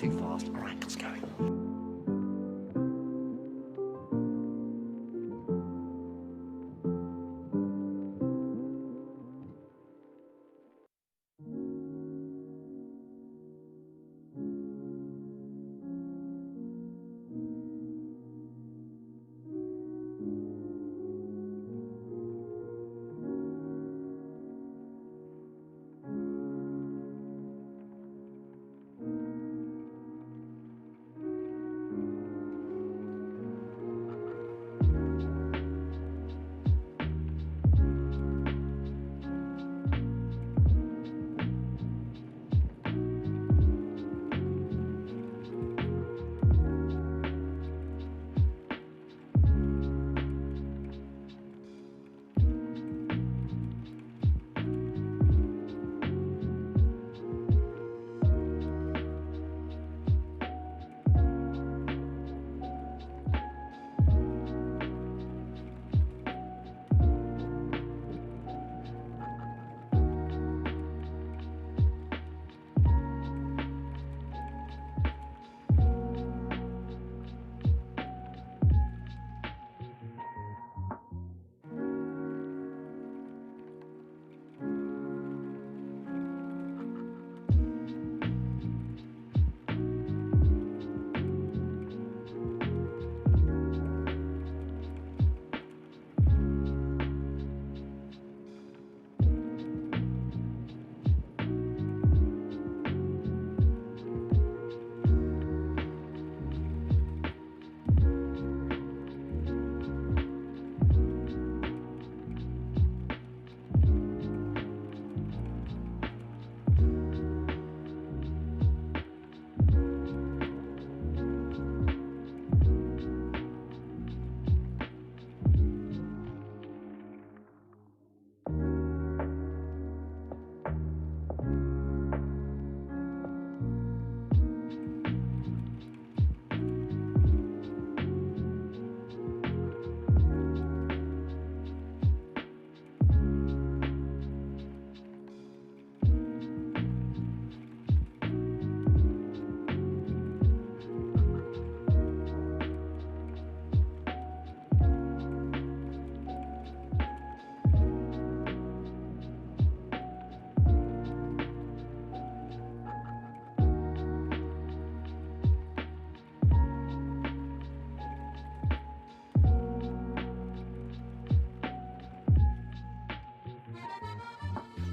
too fast. All right, let's go.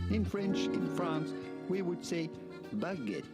In French, in France, we would say baguette.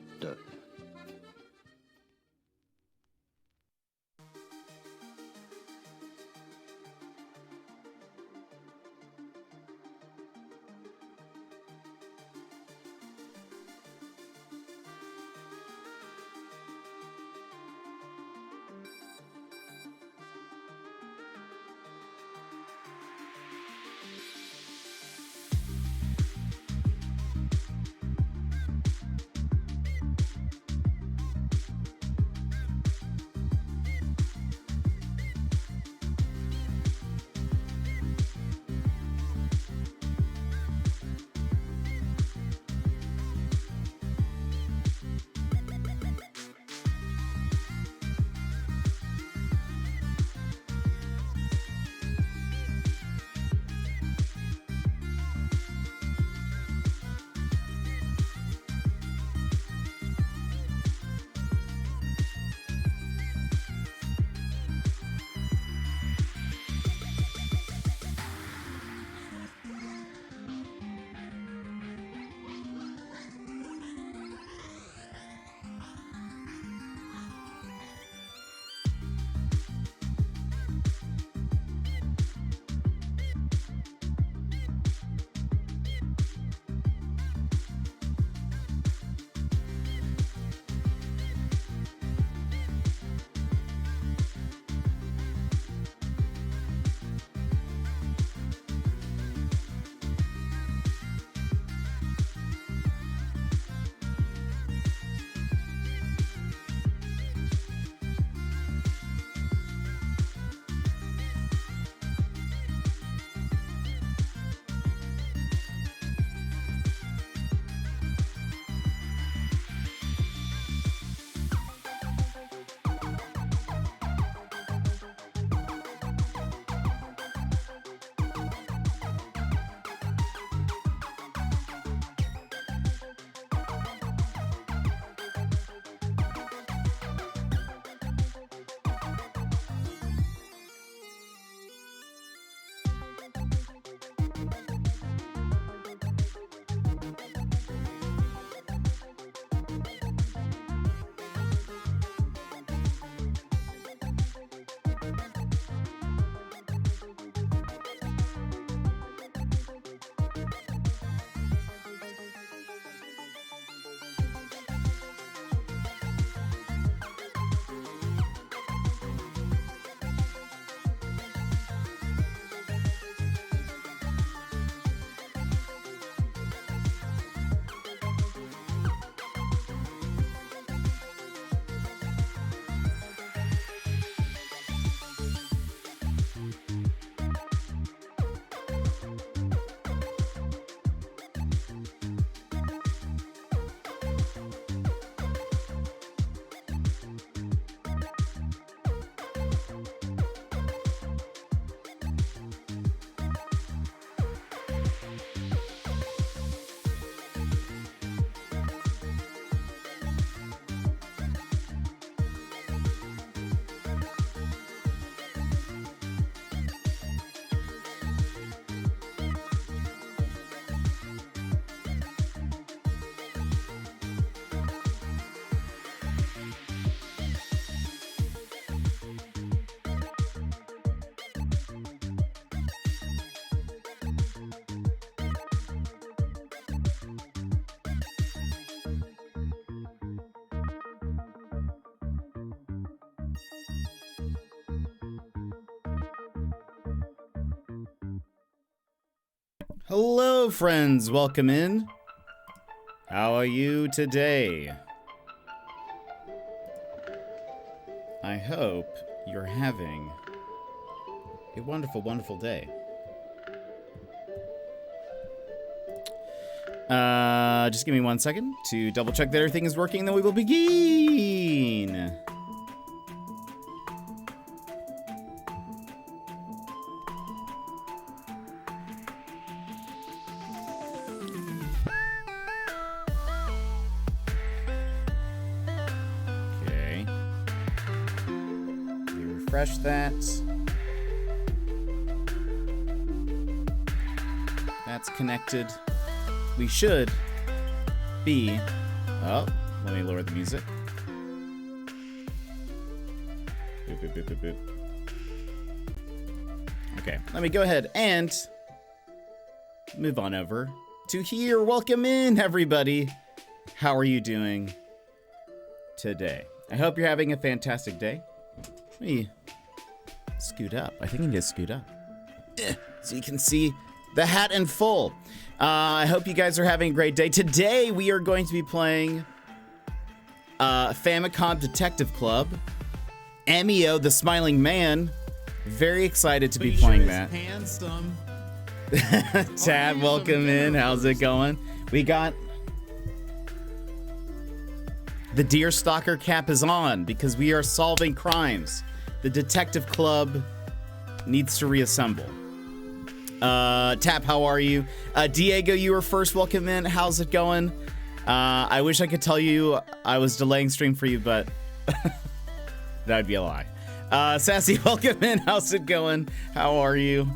Hello, friends. Welcome in. How are you today? I hope you're having a wonderful, wonderful day. Just give me 1 second to double check that everything is working, then we will begin. Okay. We refresh that. That's connected. We should be... Oh, let me lower the music. Boop, boop, boop, boop, boop. Okay, let me go ahead and move on over to here. Welcome in, everybody. How are you doing today? I hope you're having a fantastic day. Let me scoot up. I think I need to scoot up. So you can see the hat in full. I hope you guys are having a great day. Today, we are going to be playing Famicom Detective Club. Emio, the Smiling Man. Very excited to be playing that. Handsome. Tad, welcome in. How's it going? We got... The Deer Stalker cap is on because we are solving crimes. The Detective Club needs to reassemble. Tap, how are you? Diego, you were first. Welcome in. How's it going? I wish I could tell you I was delaying stream for you, but that'd be a lie. Sassy, welcome in. How's it going? How are you?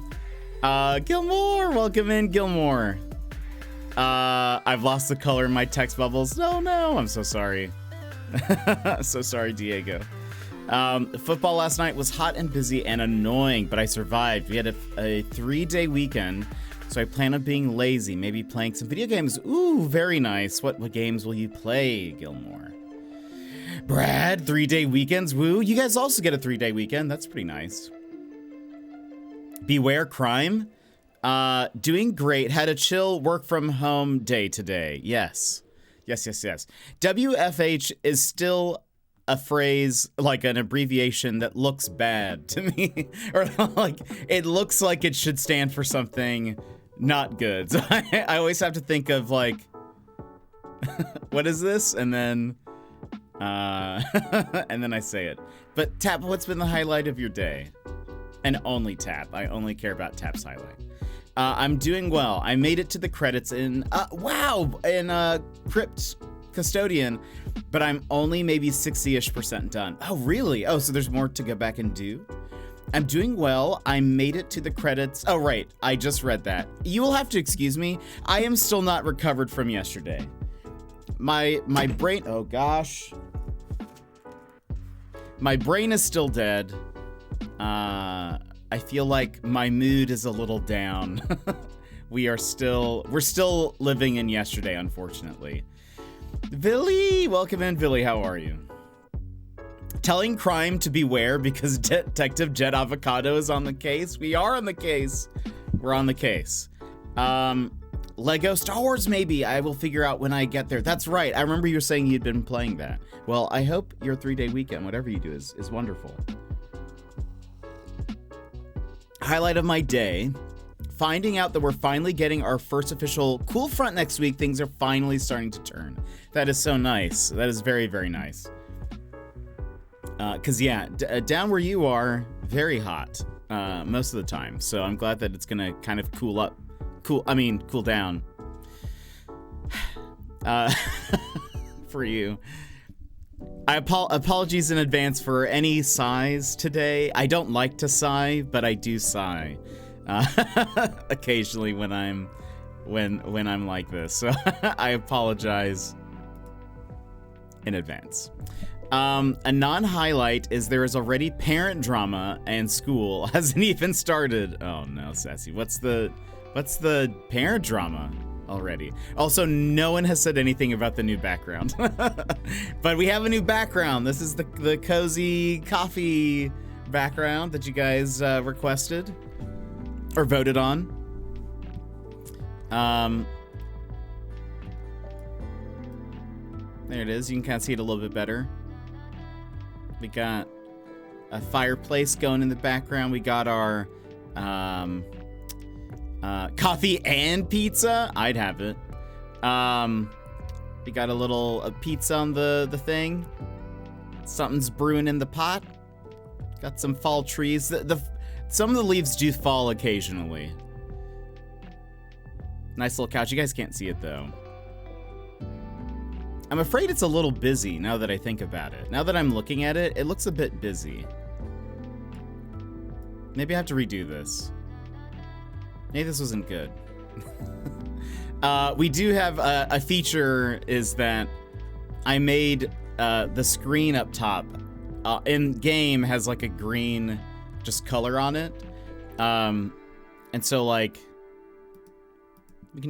Gilmore, welcome in, Gilmore. I've lost the color in my text bubbles. No, I'm so sorry. So sorry, Diego. Football last night was hot and busy and annoying, but I survived. We had a 3-day weekend, so I plan on being lazy, maybe playing some video games. Ooh, very nice. What games will you play, Gilmore? Brad, 3-day weekends. Woo, you guys also get a 3-day weekend. That's pretty nice. Beware crime. Doing great. Had a chill work from home day today. Yes. WFH is still a phrase, like an abbreviation that looks bad to me. Or like, it looks like it should stand for something not good. So I always have to think of like, what is this? And then I say it. But Tap, what's been the highlight of your day? And only Tap. I only care about Tap's highlight. I'm doing well. I made it to the credits in, Crypt Custodian, but I'm only maybe 60-ish% done. Oh, really? Oh, so there's more to go back and do? I'm doing well. I made it to the credits. Oh, right. I just read that. You will have to excuse me. I am still not recovered from yesterday. My brain, oh gosh. My brain is still dead. I feel like my mood is a little down. We're still living in yesterday, unfortunately. Villy, welcome in, Villy. How are you? Telling crime to beware because Detective Jet Avocado is on the case. We are on the case. We're on the case. Lego Star Wars, maybe. I will figure out when I get there. That's right. I remember you were saying you'd been playing that. Well, I hope your 3-day weekend, whatever you do, is wonderful. Highlight of my day. Finding out that we're finally getting our first official cool front next week. Things are finally starting to turn. That is so nice. That is very, very nice. Cause yeah, down where you are, very hot most of the time. So I'm glad that it's gonna kind of cool down for you. Apologies in advance for any sighs today. I don't like to sigh, but I do sigh occasionally when I'm like this. So I apologize in advance. A non-highlight is there is already parent drama and school hasn't even started. Oh no, Sassy. What's the parent drama already? Also, no one has said anything about the new background. But we have a new background. This is the cozy coffee background that you guys requested or voted on. There it is. You can kind of see it a little bit better. We got a fireplace going in the background. We got our coffee and pizza. I'd have it. We got a pizza on the thing. Something's brewing in the pot. Got some fall trees. Some of the leaves do fall occasionally. Nice little couch. You guys can't see it though. I'm afraid it's a little busy now that I think about it. Now that I'm looking at it, it looks a bit busy. Maybe I have to redo this. Maybe this wasn't good. We do have a feature is that I made the screen up top in game has like a green just color on it. And so like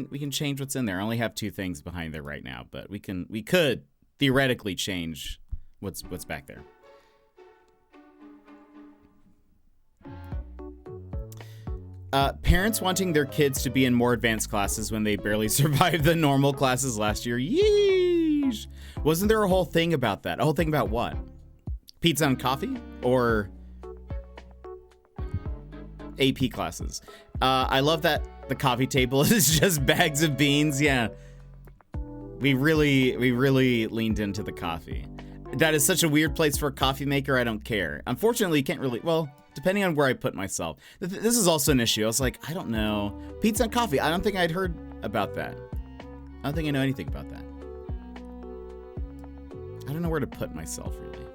we can change what's in there. I only have 2 things behind there right now, but we could theoretically change what's back there. Parents wanting their kids to be in more advanced classes when they barely survived the normal classes last year. Yeesh. Wasn't there a whole thing about that? A whole thing about what? Pizza and coffee? Or AP classes? I love that the coffee table is just bags of beans. Yeah. We really leaned into the coffee. That is such a weird place for a coffee maker. I don't care. Unfortunately, you can't really, well, depending on where I put myself. This is also an issue. I was like, I don't know. Pizza and coffee. I don't think I'd heard about that. I don't think I know anything about that. I don't know where to put myself, really.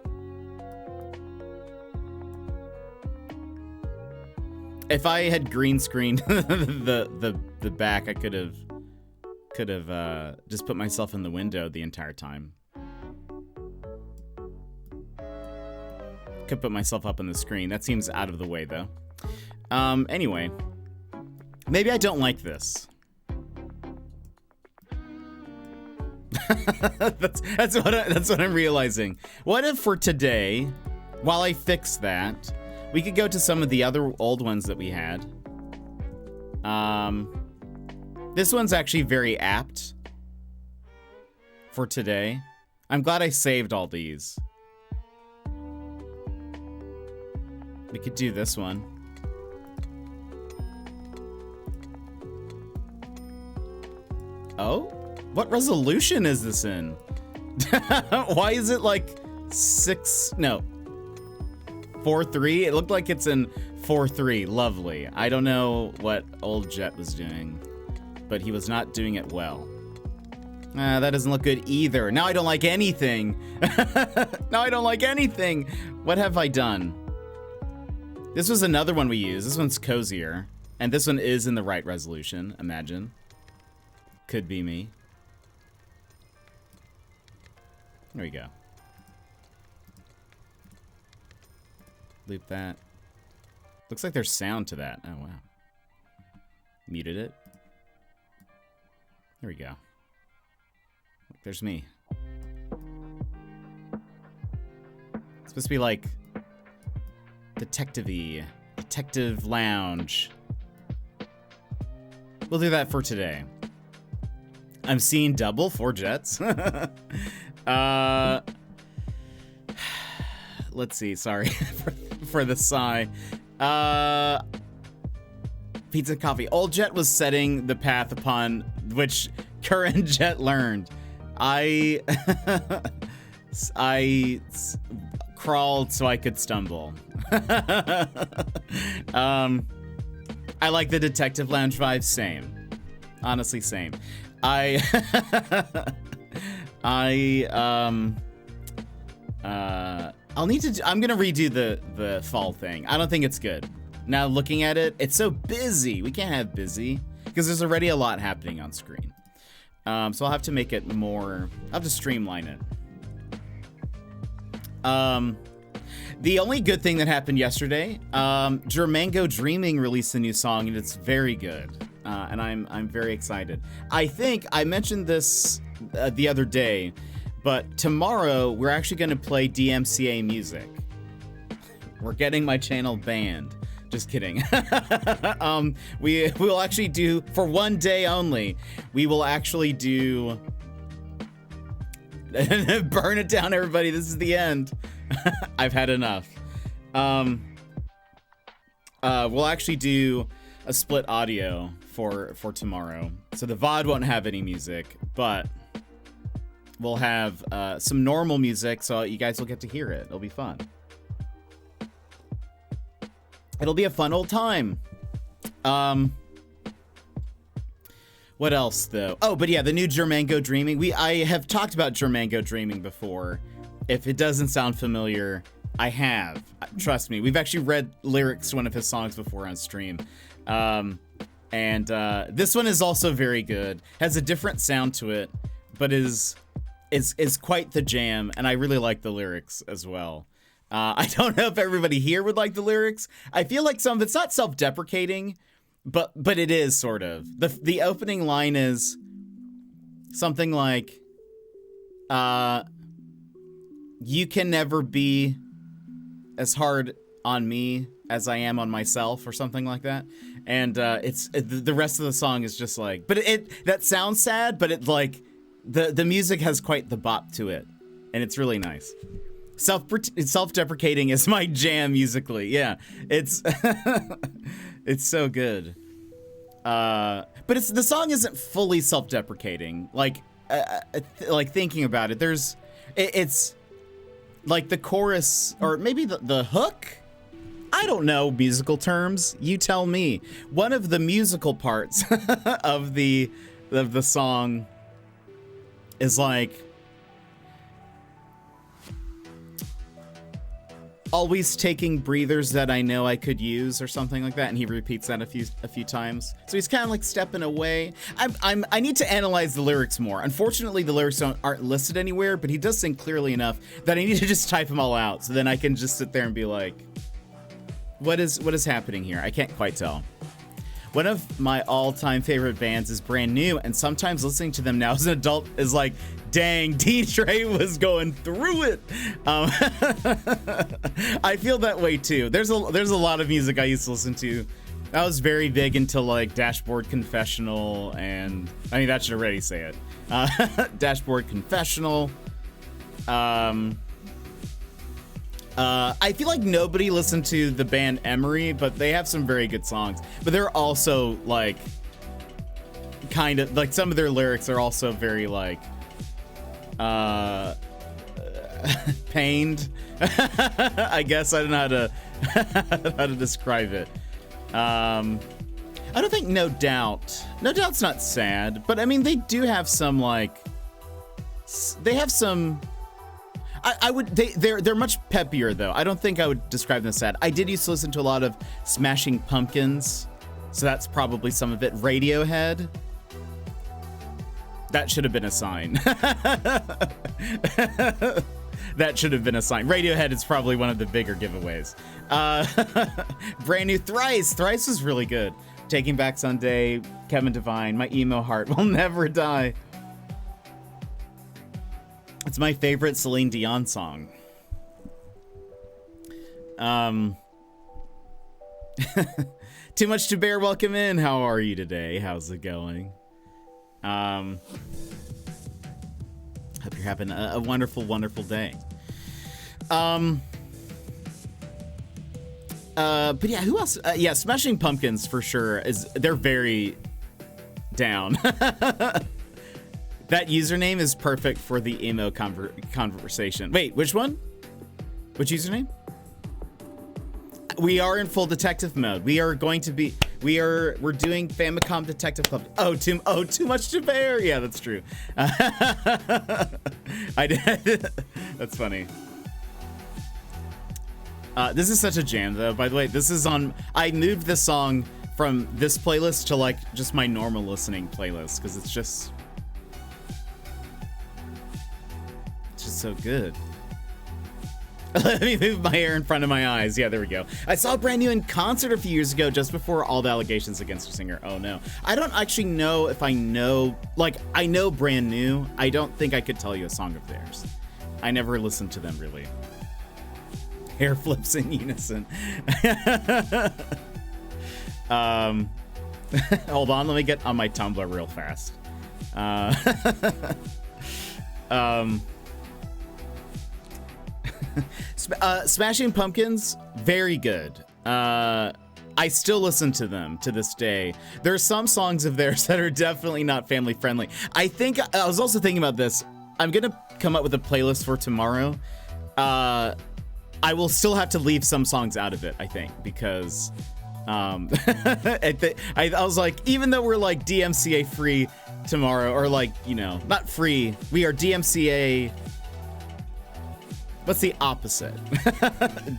If I had green screened the back, I could have just put myself in the window the entire time. Could put myself up on the screen. That seems out of the way, though. Anyway, maybe I don't like this. that's what I'm realizing. What if for today, while I fix that, we could go to some of the other old ones that we had. This one's actually very apt for today. I'm glad I saved all these. We could do this one. Oh? What resolution is this in? Why is it like 4:3? It looked like it's in 4:3. Lovely. I don't know what old Jet was doing, but he was not doing it well. That doesn't look good either. Now I don't like anything. Now I don't like anything. What have I done? This was another one we used. This one's cozier. And this one is in the right resolution, imagine. Could be me. There we go. Loop that. Looks like there's sound to that. Oh, wow. Muted it. There we go. There's me. It's supposed to be like detective-y. Detective lounge. We'll do that for today. I'm seeing double 4 jets. Let's see. Sorry for the sigh. Pizza and coffee. Old Jet was setting the path upon which current Jet learned. I crawled so I could stumble. I like the detective lounge vibe. Same. Honestly, same. I'm gonna redo the fall thing. I don't think it's good. Now looking at it, it's so busy. We can't have busy because there's already a lot happening on screen. So I'll have to make it more, I'll have to streamline it. The only good thing that happened yesterday, Jermango Dreaming released a new song and it's very good. And I'm very excited. I think I mentioned this the other day, but tomorrow we're actually going to play DMCA music. We're getting my channel banned Just kidding. We will actually do, for one day only, we will actually do burn it down, everybody. This is the end. I've had enough. We'll actually do a split audio for tomorrow. So the VOD won't have any music, but we'll have some normal music, so you guys will get to hear it. It'll be fun. It'll be a fun old time. What else, though? Oh, but yeah, the new Germango Dreaming. I have talked about Germango Dreaming before. If it doesn't sound familiar, I have. Trust me. We've actually read lyrics to one of his songs before on stream. And this one is also very good. Has a different sound to it, but is quite the jam, and I really like the lyrics as well. I don't know if everybody here would like the lyrics. I feel like some of it's not self-deprecating, but it is sort of. The opening line is something like, you can never be as hard on me as I am on myself, or something like that. And the rest of the song is just like, but that sounds sad, but it like the music has quite the bop to it, and it's really nice. Self-deprecating is my jam musically. Yeah, it's it's so good. But the song isn't fully self-deprecating. Like thinking about it, it's like the chorus, or maybe the hook. I don't know musical terms. You tell me. One of the musical parts of the song is like, always taking breathers that I know I could use, or something like that, and he repeats that a few times. So he's kind of like stepping away. I need to analyze the lyrics more. Unfortunately, the lyrics aren't listed anywhere, but he does sing clearly enough that I need to just type them all out, so then I can just sit there and be like, what is happening here? I can't quite tell. One of my all-time favorite bands is Brand New, and sometimes listening to them now as an adult is like, dang, D-Trey was going through it. I feel that way too. There's a lot of music I used to listen to. I was very big into like Dashboard Confessional, and I mean that should already say it. Dashboard Confessional. I feel like nobody listened to the band Emery, but they have some very good songs. But they're also like, kind of like, some of their lyrics are also very like, pained. I guess I don't know how to describe it. I don't think No Doubt's not sad, but I mean they do have some like, they have some. They're much peppier though. I don't think I would describe them as sad. I did used to listen to a lot of Smashing Pumpkins, so that's probably some of it. Radiohead. That should have been a sign. That should have been a sign. Radiohead is probably one of the bigger giveaways. Brand New Thrice. Thrice was really good. Taking Back Sunday, Kevin Devine, My Emo Heart Will Never Die. It's my favorite Celine Dion song. Too Much to Bear, welcome in. How are you today? How's it going? Hope you're having a wonderful, wonderful day. But yeah, who else? Yeah, Smashing Pumpkins for sure they're very down. That username is perfect for the emo conversation. Wait, which one? Which username? We are in full detective mode. We're doing Famicom Detective Club. Oh, too much to bear. Yeah, that's true. I did. That's funny. This is such a jam though. By the way, I moved this song from this playlist to like just my normal listening playlist because it's just so good. Let me move my hair in front of my eyes. Yeah, there we go. I saw Brand New in concert a few years ago, just before all the allegations against the singer. Oh no. I don't actually know if I know, like, I know Brand New. I don't think I could tell you a song of theirs. I never listened to them really. hair flips in unison. Hold on, let me get on my Tumblr real fast. Smashing Pumpkins, very good. I still listen to them to this day. There are some songs of theirs that are definitely not family friendly. I think I was also thinking about this. I'm gonna come up with a playlist for tomorrow. I will still have to leave some songs out of it, I think, because I was like, even though we're like DMCA free tomorrow, or like, you know, not free, we are DMCA. What's the opposite?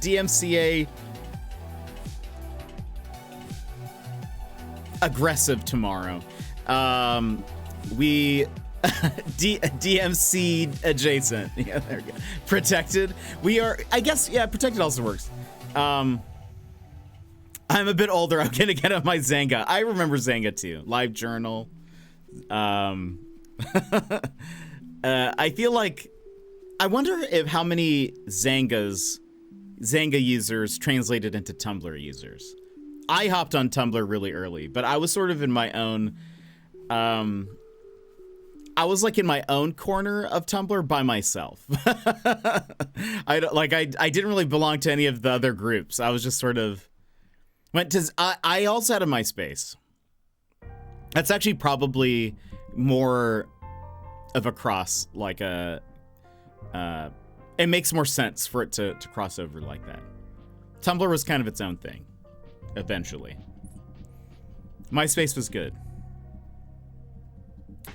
DMCA aggressive tomorrow. We DMC adjacent. Yeah, there we go. Protected. We are, I guess, yeah, protected also works. I'm a bit older. I'm gonna get up my Zanga. I remember Zanga too. Live journal. I feel like, I wonder if how many Zanga users translated into Tumblr users. I hopped on Tumblr really early, but I was sort of in my own, I was like in my own corner of Tumblr by myself. I didn't really belong to any of the other groups. I was just sort of I also had a MySpace. That's actually probably more of a cross, like a, it makes more sense for it to cross over like that. Tumblr was kind of its own thing, eventually. MySpace was good.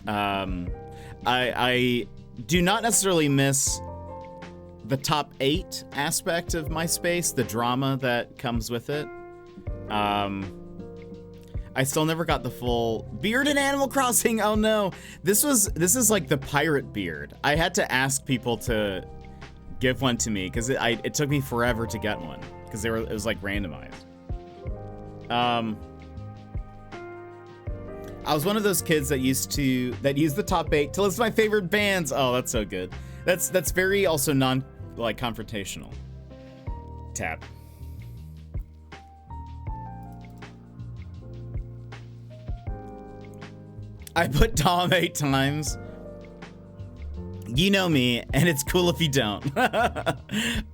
I do not necessarily miss the top 8 aspect of MySpace, the drama that comes with it. I still never got the full beard in Animal Crossing. Oh no, this is like the pirate beard. I had to ask people to give one to me because it took me forever to get one because it was like randomized. I was one of those kids that used the top 8 to list my favorite bands. Oh, that's so good. That's very also confrontational. Tap. I put Tom 8 times. You know me, and it's cool if you don't.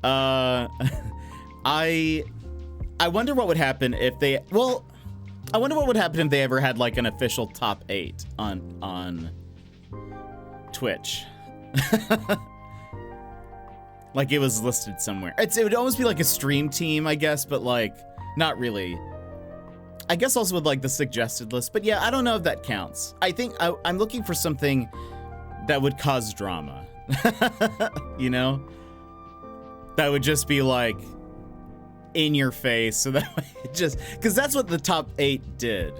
I wonder what would happen if they, well, I wonder what would happen if they ever had like an official top 8 on Twitch. Like it was listed somewhere. It would almost be like a stream team, I guess, but like not really. I guess also with like the suggested list, but yeah, I don't know if that counts. I think I'm looking for something that would cause drama, you know? That would just be like in your face, so that way it just, because that's what the top 8 did.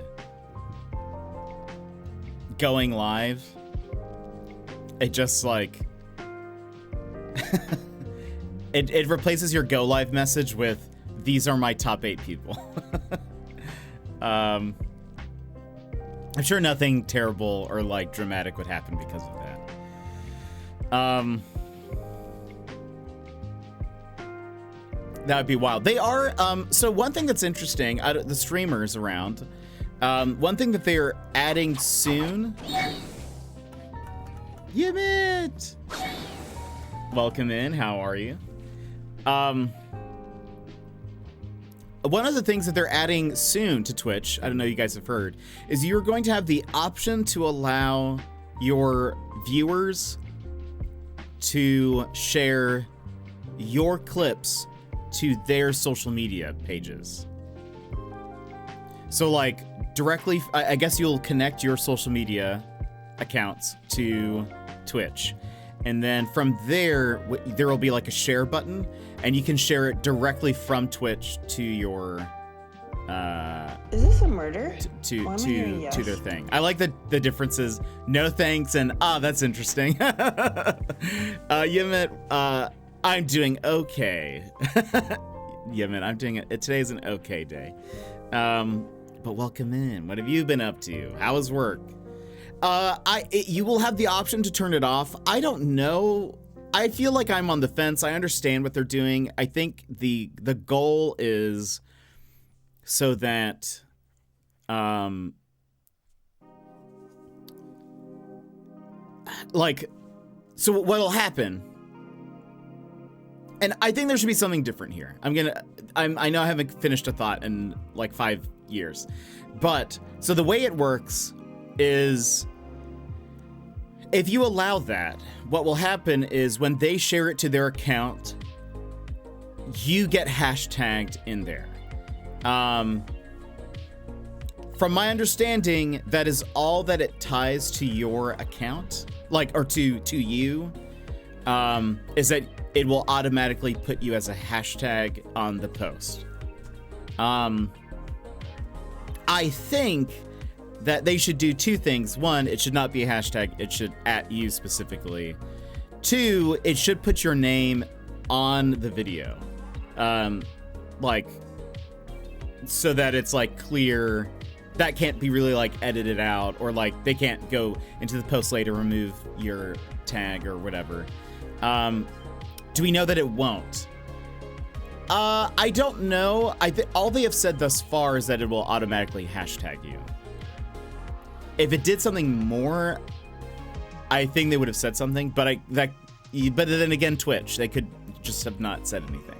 Going live, it just like, it replaces your go live message with, these are my top 8 people. I'm sure nothing terrible or like dramatic would happen because of that. That would be wild. They are, so one thing that's interesting, the streamers around, one thing that they're adding soon. Yimmit! Welcome in, how are you? One of the things that they're adding soon to Twitch, I don't know if you guys have heard, is you're going to have the option to allow your viewers to share your clips to their social media pages. So like directly, I guess you'll connect your social media accounts to Twitch. And then from there will be like a share button, and you can share it directly from Twitch to your is this a murder? To their thing. I like the differences. No thanks and that's interesting. Yemit, I'm doing okay. Yemit, I'm doing it. Today's an okay day. But welcome in. What have you been up to? How was work? You will have the option to turn it off. I don't know. I feel like I'm on the fence. I understand what they're doing. I think the goal is so that so what'll happen, and I think there should be something different here. I know I haven't finished a thought in like 5 years, but so the way it works is if you allow that, what will happen is when they share it to their account, you get hashtagged in there. From my understanding, that is all that it ties to your account, or to you, is that it will automatically put you as a hashtag on the post. I think that they should do two things. One, it should not be a hashtag. It should at you specifically. Two, it should put your name on the video. So that it's like clear. That can't be really like edited out, or like they can't go into the post later, remove your tag or whatever. Do we know that it won't? I don't know. All they have said thus far is that it will automatically hashtag you. If it did something more, I think they would have said something. But then again, Twitch, they could just have not said anything.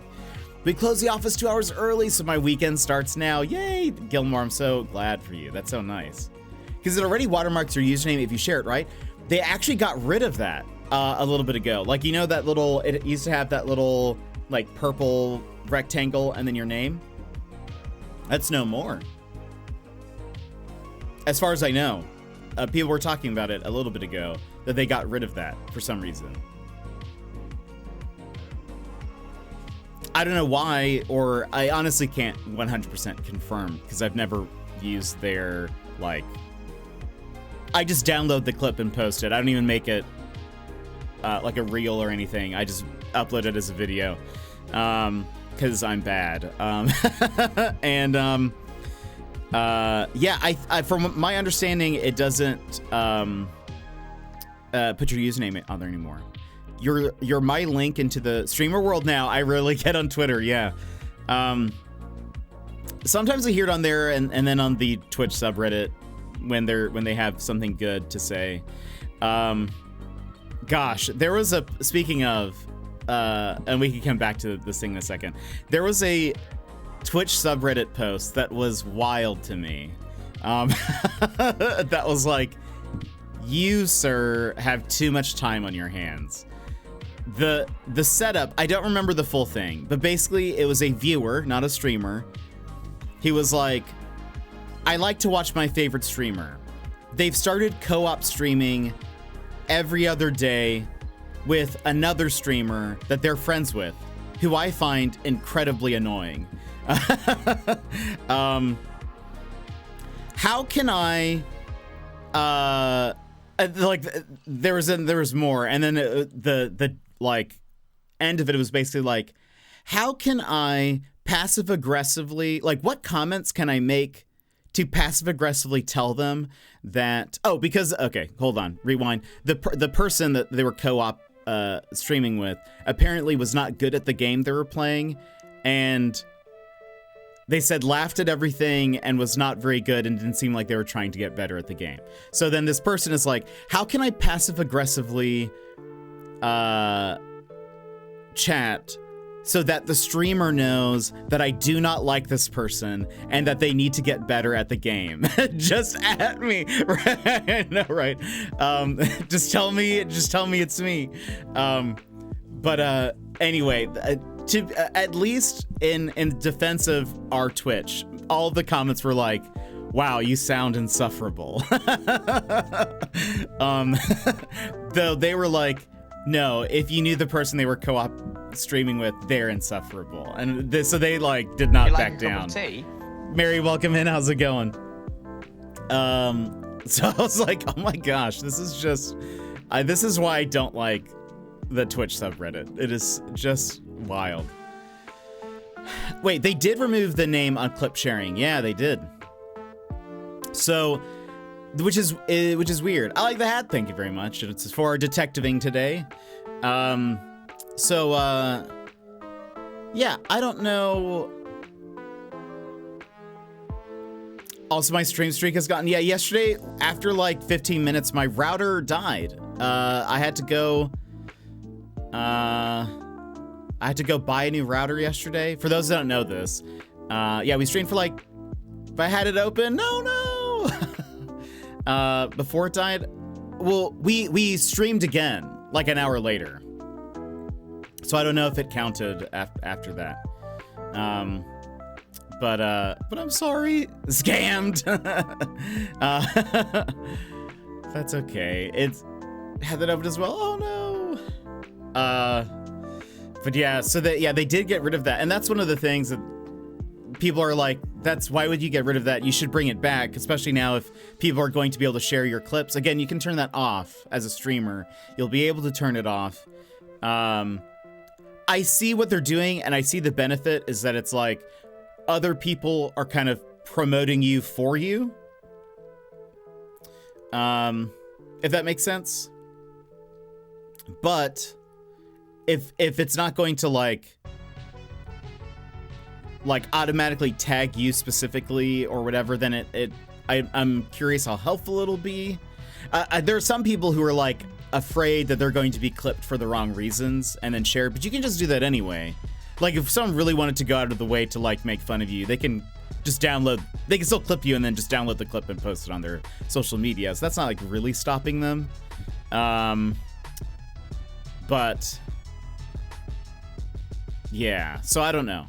We close the office 2 hours early, so my weekend starts now. Yay, Gilmore, I'm so glad for you. That's so nice. Because it already watermarks your username if you share it, right? They actually got rid of that a little bit ago. Like, you know that little, it used to have that little, like, purple rectangle and then your name? That's no more. As far as I know. People were talking about it a little bit ago, that they got rid of that for some reason. I don't know why, or I honestly can't 100% confirm because I've never used their, like, I just download the clip and post it. I don't even make it like a reel or anything. I just upload it as a video because I'm bad. Yeah, I from my understanding, it doesn't put your username on there anymore. You're my link into the streamer world now. I rarely get on Twitter, yeah. Sometimes I hear it on there and then on the Twitch subreddit when they have something good to say. Gosh, there was speaking of, and we can come back to this thing in a second. There was a Twitch subreddit post that was wild to me. That was like, you, sir, have too much time on your hands. The setup, I don't remember the full thing, but basically it was a viewer, not a streamer. He was like, I like to watch my favorite streamer. They've started co-op streaming every other day with another streamer that they're friends with, who I find incredibly annoying. How can I, like, there was more, and then the like end of it was basically like, how can I passive aggressively, like, what comments can I make to passive aggressively tell them that, because, okay, hold on, rewind. The person that they were co-op streaming with apparently was not good at the game they were playing, and they said laughed at everything and was not very good and didn't seem like they were trying to get better at the game. So then this person is like, how can I passive aggressively chat so that the streamer knows that I do not like this person and that they need to get better at the game? Just at me. Right? No, right. Just tell me it's me. Anyway, at least in defense of our Twitch, all of the comments were like, wow, you sound insufferable. Though they were like, no, if you knew the person they were co-op streaming with, they're insufferable. And so they like did not back down. Mary, welcome in. How's it going? So I was like, oh my gosh, this is just, this is why I don't like the Twitch subreddit. It is just wild. Wait, they did remove the name on clip sharing. Yeah, they did. So, which is weird. I like the hat. Thank you very much. It's for detectiving today. Yeah, I don't know. Also, my stream streak has gotten, yeah, yesterday, after like 15 minutes, my router died. I had to go buy a new router yesterday. For those that don't know this, yeah, we streamed for like, if I had it open, no. Before it died, well, we streamed again, like an hour later. So I don't know if it counted after that. But I'm sorry, scammed. That's okay. It's had that open as well. Oh no. But yeah, so they did get rid of that, and that's one of the things that people are like, why would you get rid of that? You should bring it back, especially now if people are going to be able to share your clips. Again, you can turn that off as a streamer. You'll be able to turn it off. I see what they're doing, and I see the benefit is that it's like other people are kind of promoting you for you. If that makes sense. But if it's not going to like automatically tag you specifically or whatever, then I'm curious how helpful it'll be. There are some people who are like afraid that they're going to be clipped for the wrong reasons and then shared, but you can just do that anyway. Like if someone really wanted to go out of the way to like make fun of you, they can just they can still clip you and then just download the clip and post it on their social media. So that's not like really stopping them. But yeah, so I don't know.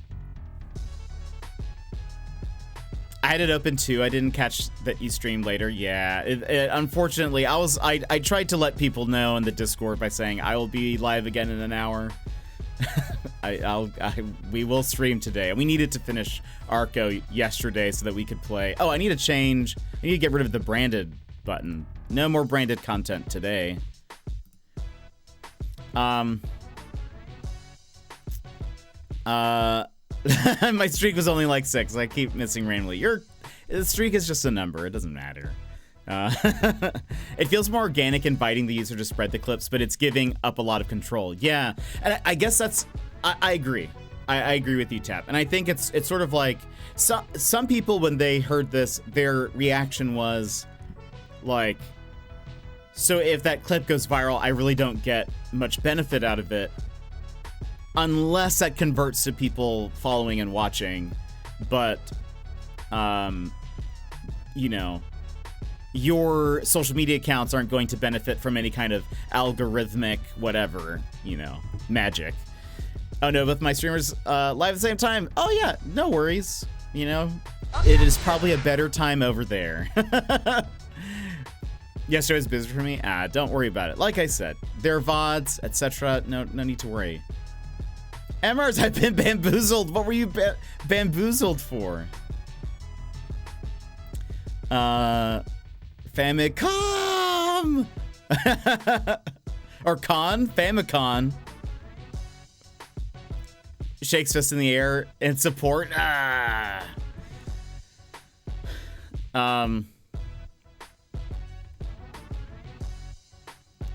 I had it open too. I didn't catch that you streamed later. Yeah, unfortunately, I tried to let people know in the Discord by saying I will be live again in an hour. We will stream today. We needed to finish Arco yesterday so that we could play. Oh, I need to get rid of the branded button. No more branded content today. My streak was only like 6. I keep missing randomly. The streak is just a number. It doesn't matter. It feels more organic, inviting the user to spread the clips, but it's giving up a lot of control. Yeah, and I guess I agree. I agree with you, Tap. And I think it's sort of like some people, when they heard this, their reaction was like, so if that clip goes viral, I really don't get much benefit out of it unless that converts to people following and watching. But you know, your social media accounts aren't going to benefit from any kind of algorithmic whatever, you know, magic. Oh no, with my streamers live at the same time. Oh yeah, no worries. You know, it is probably a better time over there. Yesterday was busy for me. Don't worry about it. Like I said, their VODs, etc. No need to worry. Emmers, I've been bamboozled. What were you bamboozled for? Famicom! Or Famicom. Shakes fist in the air in support.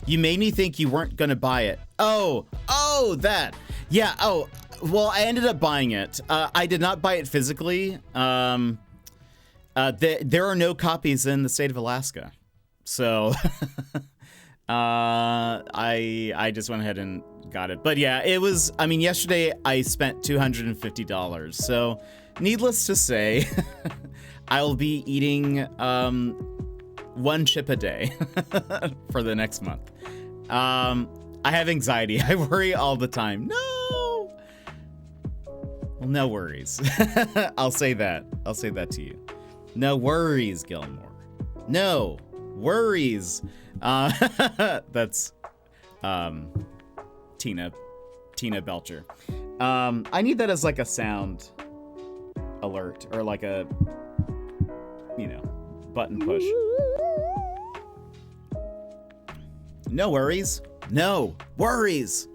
You made me think you weren't gonna buy it. Oh, that. Yeah, well, I ended up buying it. I did not buy it physically. There are no copies in the state of Alaska. So I just went ahead and got it. But yeah, it was, I mean, yesterday I spent $250. So needless to say, I'll be eating 1 chip a day for the next month. I have anxiety. I worry all the time. No. Well, no worries. I'll say that to you. No worries, Gilmore. No worries. That's Tina Belcher. I need that as like a sound alert or like a, you know, button push. No worries. No worries.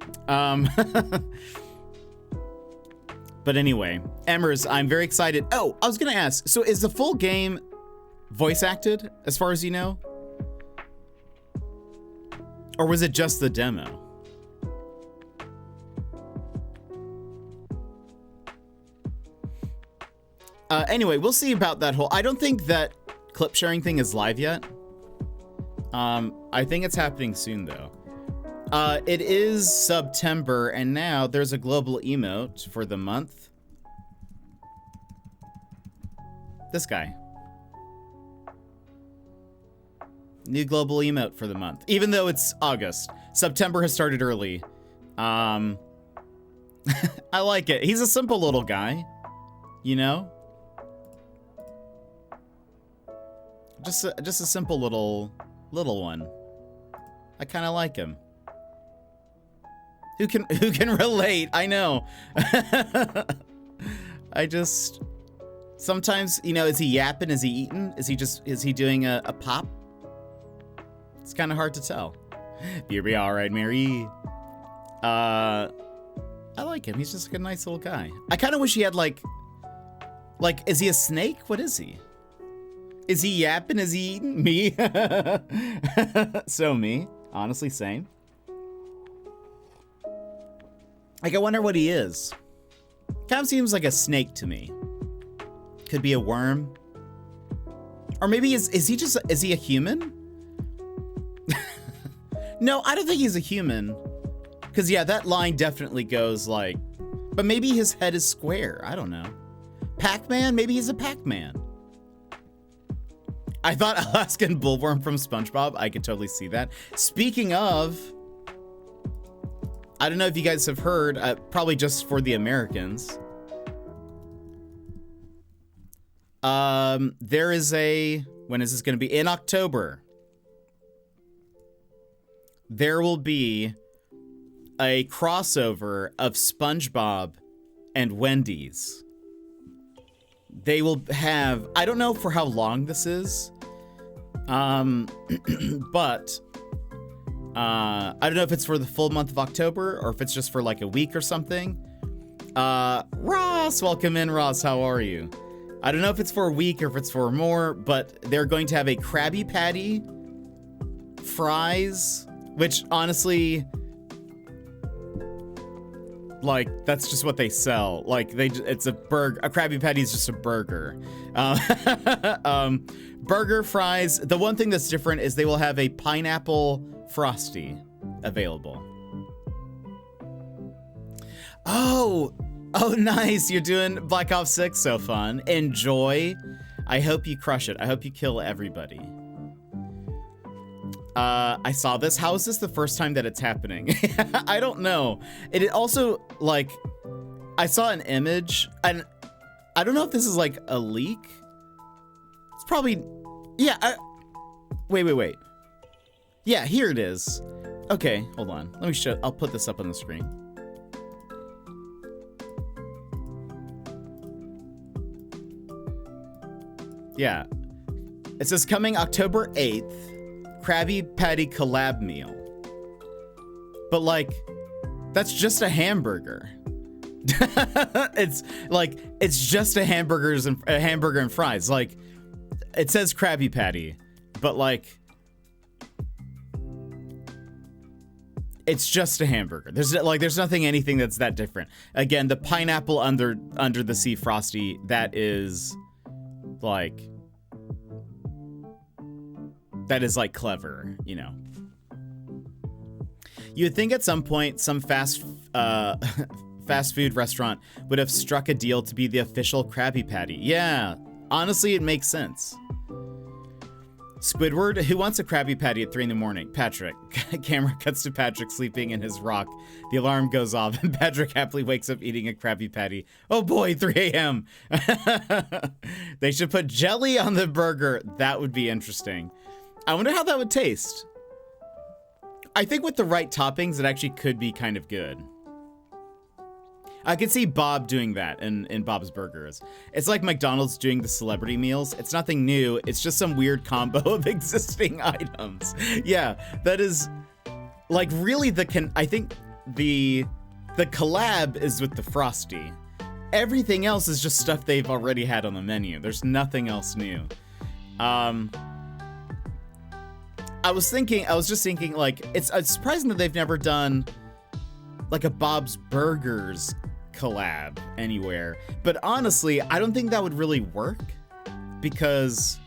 But anyway, Emmers, I'm very excited. Oh, I was gonna ask, so is the full game voice acted, as far as you know? Or was it just the demo? Anyway, we'll see about that whole... I don't think that clip sharing thing is live yet. I think it's happening soon, though. It is September, and now there's a global emote for the month. This guy. New global emote for the month. Even though it's August. September has started early. I like it. He's a simple little guy. You know? Just a simple little one. I kind of like him. Who can relate? I know. I just sometimes, you know, is he yapping? Is he eating? Is he doing a pop? It's kind of hard to tell. You'll be all right, Mary. I like him. He's just like a nice little guy. I kind of wish he had like, is he a snake? What is he? Is he yapping? Is he eating? Me? So me. Honestly, same. Like, I wonder what he is. Kind of seems like a snake to me. Could be a worm. Or maybe is he a human? No, I don't think he's a human. Because, yeah, that line definitely goes like... But maybe his head is square. I don't know. Pac-Man? Maybe he's a Pac-Man. I thought Alaskan Bullworm from SpongeBob. I could totally see that. Speaking of... I don't know if you guys have heard, probably just for the Americans. There is when is this going to be? In October. There will be a crossover of SpongeBob and Wendy's. They will have, I don't know for how long this is, but I don't know if it's for the full month of October or if it's just for like a week or something. Ross, welcome in, Ross. How are you? I don't know if it's for a week or if it's for more, but they're going to have a Krabby Patty, fries, which honestly, like, that's just what they sell. Like, it's a burger. A Krabby Patty is just a burger. Burger, fries. The one thing that's different is they will have a pineapple Frosty available. Oh, nice. You're doing Black Ops 6. So fun. Enjoy. I hope you crush it. I hope you kill everybody. I saw this. How is this the first time that it's happening? I don't know. It also, like, I saw an image, and I don't know if this is like a leak. It's probably, yeah. Wait. Yeah, here it is. Okay, hold on. Let me show. I'll put this up on the screen. Yeah. It says coming October 8th. Krabby Patty collab meal. But like, that's just a hamburger. It's like, it's just a hamburger and fries. Like, it says Krabby Patty, but like, it's just a hamburger. There's anything that's that different. Again, the pineapple under the sea Frosty, that is like clever, you know. You'd think at some point some fast food restaurant would have struck a deal to be the official Krabby Patty. Yeah, honestly, it makes sense. Squidward, who wants a Krabby Patty at 3 in the morning? Patrick. Camera cuts to Patrick sleeping in his rock. The alarm goes off and Patrick happily wakes up eating a Krabby Patty. Oh boy, 3 a.m. They should put jelly on the burger. That would be interesting. I wonder how that would taste. I think with the right toppings, it actually could be kind of good. I could see Bob doing that in Bob's Burgers. It's like McDonald's doing the celebrity meals. It's nothing new. It's just some weird combo of existing items. Yeah, that is like really I think the collab is with the Frosty. Everything else is just stuff they've already had on the menu. There's nothing else new. I was just thinking like, it's surprising that they've never done like a Bob's Burgers collab anywhere. But honestly, I don't think that would really work because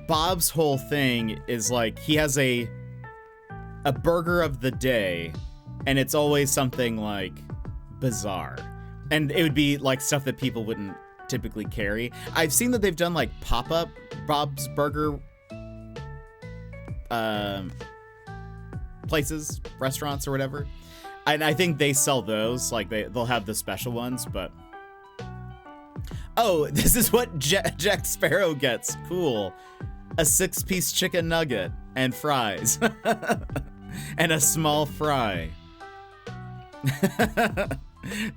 Bob's whole thing is like he has a burger of the day, and it's always something like bizarre, and it would be like stuff that people wouldn't typically carry. I've seen that they've done like pop-up Bob's Burger places, restaurants or whatever, and I think they sell those. Like they'll have the special ones. But oh, this is what Jack Sparrow gets. Cool. A 6-piece chicken nugget and fries. And a small fry.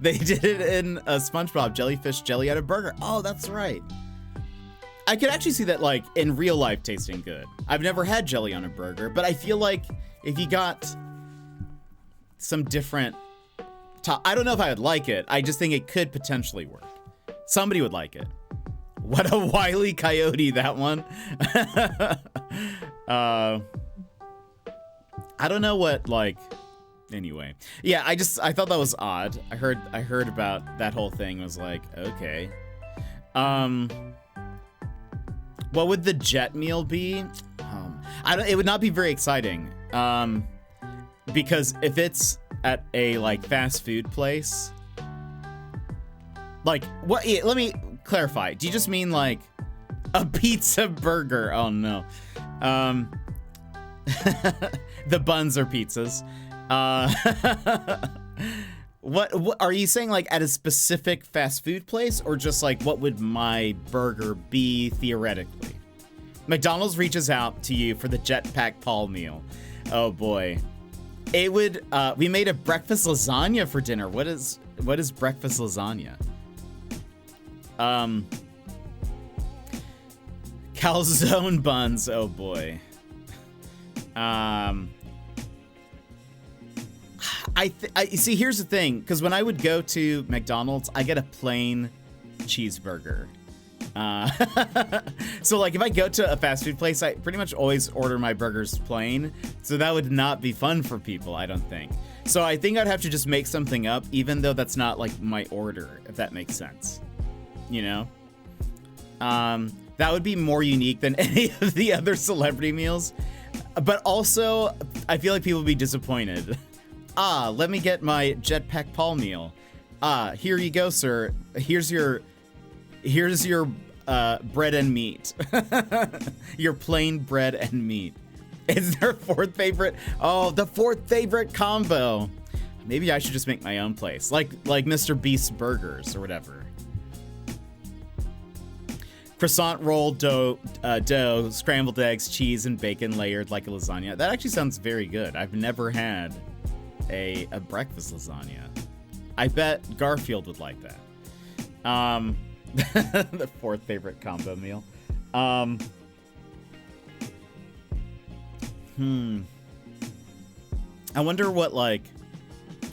They did it in a SpongeBob jellyfish jelly at a burger. Oh, that's right. I could actually see that like in real life tasting good. I've never had jelly on a burger, but I feel like if you got some different I don't know if I would like it. I just think it could potentially work. Somebody would like it. What a wily coyote, that one. I don't know what, like, anyway. Yeah, I thought that was odd. I heard about that whole thing, was like, okay. What would the jet meal be? It would not be very exciting. Because if it's at a, like, fast food place, like, what, let me clarify. Do you just mean, like, a pizza burger? Oh, no. The buns are pizzas. What are you saying, like at a specific fast food place, or just like what would my burger be theoretically? McDonald's reaches out to you for the jetpackpaul meal. Oh boy. It would we made a breakfast lasagna for dinner. What is breakfast lasagna? Calzone buns. Oh boy. I see. Here's the thing, because when I would go to McDonald's, I get a plain cheeseburger. So like if I go to a fast food place, I pretty much always order my burgers plain. So that would not be fun for people, I don't think. So I think I'd have to just make something up, even though that's not like my order, if that makes sense. You know? That would be more unique than any of the other celebrity meals. But also, I feel like people would be disappointed. Let me get my jetpackpaul meal. Here you go, sir. Here's your bread and meat. Your plain bread and meat. Is their fourth favorite? Oh, the fourth favorite combo. Maybe I should just make my own place, like Mr. Beast's Burgers or whatever. Croissant roll dough, scrambled eggs, cheese, and bacon layered like a lasagna. That actually sounds very good. I've never had a breakfast lasagna. I bet Garfield would like that. The fourth favorite combo meal. I wonder what, like,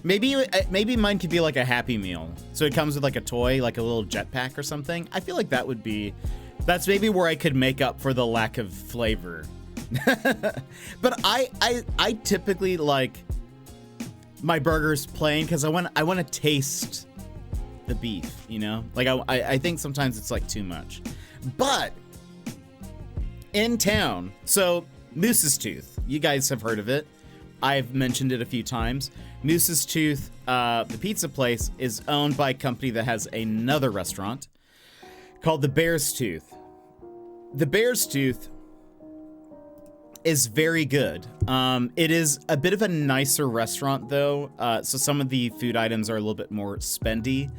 maybe mine could be like a Happy Meal. So it comes with like a toy, like a little jetpack or something. I feel like that's maybe where I could make up for the lack of flavor. But I typically like my burgers plain because I want to taste the beef, you know? Like I think sometimes it's like too much. But in town, so Moose's Tooth, you guys have heard of it. I've mentioned it a few times. Moose's Tooth, the pizza place, is owned by a company that has another restaurant called the Bear's Tooth. The Bear's Tooth is very good. It is a bit of a nicer restaurant, though, so some of the food items are a little bit more spendy.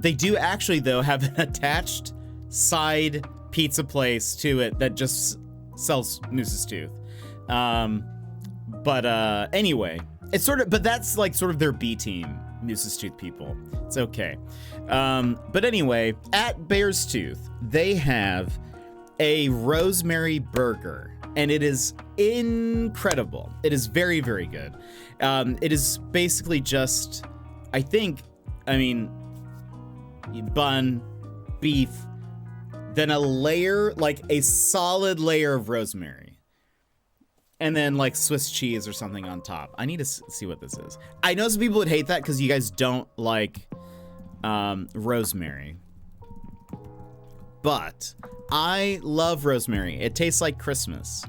They do actually, though, have an attached side pizza place to it that just sells Moose's Tooth. But anyway, it's but that's like sort of their B team, Moose's Tooth people. It's okay. But anyway, at Bear's Tooth, they have a rosemary burger, and it is incredible. It is very, very good. It is basically just, bun, beef, then a layer, like a solid layer of rosemary. and then like Swiss cheese or something on top. I need to see what this is. I know some people would hate that because you guys don't like rosemary. But I love rosemary. It tastes like Christmas.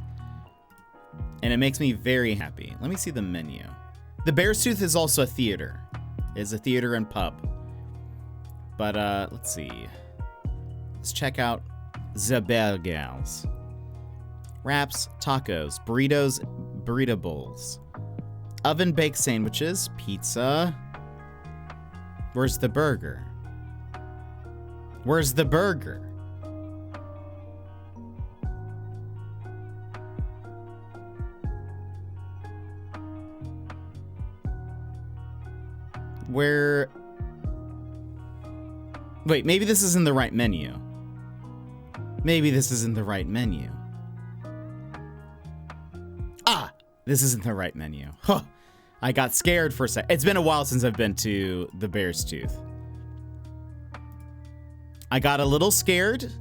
And it makes me very happy. Let me see the menu. The Bear's Tooth is also a theater. It's a theater and pub. But let's see. Let's check out the burgers. Wraps, tacos, burritos, burrito bowls. Oven baked sandwiches, pizza. Where's the burger? Where's the burger? Where... Wait, maybe this isn't the right menu. Maybe this isn't the right menu. Ah! This isn't the right menu. Huh. I got scared for a sec. It's been a while since I've been to the Bear's Tooth. I got a little scared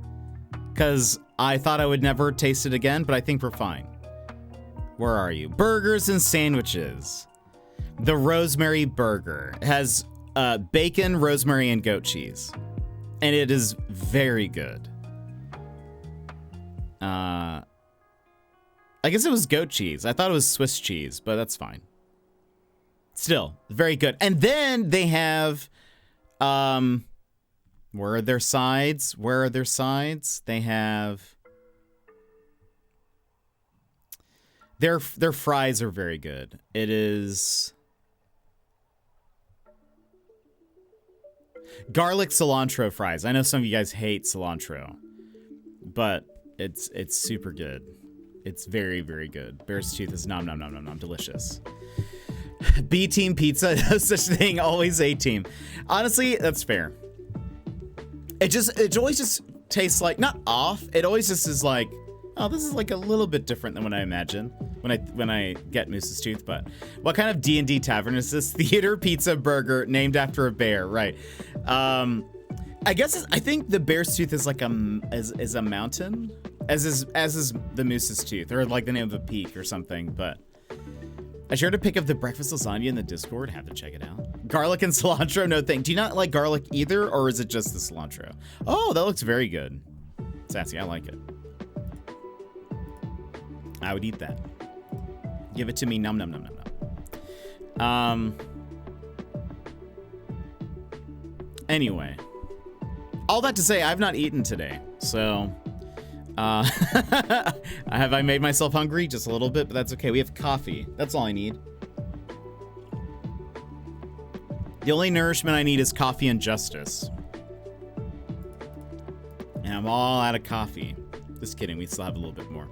because I thought I would never taste it again, but I think we're fine. Where are you? Burgers and sandwiches. The rosemary burger has bacon, rosemary, and goat cheese. And it is very good. I guess it was goat cheese. I thought it was Swiss cheese, but that's fine. Still, very good. And then they have, where are their sides? Where are their sides? They have, their fries are very good. It is garlic cilantro fries. I know some of you guys hate cilantro, but it's super good. It's very, very good. Bear's Tooth is nom nom nom nom nom delicious. B team pizza, no such thing. Always A team. Honestly, that's fair. It always just tastes like, not off. It always just is like, oh, this is like a little bit different than what I imagine when I get Moose's Tooth. But what kind of D&D tavern is this? Theater pizza burger named after a bear, right? I guess I think the Bear's Tooth is like a mountain, as is the Moose's Tooth, or like the name of a peak or something. But I shared a pic of the breakfast lasagna in the Discord. Have to check it out. Garlic and cilantro, no thing. Do you not like garlic either, or is it just the cilantro? Oh, that looks very good. Sassy, I like it. I would eat that. Give it to me, num num num num num. Anyway, all that to say, I've not eaten today, so have I made myself hungry? Just a little bit, but that's okay. We have coffee. That's all I need. The only nourishment I need is coffee and justice. And I'm all out of coffee. Just kidding, we still have a little bit more.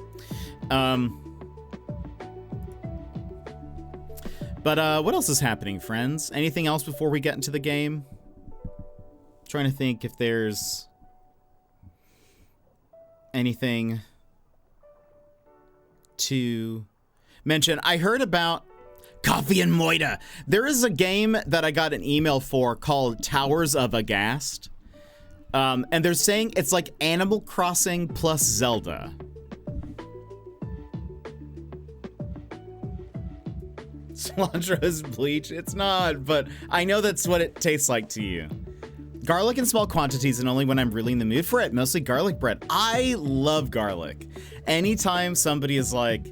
But what else is happening, friends? Anything else before we get into the game? Trying to think if there's anything to mention. I heard about Coffee and Moida. There is a game that I got an email for called Towers of Aghast. And they're saying it's like Animal Crossing plus Zelda. Cilantro is bleach. It's not, but I know that's what it tastes like to you. Garlic in small quantities and only when I'm really in the mood for it. Mostly garlic bread. I love garlic. Anytime somebody is like,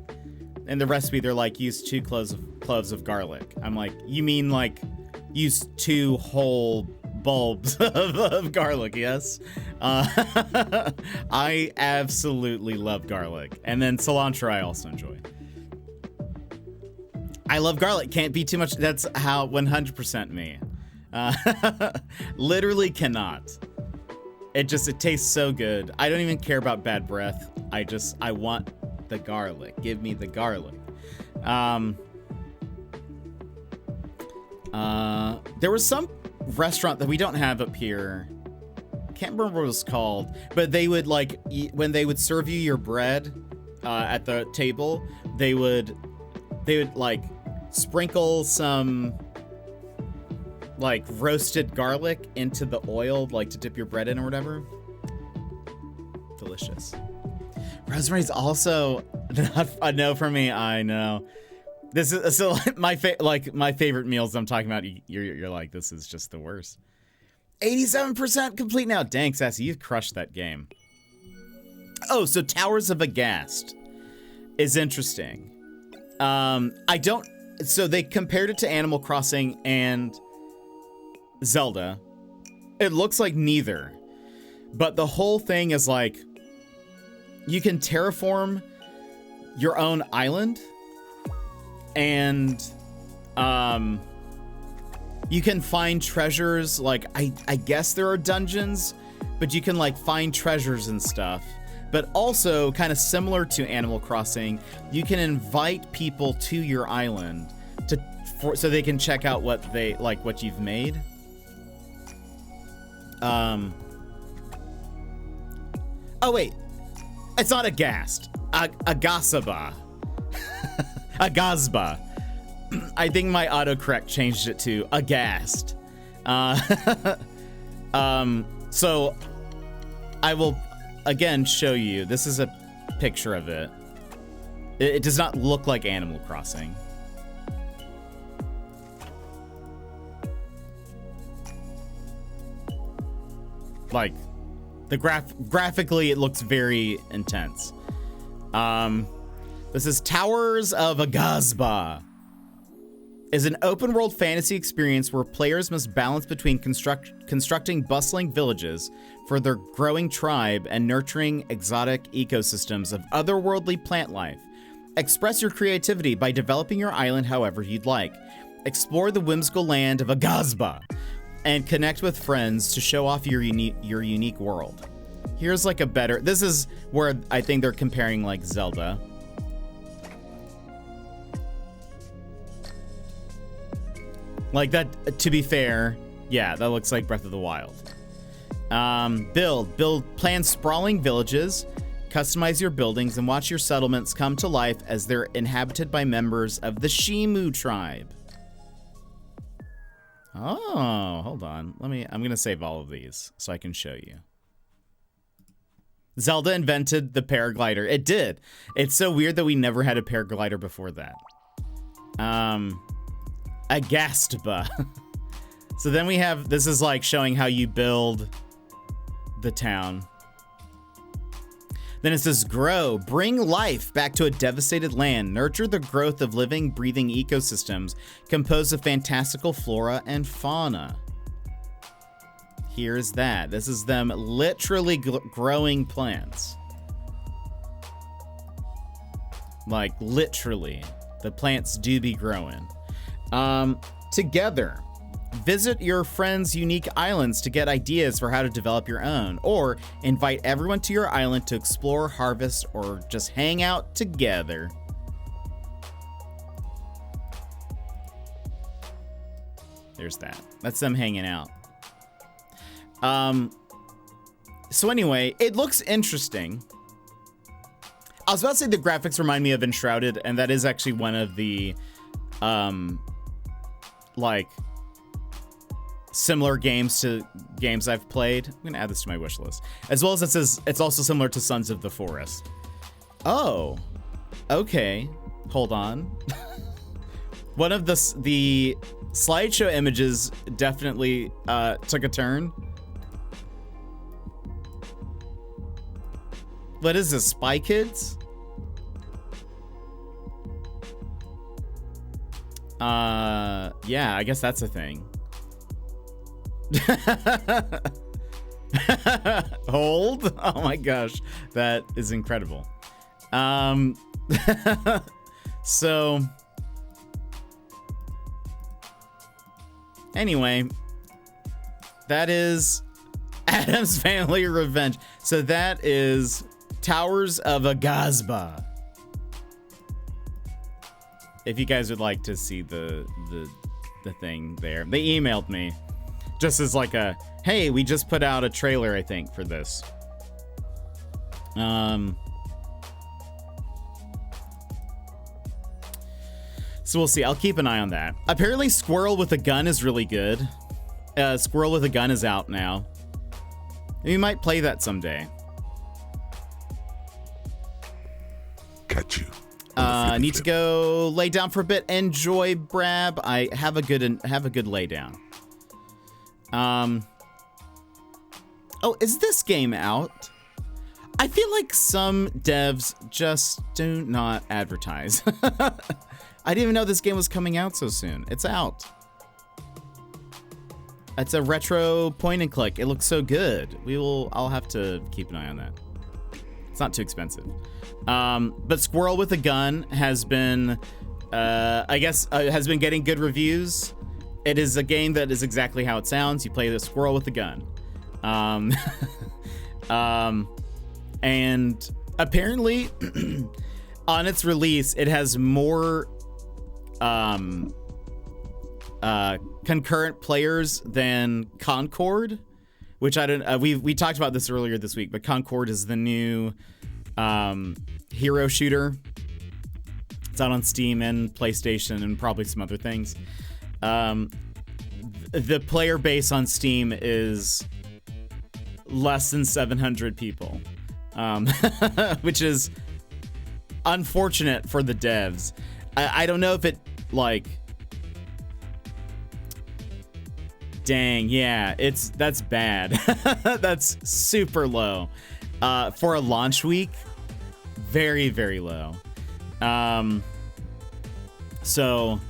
in the recipe, they're like, use 2 cloves of garlic. I'm like, you mean like use 2 whole bulbs of garlic, yes? I absolutely love garlic. And then cilantro I also enjoy. I love garlic. Can't be too much. That's how 100% me. Literally cannot. It tastes so good. I don't even care about bad breath. I want the garlic. Give me the garlic. There was some restaurant that we don't have up here. Can't remember what it was called, but they would like, when they would serve you your bread at the table, they would like sprinkle some like roasted garlic into the oil, like to dip your bread in or whatever. Delicious. Rosemary's also Not a no for me. I know. This is so my favorite meals I'm talking about. You're like, this is just the worst. 87% complete now. Dang, Sassy, you crushed that game. Oh, so Towers of Aghast is interesting. So they compared it to Animal Crossing and Zelda. It looks like neither. But the whole thing is like, you can terraform your own island, and you can find treasures. Like, I guess there are dungeons, but you can like find treasures and stuff. But also, kind of similar to Animal Crossing, you can invite people to your island so they can check out what you've made. Oh wait, it's not Aghast. Agasaba. Agazba. I think my autocorrect changed it to Aghast. So I will again show you. This is a picture of it. It does not look like Animal Crossing. Like, the graphically, it looks very intense. This is Towers of Aghast. Is an open world fantasy experience where players must balance between constructing bustling villages for their growing tribe and nurturing exotic ecosystems of otherworldly plant life. Express your creativity by developing your island however you'd like. Explore the whimsical land of Aghast and connect with friends to show off your unique world. Here's like a better, this is where I think they're comparing like Zelda. Like that, to be fair, yeah, that looks like Breath of the Wild. Plan sprawling villages, customize your buildings, and watch your settlements come to life as they're inhabited by members of the Shimu tribe. Oh, hold on. I'm gonna save all of these so I can show you. Zelda invented the paraglider. It did. It's so weird that we never had a paraglider before that. Agastba. So then we have, this is like showing how you build the town. Then it says grow, bring life back to a devastated land, nurture the growth of living, breathing ecosystems composed of fantastical flora and fauna. Here's that. This is them literally growing plants. Like literally, the plants do be growing. Together, visit your friends' unique islands to get ideas for how to develop your own, or invite everyone to your island to explore, harvest, or just hang out together. There's that. That's them hanging out. So anyway, it looks interesting. I was about to say the graphics remind me of Enshrouded, and that is actually one of the, like, similar games to games I've played. I'm gonna add this to my wish list. As well as it says, it's also similar to Sons of the Forest. Oh, okay. Hold on. One of the slideshow images definitely took a turn. What is this, Spy Kids? Yeah, I guess that's a thing. Hold? Oh my gosh, that is incredible. So anyway, that is Adam's Family Revenge. So that is Towers of Aghast. If you guys would like to see the thing there, they emailed me just as like a, hey, we just put out a trailer, I think, for this. So we'll see. I'll keep an eye on that. Apparently Squirrel with a Gun is really good. Squirrel with a Gun is out now. We might play that someday. Catch you. Need to go lay down for a bit. Enjoy, Brab. I have a good lay down. Oh, is this game out? I feel like some devs just do not advertise. I didn't even know this game was coming out so soon. It's out. It's a retro point and click. It looks so good. I'll have to keep an eye on that. It's not too expensive. But Squirrel with a Gun has been, I guess, has been getting good reviews. It is a game that is exactly how it sounds. You play the squirrel with a gun. And apparently on its release, it has more concurrent players than Concord, which I don't. We talked about this earlier this week, but Concord is the new hero shooter. It's out on Steam and PlayStation and probably some other things. The player base on Steam is less than 700 people, which is unfortunate for the devs. I don't know if it, like, dang, yeah, that's bad. That's super low. For a launch week, very, very low. So,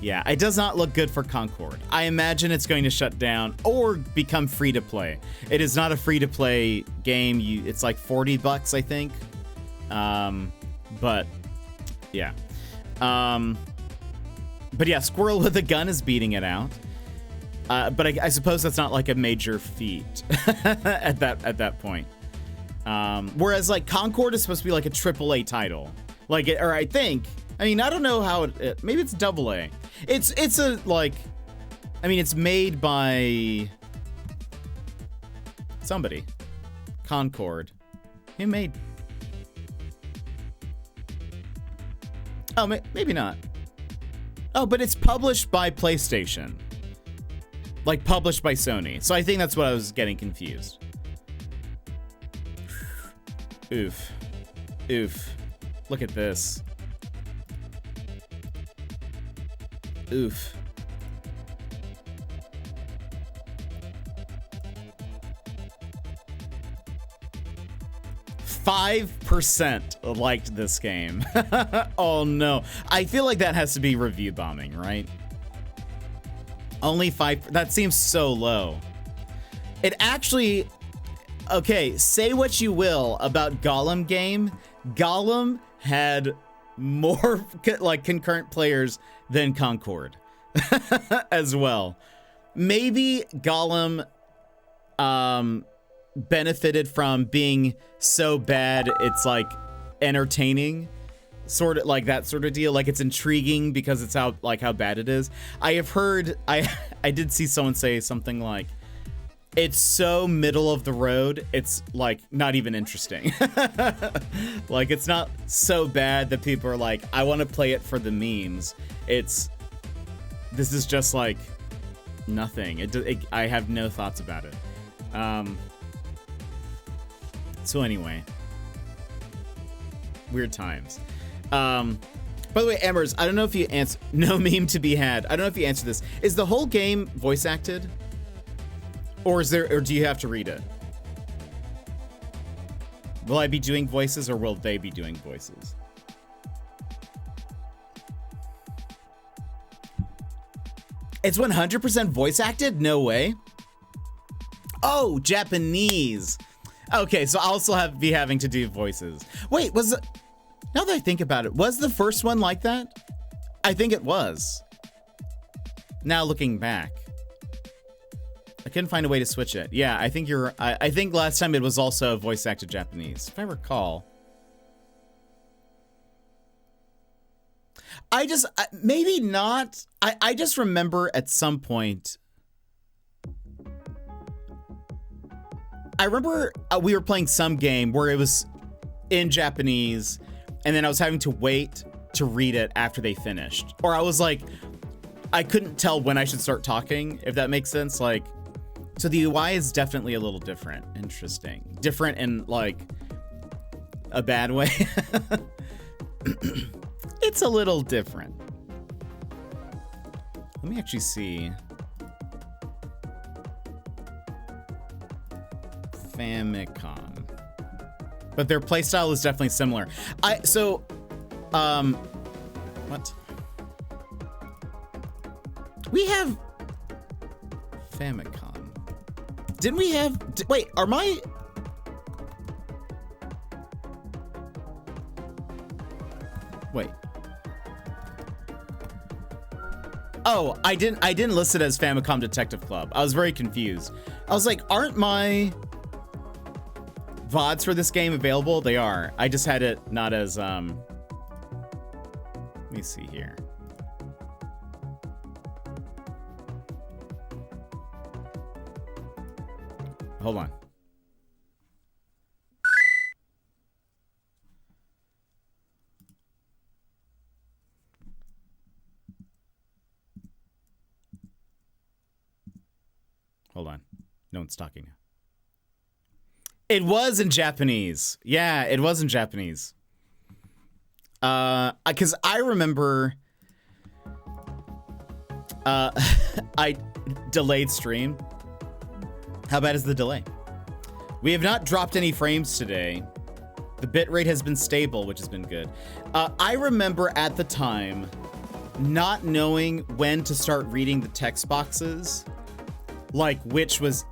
yeah, it does not look good for Concord. I imagine it's going to shut down or become free to play. It is not a free to play game. It's like $40, I think. But yeah. But yeah, Squirrel with a Gun is beating it out. But I suppose that's not like a major feat at that point. Whereas like Concord is supposed to be like a AAA title, like it, or I think. I mean, I don't know how it maybe it's AA. It's a, like, I mean, it's made by somebody. Concord. Who made? Oh, maybe not. Oh, but it's published by PlayStation. Like, published by Sony. So I think that's what I was getting confused. Oof. Oof. Look at this. Oof. %5 liked this game. Oh no. I feel like that has to be review bombing, right? Only 5. That seems so low. It actually, okay, say what you will about Gollum game. Gollum had more like concurrent players than Concord as well. Maybe Gollum benefited from being so bad it's like entertaining, sort of like that sort of deal. Like it's intriguing because it's how bad it is. I have heard, I did see someone say something like, it's so middle of the road, it's like not even interesting. Like it's not so bad that people are like, I want to play it for the memes. This is just like nothing. I have no thoughts about it. So anyway, weird times. By the way, Emmers, I don't know if you answer. No meme to be had. I don't know if you answered this. Is the whole game voice acted? Or do you have to read it? Will I be doing voices or will they be doing voices? It's 100% voice acted? No way. Oh, Japanese. Okay, so I'll also be having to do voices. Wait, now that I think about it, was the first one like that? I think it was. Now looking back. I couldn't find a way to switch it. Yeah, I think I think last time it was also voice acted Japanese, if I recall. Maybe not. I just remember at some point. I remember we were playing some game where it was in Japanese, and then I was having to wait to read it after they finished. Or I was like, I couldn't tell when I should start talking, if that makes sense. Like, so the UI is definitely a little different. Interesting. Different in like a bad way. it's a little different. Let me actually see. Famicom. But their playstyle is definitely similar. What? We have Famicom. Didn't we have, wait, are my, wait. Oh, I didn't list it as Famicom Detective Club. I was very confused. I was like, aren't my VODs for this game available? They are. I just had it not as, let me see here. Hold on. Hold on. No one's talking. It was in Japanese. Yeah, it was in Japanese. Because I remember I delayed stream. How bad is the delay? We have not dropped any frames today. The bitrate has been stable, which has been good. I remember at the time not knowing when to start reading the text boxes, like which was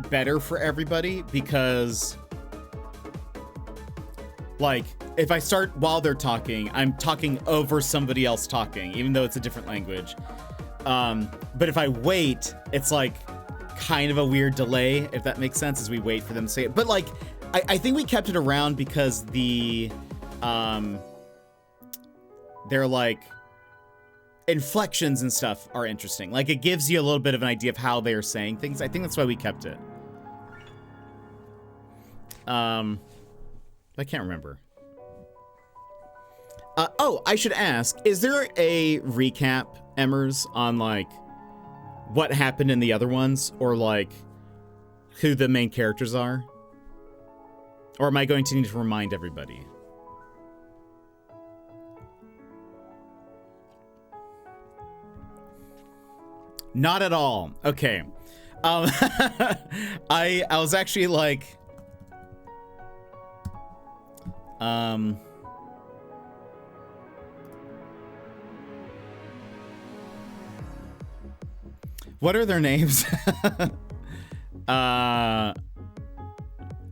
better for everybody, because like if I start while they're talking, I'm talking over somebody else talking, even though it's a different language. But if I wait, it's like kind of a weird delay, if that makes sense, as we wait for them to say it. But like, I think we kept it around because the, they're like, inflections and stuff are interesting. Like, it gives you a little bit of an idea of how they're saying things. I think that's why we kept it. I can't remember. Oh, I should ask, is there a recap, Emmers, on like what happened in the other ones, or like who the main characters are? Or am I going to need to remind everybody? Not at all. Okay. I was actually like, what are their names? That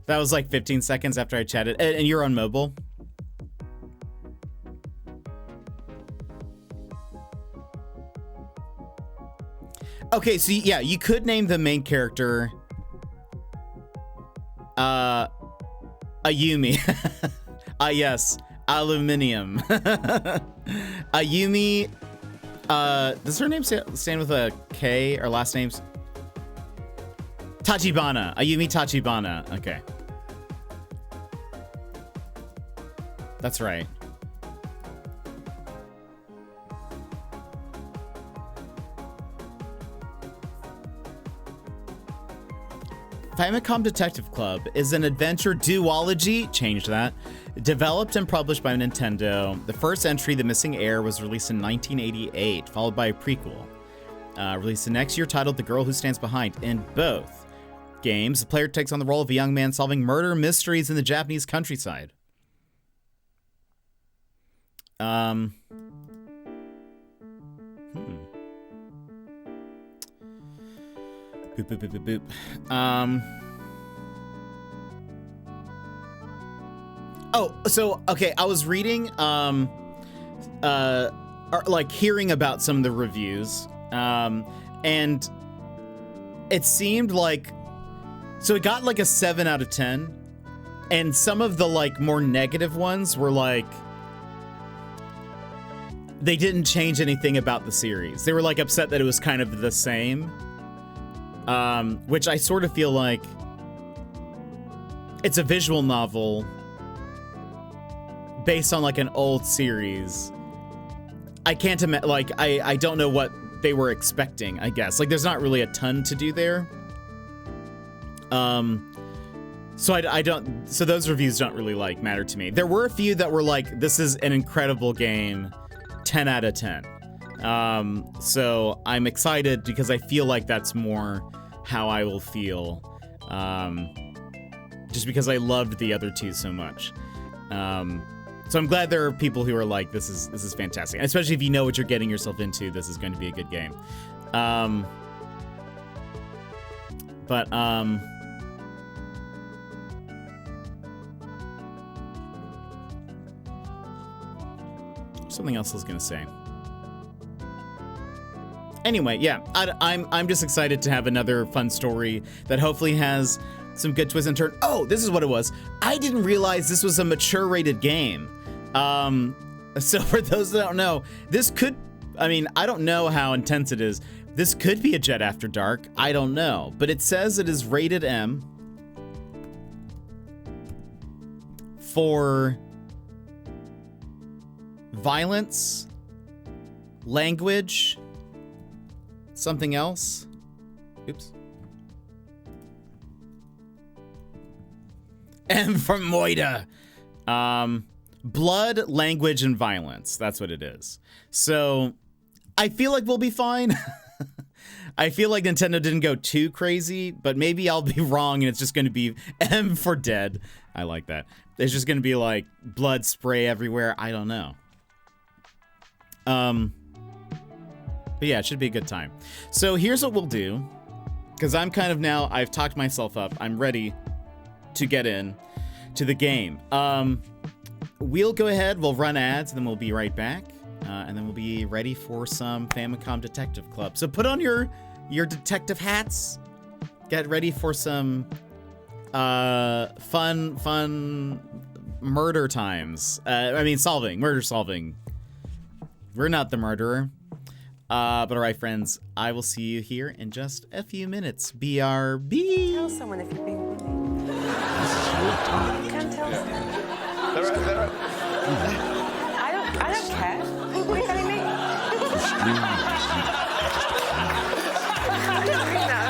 was like 15 seconds after I chatted. And you're on mobile? Okay, so yeah, you could name the main character Ayumi. Yes, aluminium. Ayumi, does her name stand with a K, or last names? Tachibana. Ayumi Tachibana. Okay. That's right. Famicom Detective Club is an adventure duology, changed that, developed and published by Nintendo. The first entry, The Missing Heir, was released in 1988, followed by a prequel. Released the next year, titled The Girl Who Stands Behind. In both games, the player takes on the role of a young man solving murder mysteries in the Japanese countryside. Boop, boop, boop, boop, boop. Oh, so, okay, I was reading, like, hearing about some of the reviews, and it seemed like, so it got, like, a 7 out of 10, and some of the, like, more negative ones were, like, they didn't change anything about the series. They were, like, upset that it was kind of the same. Which I sort of feel like it's a visual novel based on like an old series. I can't imagine, like, I don't know what they were expecting, I guess. Like, there's not really a ton to do there. So I don't, so those reviews don't really like matter to me. There were a few that were like, this is an incredible game. 10 out of 10. So I'm excited because I feel like that's more how I will feel, just because I loved the other two so much. So I'm glad there are people who are like, this is fantastic, especially if you know what you're getting yourself into. This is going to be a good game. Something else I was gonna say. Anyway, yeah, I'm just excited to have another fun story that hopefully has some good twists and turns. Oh, this is what it was. I didn't realize this was a mature rated game. So for those that don't know, this could, I mean, I don't know how intense it is. This could be a Jet After Dark. I don't know, but it says it is rated M for violence, language, something else. Oops. M for Moida. Blood, language, and violence. That's what it is. So I feel like we'll be fine. I feel like Nintendo didn't go too crazy, but maybe I'll be wrong and it's just going to be M for dead. I like that. It's just going to be like blood spray everywhere. I don't know. But yeah, it should be a good time. So here's what we'll do, because I'm kind of now, I've talked myself up. I'm ready to get in to the game. We'll go ahead, we'll run ads, and then we'll be right back. And then we'll be ready for some Famicom Detective Club. So put on your detective hats. Get ready for some fun murder times. Murder solving. We're not the murderer. But all right, friends, I will see you here in just a few minutes. BRB. Tell someone if you're being bullied. This is your time. You can't tell someone. They're I don't care. What are you telling me? I didn't mean that.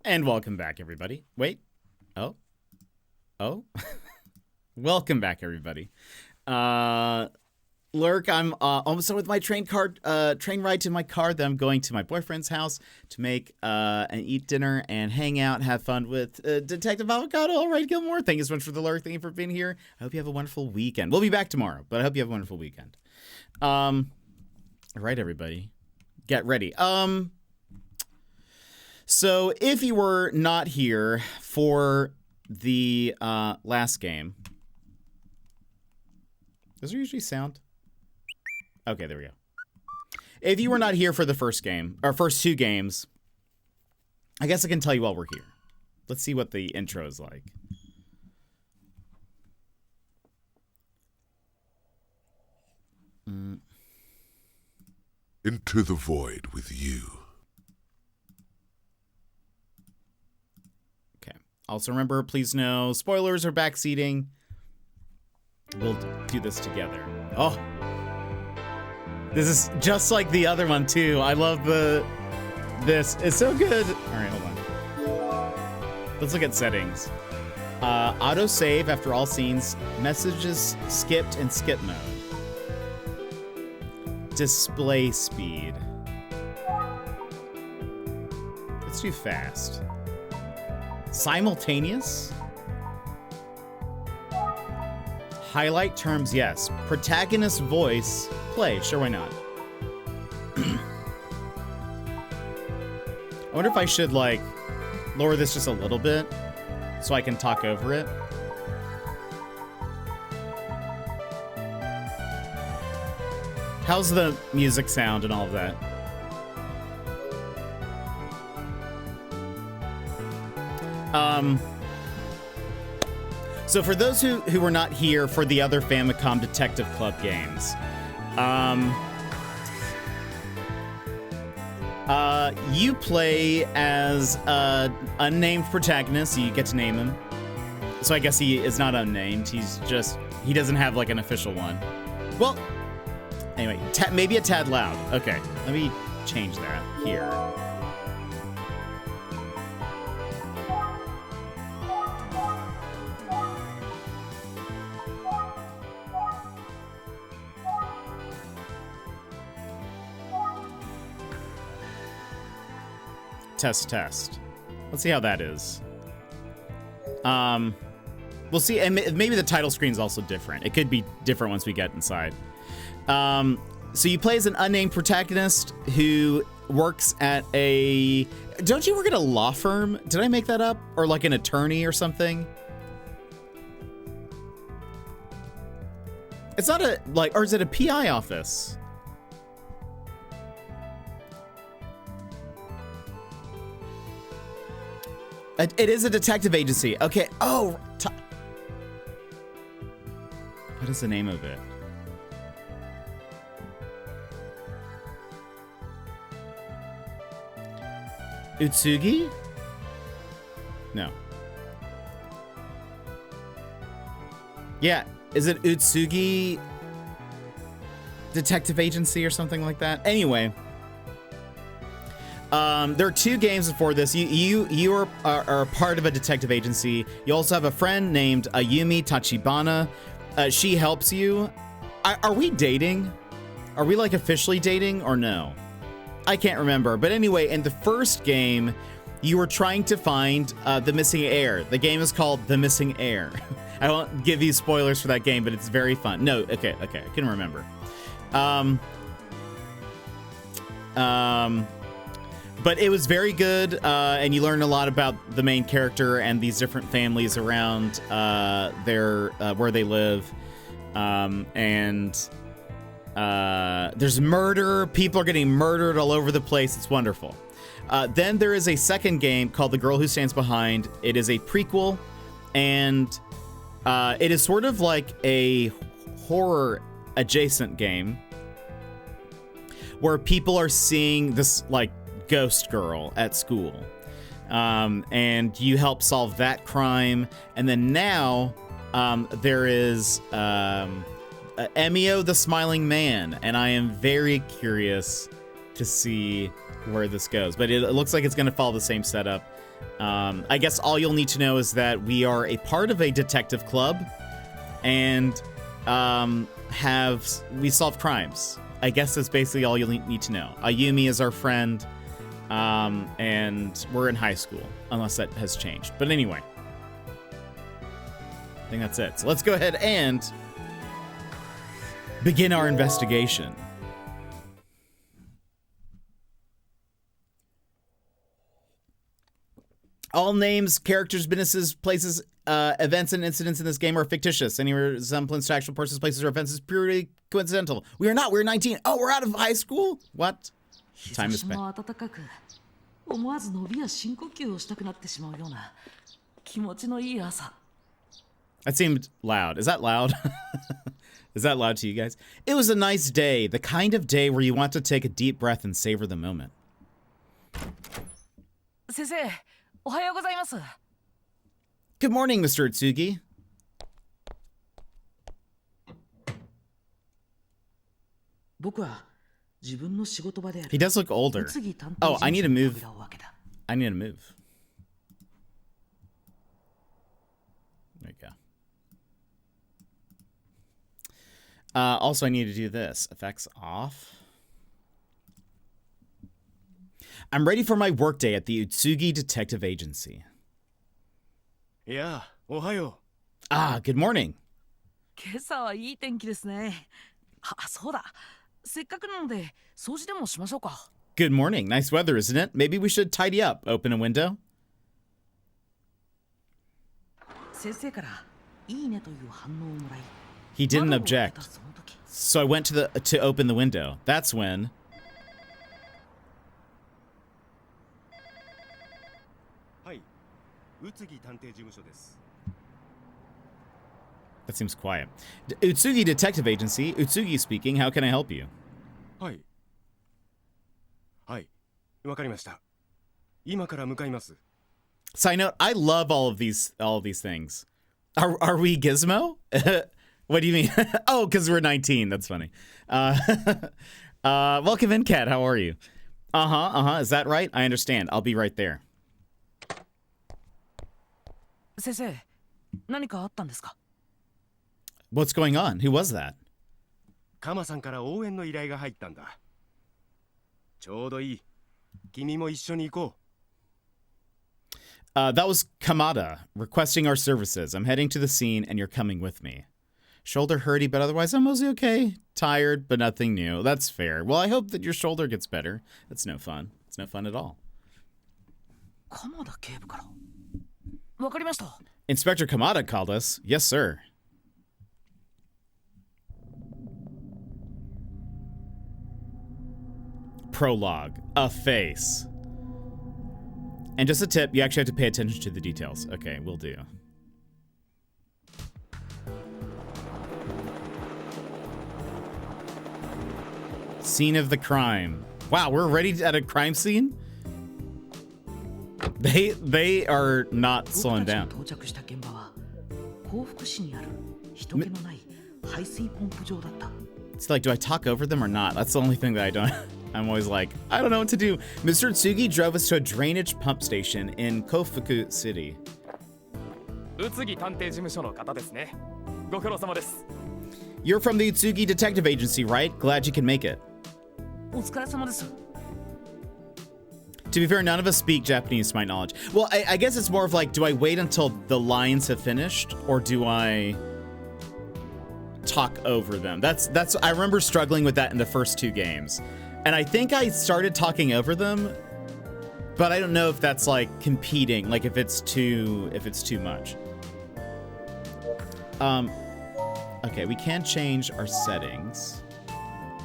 And welcome back, everybody. Wait. Oh. Welcome back, everybody. Lurk, I'm almost done with my train ride to my car. Then I'm going to my boyfriend's house to make and eat dinner and hang out, have fun with Detective Avocado. All right, Gilmore, thank you so much for the lurk. Thank you for being here. I hope you have a wonderful weekend. We'll be back tomorrow, but I hope you have a wonderful weekend. All right, everybody, get ready. So if you were not here for the last game, does there usually sound? Okay, there we go. If you were not here for the first game, or first two games, I guess I can tell you while we're here. Let's see what the intro is like. Into the void with you. Okay. Also remember, please no spoilers or backseating. We'll do this together. Oh. This is just like the other one, too. I love this. It's so good. All right, hold on. Let's look at settings. Auto save after all scenes. Messages skipped in skip mode. Display speed. Let's do fast. Simultaneous? Highlight terms, yes. Protagonist voice, play. Sure, why not? I wonder if I should, like, lower this just a little bit so I can talk over it. How's the music sound and all of that? So for those who were not here for the other Famicom Detective Club games, you play as an unnamed protagonist. You get to name him. So I guess he is not unnamed. He's just, he doesn't have like an official one. Well, anyway, maybe a tad loud. Okay, let me change that here. Test. Let's see how that is. We'll see, and maybe the title screen's also different. It could be different once we get inside. So you play as an unnamed protagonist who works at a... Don't you work at a law firm? Did I make that up? Or like an attorney or something? It's not a, like, or is it a PI office? It is a detective agency. Okay. Oh. What is the name of it? Utsugi? No. Yeah. Is it Utsugi Detective Agency or something like that? Anyway. There are two games before this. You are part of a detective agency. You also have a friend named Ayumi Tachibana. She helps you. Are we dating? Are we like officially dating or no? I can't remember. But anyway, in the first game, you were trying to find the missing heir. The game is called The Missing Heir. I won't give you spoilers for that game, but it's very fun. No, okay, I can remember. But it was very good, and you learn a lot about the main character and these different families around where they live. There's murder. People are getting murdered all over the place. It's wonderful. Then there is a second game called The Girl Who Stands Behind. It is a prequel, and it is sort of like a horror adjacent game where people are seeing this like ghost girl at school, and you help solve that crime. And then now there is Emio the Smiling Man, and I am very curious to see where this goes, but it looks like it's going to follow the same setup. I guess all you'll need to know is that we are a part of a detective club, and we solve crimes. I guess that's basically all you'll need to know. Ayumi is our friend, and we're in high school, unless that has changed. But anyway, I think that's it. So let's go ahead and begin our investigation. All names, characters, businesses, places, events, and incidents in this game are fictitious. Any resemblance to actual persons, places, or events is purely coincidental. We are not. We're 19. Oh, we're out of high school? What? Time is spent. That seemed loud. Is that loud? Is that loud to you guys? It was a nice day. The kind of day where you want to take a deep breath and savor the moment. Good morning, Mr. Utsugi. He does look older. Oh, I need to move. I need to move. There you go. Also, I need to do this. Effects off. I'm ready for my workday at the Utsugi Detective Agency. Yeah, ohayo. Ah, good morning. Good morning. Nice weather, isn't it? Maybe we should tidy up. Open a window. He didn't object. So I went to open the window. That's when. That seems quiet. Utsugi Detective Agency. Utsugi speaking. How can I help you? Side note, I love all of these things. Are we Gizmo? What do you mean? Oh, because we're 19. That's funny. Welcome in, Kat. How are you? Is that right? I understand. I'll be right there. What's going on? Who was that? That was Kamada requesting our services. I'm heading to the scene and you're coming with me. Shoulder hurty, but otherwise I'm mostly okay. Tired, but nothing new. That's fair. Well, I hope that your shoulder gets better. That's no fun. It's no fun at all. Inspector Kamada called us. Yes, sir. Prologue. A face. And just a tip, you actually have to pay attention to the details. Okay, will do. Scene of the crime. Wow, we're already at a crime scene? They are not slowing down. It's like, do I talk over them or not? That's the only thing that I don't. I'm always like, I don't know what to do. Mr. Tsugi drove us to a drainage pump station in Kofuku City. You're from the Utsugi Detective Agency, right? Glad you can make it. To be fair, none of us speak Japanese to my knowledge. Well, I guess it's more of like, do I wait until the lines have finished, or do I talk over them? That's I remember struggling with that in the first two games. And I think I started talking over them, but I don't know if that's like competing, like if it's too much. Okay, we can change our settings.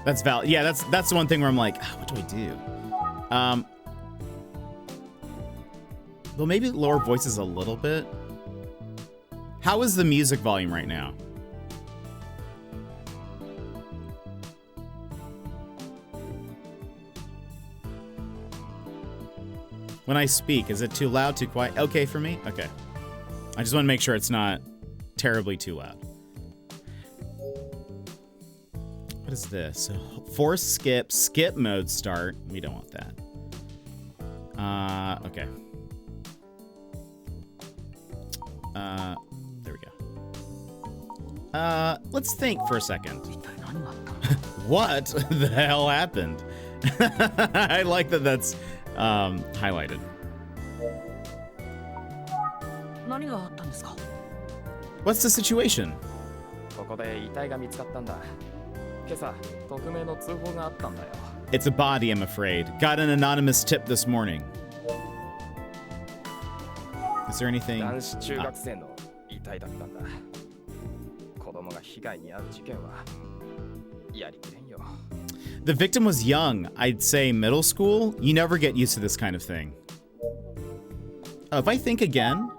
That's valid. Yeah, that's the one thing where I'm like, what do I do? Well, maybe lower voices a little bit. How is the music volume right now? When I speak, is it too loud, too quiet? Okay for me? Okay. I just want to make sure it's not terribly too loud. What is this? So, force skip mode start. We don't want that. Okay. There we go. Let's think for a second. What the hell happened? I like that that's highlighted. What's the situation? ここで遺体が見つかったんだ。今朝、匿名の通報があったんだよ。It's a body, I'm afraid. Got an anonymous tip this morning. Is there anything? 男子中学生の遺体だったんだ。子供が被害に遭う事件はやりきれんよ。The victim was young. I'd say middle school. You never get used to this kind of thing. Oh, if I think again.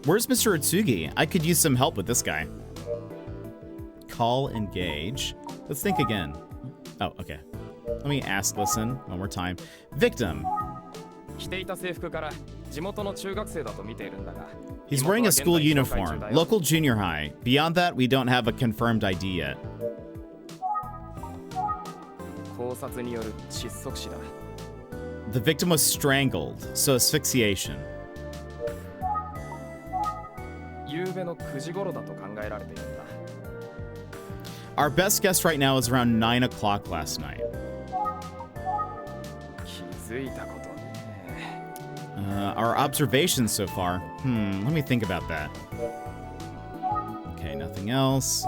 Where's Mr. Utsugi? I could use some help with this guy. Call, engage. Let's think again. Oh, okay. Let me ask, listen, one more time. Victim. 着ていた制服から地元の中学生だと見ているんだが。He's wearing a school uniform. Local junior high. Beyond that, we don't have a confirmed ID yet. 絞殺による窒息死だ。The victim was strangled, so asphyxiation. 夕べの9時頃だと考えられているんだ。Our best guess right now is around 9 o'clock last night. 気づいたことね。Our observations so far. Let me think about that. Okay, nothing else.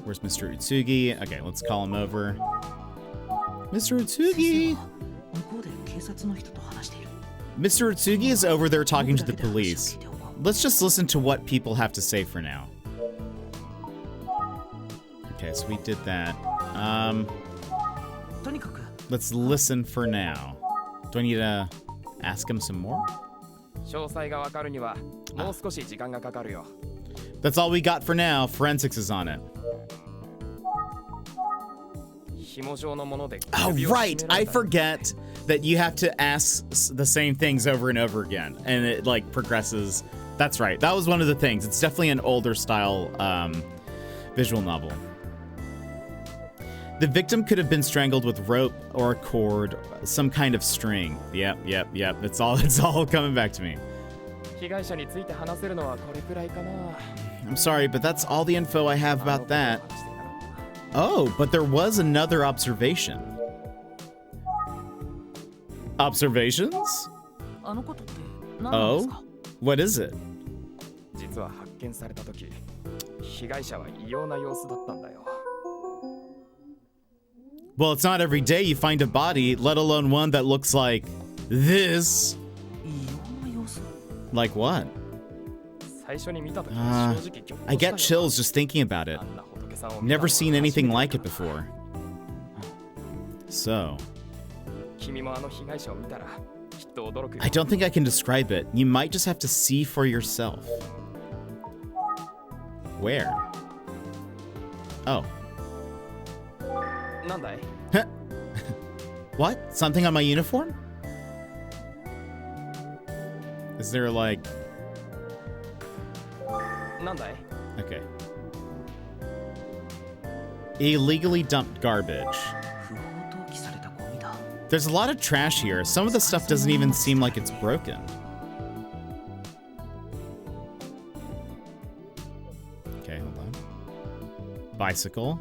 Where's Mr. Utsugi? Okay, let's call him over. Mr. Utsugi! Mr. Utsugi is over there talking to the police. Let's just listen to what people have to say for now. Okay, so we did that. Let's listen for now. Do I need to ask him some more? 詳細がわかるにはもう少し時間がかかるよ。That's all we got for now. Forensics is on it. Oh, right. I forget that you have to ask the same things over and over again, and it like progresses. That's right. That was one of the things. It's definitely an older style visual novel. The victim could have been strangled with rope or a cord, some kind of string. Yep. It's all coming back to me. I'm sorry, but that's all the info I have about that. Oh, but there was another observation. Observations? Oh? What is it? 実は発見された時、被害者は異様な様子だったんだよ。Well, it's not every day you find a body, let alone one that looks like this. Like what? I get chills just thinking about it. Never seen anything like it before. So. I don't think I can describe it. You might just have to see for yourself. Where? Oh. What? Something on my uniform? Is there like... Okay. Illegally dumped garbage. There's a lot of trash here. Some of the stuff doesn't even seem like it's broken. Okay, hold on. Bicycle.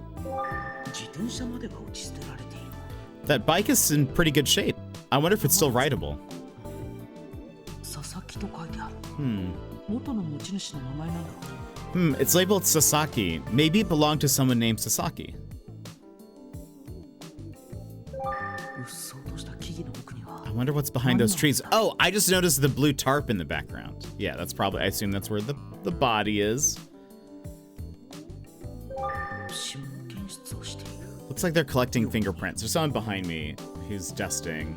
That bike is in pretty good shape. I wonder if it's still rideable. It's labeled Sasaki. Maybe it belonged to someone named Sasaki. I wonder what's behind those trees. Oh, I just noticed the blue tarp in the background. Yeah, that's probably, I assume that's where the body is. Looks like they're collecting fingerprints. There's someone behind me who's dusting.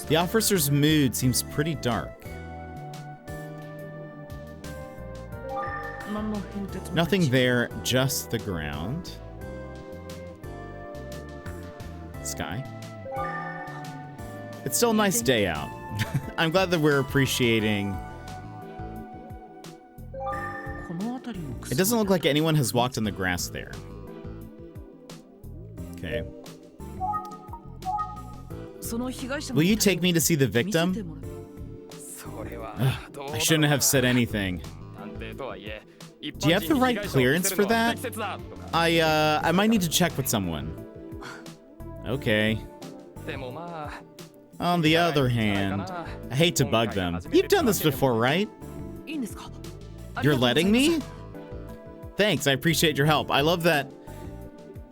The officer's mood seems pretty dark. Nothing there, just the ground. Sky. It's still a nice day out. I'm glad that we're appreciating It doesn't look like anyone has walked on the grass there. Okay. Will you take me to see the victim? I shouldn't have said anything. Do you have the right clearance for that? I might need to check with someone. Okay. On the other hand, I hate to bug them. You've done this before, right? You're letting me? Thanks, I appreciate your help. I love that.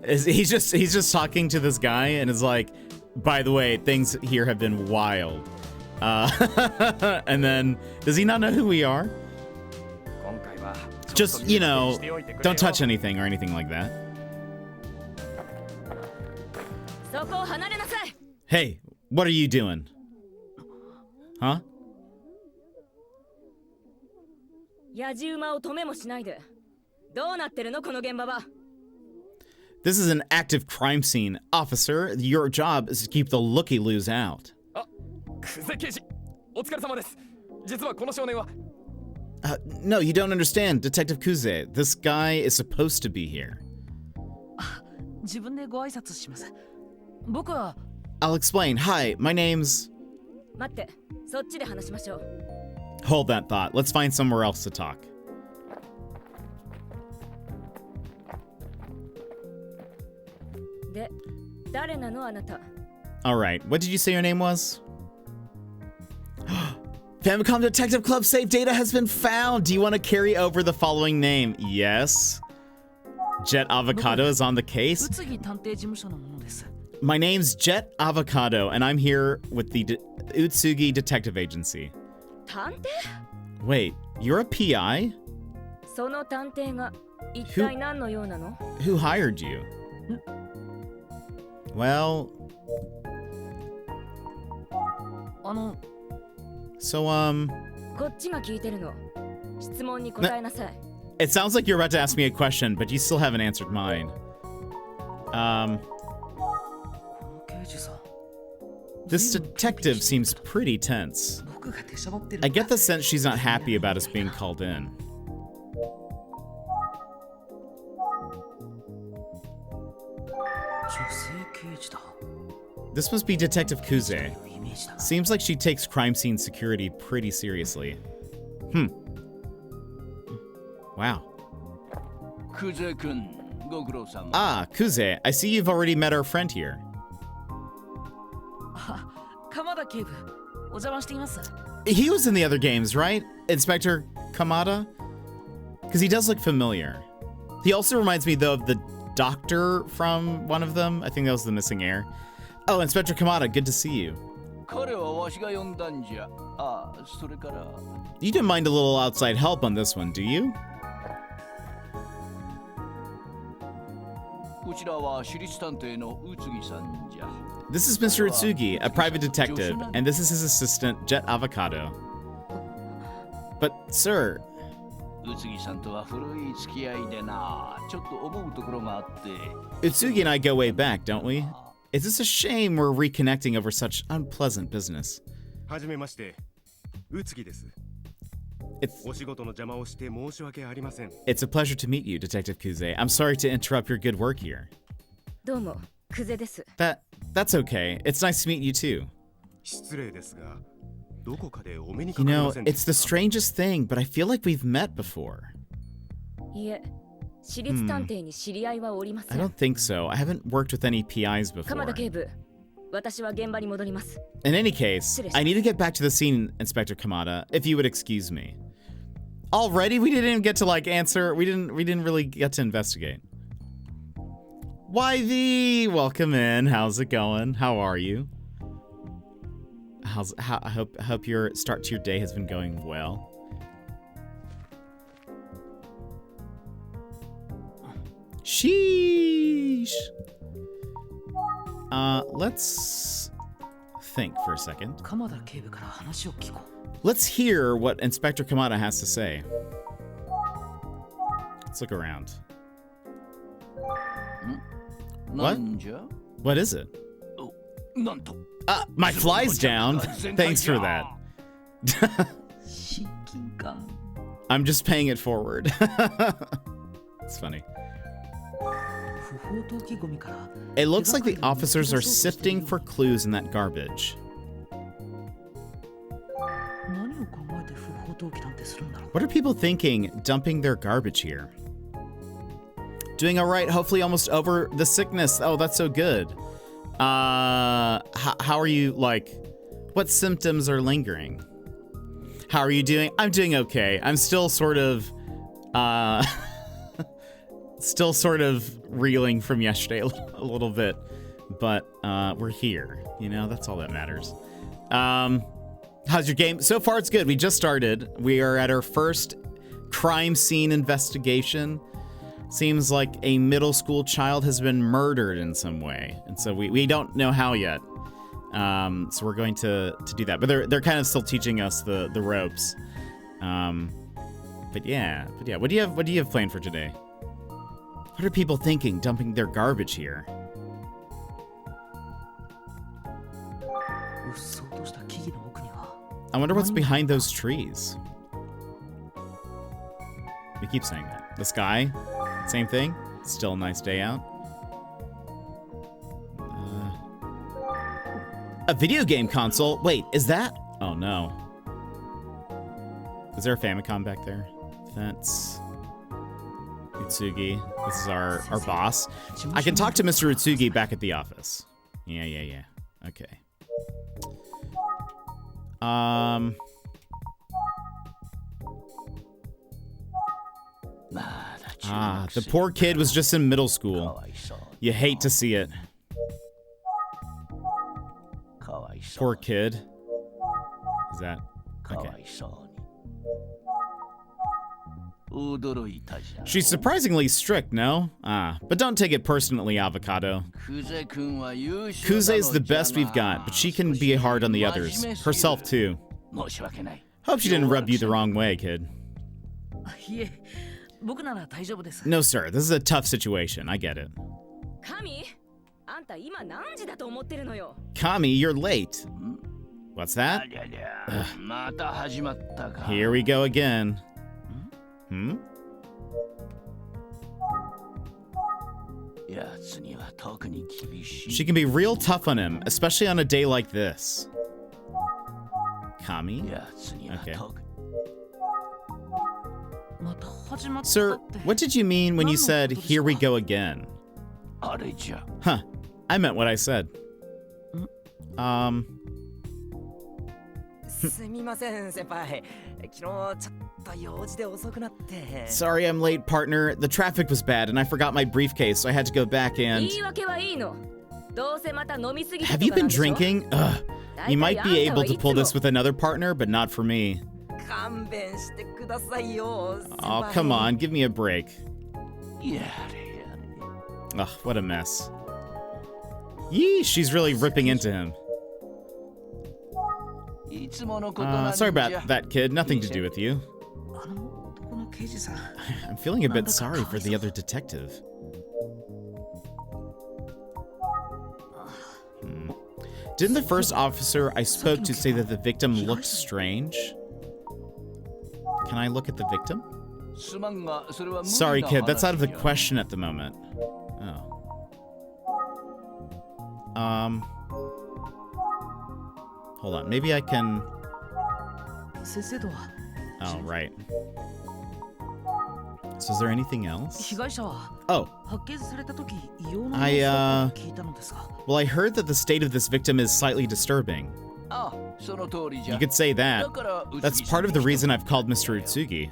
He's just talking to this guy and is like, by the way, things here have been wild. And then, does he not know who we are? Just, you know, don't touch anything or anything like that. Hey, what are you doing? Huh? This is an active crime scene. Officer, your job is to keep the looky-loos out. No, you don't understand, Detective Kuze. This guy is supposed to be here. I'll explain. Hi, my name's... Hold that thought. Let's find somewhere else to talk. Alright, what did you say your name was? Famicom Detective Club save data has been found. Do you want to carry over the following name? Yes. Jet Avocado is on the case. My name's Jet Avocado, and I'm here with the Utsugi Detective Agency. Wait, you're a PI? Who hired you? Well... So, it sounds like you're about to ask me a question, but you still haven't answered mine. This detective seems pretty tense. I get the sense she's not happy about us being called in. This must be Detective Kuze. Seems like she takes crime scene security pretty seriously. Wow. Ah, Kuze, I see you've already met our friend here. He was in the other games, right? Inspector Kamada? Because he does look familiar. He also reminds me, though, of the doctor from one of them. I think that was the missing heir. Oh, Inspector Kamada, good to see you. You didn't mind a little outside help on this one, do you? This is Mr. Utsugi, a private detective, and this is his assistant, Jet Avocado. But, sir... Utsugi and I go way back, don't we? Is this a shame we're reconnecting over such unpleasant business? It's a pleasure to meet you, Detective Kuze. I'm sorry to interrupt your good work here. That's okay. It's nice to meet you too. You know, it's the strangest thing, but I feel like we've met before. I don't think so. I haven't worked with any PIs before. In any case, I need to get back to the scene, Inspector Kamada, if you would excuse me. Already? We didn't even get to, like, answer. We didn't really get to investigate. YV, welcome in. How's it going? How are you? I hope your start to your day has been going well. Sheesh. Let's think for a second. Let's hear what Inspector Kamada has to say. Let's look around. What? What is it? My fly's down. Thanks for that. I'm just paying it forward. It's funny. It looks like the officers are sifting for clues in that garbage. What are people thinking dumping their garbage here? Doing all right, hopefully almost over the sickness. Oh, that's so good. How are you, like, what symptoms are lingering? How are you doing? I'm doing okay. I'm still sort of, reeling from yesterday a little bit, but we're here, you know, that's all that matters. How's your game? So far, it's good. We just started. We are at our first crime scene investigation. Seems like a middle school child has been murdered in some way, and so we don't know how yet. So we're going to do that, but they're kind of still teaching us the ropes. But yeah. What do you have planned for today? What are people thinking dumping their garbage here? I wonder what's behind those trees. We keep saying that. The sky, same thing. Still a nice day out. A video game console? Wait, is that? Oh no. Is there a Famicom back there? That's Utsugi. This is our boss. I can talk to Mr. Utsugi back at the office. Yeah. Okay. The poor kid was just in middle school. You hate to see it. Poor kid. Is that okay? She's surprisingly strict, no? But don't take it personally, Avocado. Kuze's the best we've got, but she can be hard on the others. Herself, too. Hope she didn't rub you the wrong way, kid. No, sir. This is a tough situation. I get it. Kami, you're late. What's that? Here we go again. She can be real tough on him, especially on a day like this. Kami? Okay. Sir, what did you mean when you said, here we go again? Huh. I meant what I said. Sorry I'm late, partner. The traffic was bad and I forgot my briefcase, so I had to go back and... Have you been drinking? Ugh. You might be able to pull this with another partner, but not for me. Oh, come on, give me a break. Ugh, what a mess. Yee, she's really ripping into him. Sorry about that, kid. Nothing to do with you. I'm feeling a bit sorry for the other detective. Didn't the first officer I spoke to say that the victim looked strange? Can I look at the victim? Sorry, kid. That's out of the question at the moment. Oh. Hold on. Maybe I can... Oh, right. So is there anything else? Oh. Well, I heard that the state of this victim is slightly disturbing. You could say that. That's part of the reason I've called Mr. Utsugi.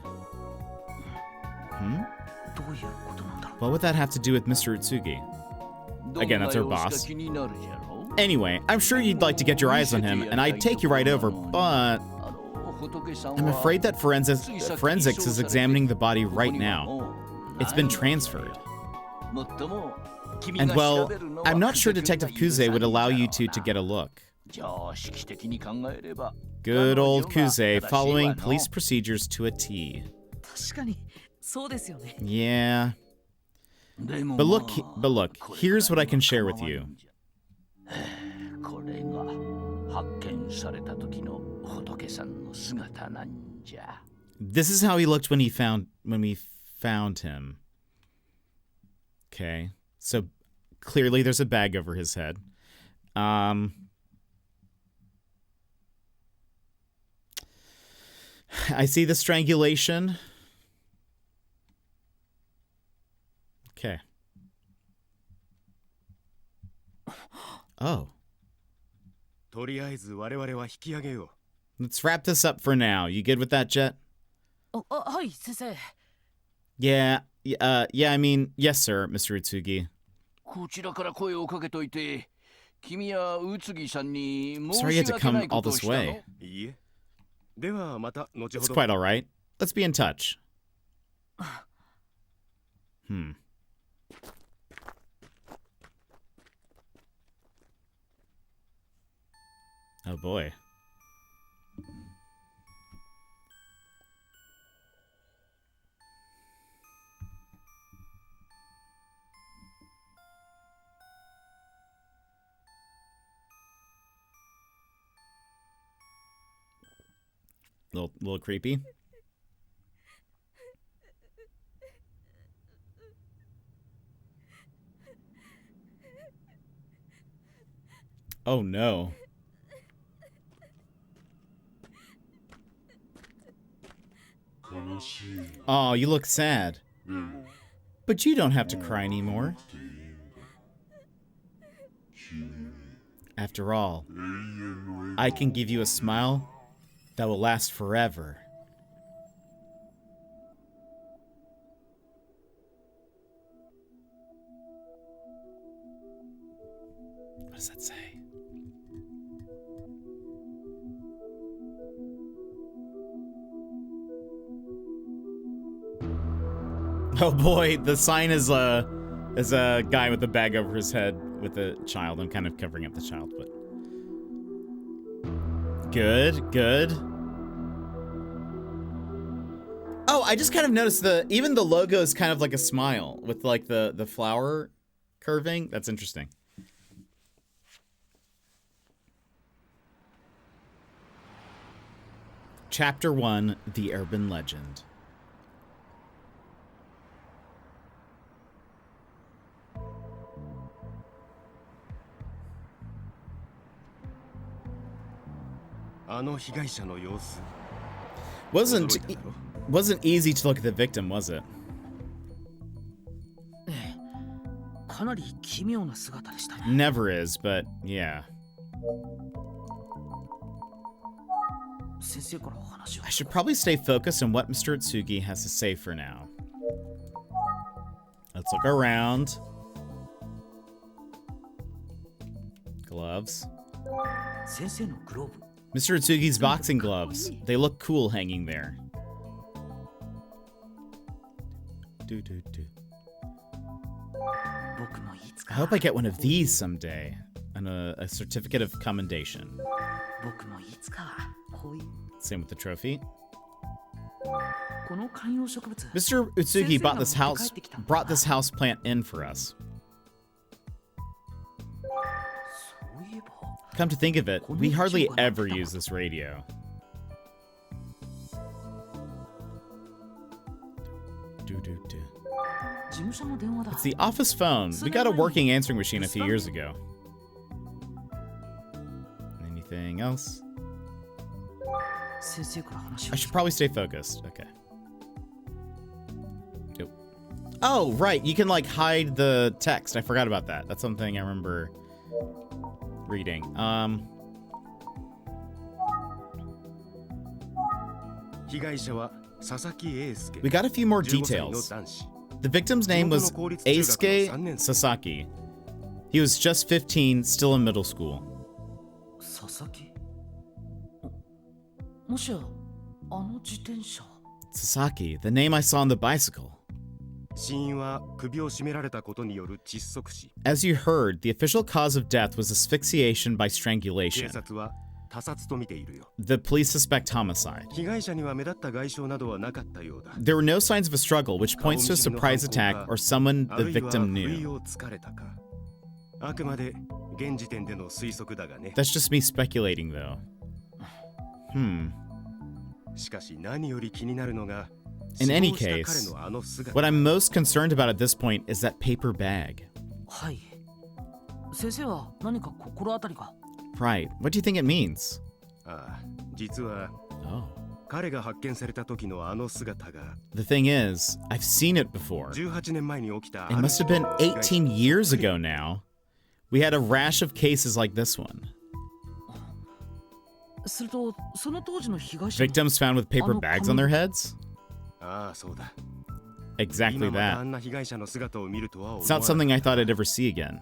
What would that have to do with Mr. Utsugi? Again, that's our boss. Anyway, I'm sure you'd like to get your eyes on him, and I'd take you right over, but... I'm afraid that forensics is examining the body right now. It's been transferred. And well, I'm not sure Detective Kuze would allow you to get a look. Good old Kuze, following police procedures to a T. Yeah. But look, here's what I can share with you. This is how he looked when we found him. Okay. So clearly there's a bag over his head. I see the strangulation. Okay. Oh. とりあえず我々は引き上げよ Let's wrap this up for now. You good with that, Jet? はい、先生。 Yeah. Yeah, I mean, yes, sir, Mr. Utsugi. こちらから声をかけといて、君や宇津木さんに申 Sorry you し had to 訳な come いこ all とを this したの way. う。いいえ。ではまた後 It's ほど。 quite all right. Let's be in touch. Oh boy. Little creepy. Oh no. Oh, you look sad. But you don't have to cry anymore. After all, I can give you a smile that will last forever. What does that say? Oh boy, the sign is a guy with a bag over his head with a child. I'm kind of covering up the child, but good, good. Oh, I just kind of noticed even the logo is kind of like a smile with like the flower curving. That's interesting. Chapter 1, The Urban Legend. Wasn't easy to look at the victim, was it? かなり奇妙な姿でしたね。 Never is, but yeah. 先生からお話を。 I should probably stay focused on what Mr. Utsugi has to say for now. Let's look around. Gloves. 先生のグローブ。 Mr. Utsugi's boxing gloves. They look cool hanging there. I hope I get one of these someday. And a certificate of commendation. Same with the trophy. Mr. Utsugi brought this house plant in for us. Come to think of it, we hardly ever use this radio. It's the office phone. We got a working answering machine a few years ago. Anything else? I should probably stay focused. Okay. Nope. Oh, right. You can like hide the text. I forgot about that. That's something I remember reading. We got a few more details. The victim's name was Eisuke Sasaki. He was just 15, still in middle school. Sasaki, the name I saw on the bicycle. As you heard, the official cause of death was asphyxiation by strangulation. The police suspect homicide. There were no signs of a struggle, which points to a surprise attack or someone the victim knew. That's just me speculating, though. In any case, what I'm most concerned about at this point is that paper bag. はい。先生は何か心当たりが？ Right. What do you think it means? ああ、実は Oh. 彼が発見された時のあの姿が The thing is, I've seen it before. 18年前に起きた It must have been 18 years ago now. We had a rash of cases like this one. するとその当時の被害者の Victims found with paper bags on their heads? ああ、そうだ。 Exactly 今またあ that. んな被害者の姿を見るとは思 It's not わな something I thought I'd ever see again.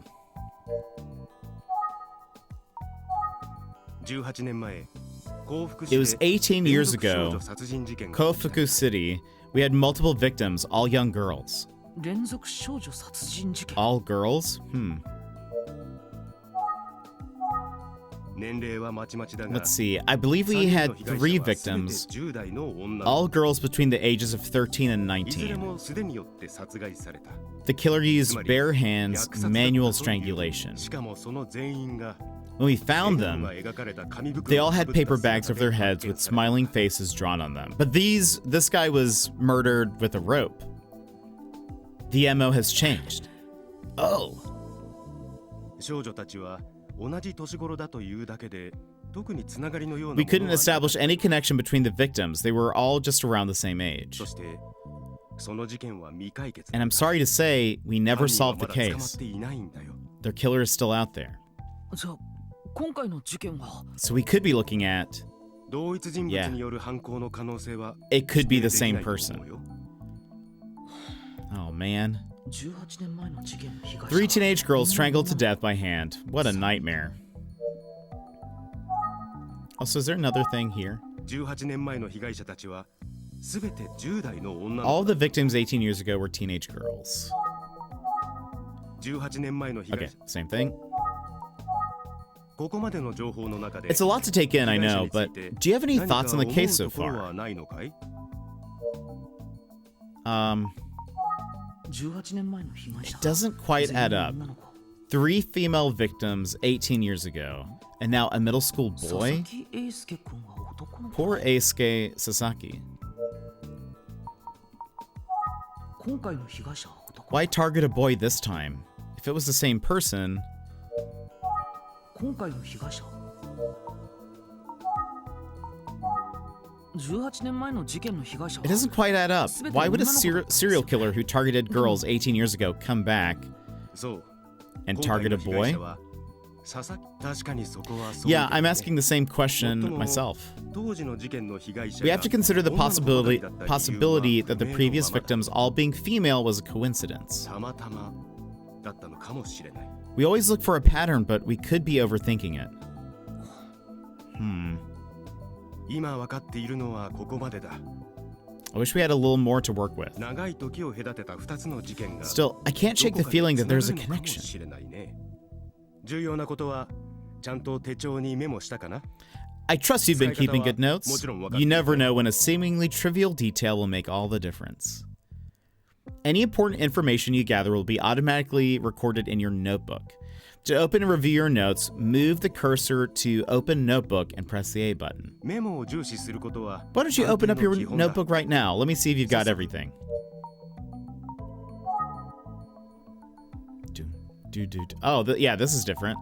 18年前、幸福 It was 市で18 years 連続少 ago, 女殺人事件が起きた Kofuku City, we had multiple victims, all young girls. 連続少女殺人事件。 All girls? 年齢はまちまちだが Let's see. I believe we had 3 victims, 10代の女 all girls between the ages of 13 and いずれ 19. も素手によって殺害された。 The killer used つまり bare hands, 虐殺だった manual という strangulation. しかもその全員が When we found 笑顔 them, が描かれた紙袋 they all を had かぶった paper bags 姿 over で their heads 発見 with された smiling faces drawn on them. But this guy was murdered with a rope. The MO has changed. Oh. 少女たちは同じ年頃だというだけで特につながりのような We もの couldn't は establish any connection between the victims. They were all just around the same age. そしてその事件は未解決 And I'm sorry to say, we never 犯人は solved ま the だ捕まっ case. ていないんだよ。 Their killer is still out there. じゃあ今回の事件は So we could be looking at, 同一人物による犯行の可能性は it could be the 否定 same できないと思 person. うよ。 Oh man. 18年前の事件の被害者。 3 teenage girls strangled to death by hand. What a nightmare. Also, is there another thing here? 18年前の被害者たちはすべて10代の女の All 子 the victims 18 years ago were teenage girls. 18年前の被害 Okay, 者 same thing. ここまでの情報の中で It's a lot to take in, I know, but do you have any 何か thoughts on the 思う case so ところ far? はないのかい？ 18年前の被害者。 It doesn't quite add up. 女の子 3 female victims 18 years ago, and now a middle school 佐 boy? 々木英介君は男の子。 Poor Eisuke Sasaki. 今回の被害者は男。 Why target a boy this time? If it was the same person, 今回の被害者。18年前の事件の被害者は it doesn't quite add up. Why would a serial killer who targeted girls 18 years ago come back そう。 and 今 target 回の a 被害 boy? 者は佐々木確かにそこはそう Yeah, だ I'm ね asking the same question もっとも myself. 当時の事件の被害者 We have to consider the が女の子ばかり possibility だった理由は possibility that the 不明の previous ままだ victims all being female was a coincidence. たまたまだったのかもしれない。 We always look for a pattern, but we could be overthinking it. 今分かっているのはここまでだ。 I wish we had a little more to work with. 長い時を隔てた2つの事件が Still, I can't shake the どこかで feeling that there's a 繋がるのかも connection. しれないね。重要なことはちゃんと手帳にメモしたかな？ I trust you've been keeping good notes. もちろん分かって You いる。 never know when a seemingly trivial detail will make all the difference. Any important information you gather will be automatically recorded in your notebook. To open and review your notes, move the cursor to open notebook and press the A button. メモを重視することは Why don't you open up your 判定の基本だ。 notebook right now? Let me see if you've got everything. Oh, yeah, this is different.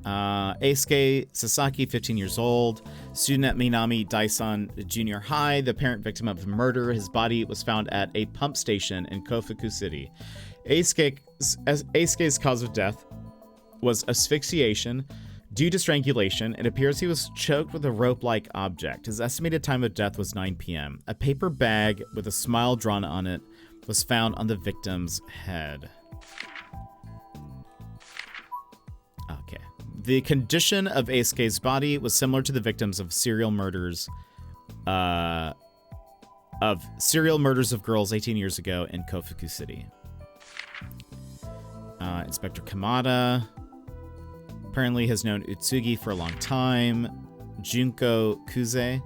Eisuke Sasaki, 15 years old, student at Minami Daisan Junior High, the parent victim of murder. His body was found at a pump station in Kofuku City. Eisuke's cause of death was asphyxiation due to strangulation. It appears he was choked with a rope-like object. His estimated time of death was 9 p.m. A paper bag with a smile drawn on it was found on the victim's head. Okay. The condition of Eisuke's body was similar to the victims of serial murders of girls 18 years ago in Kofuku City. Inspector Kamada apparently has known Utsugi for a long time. Junko Kuze,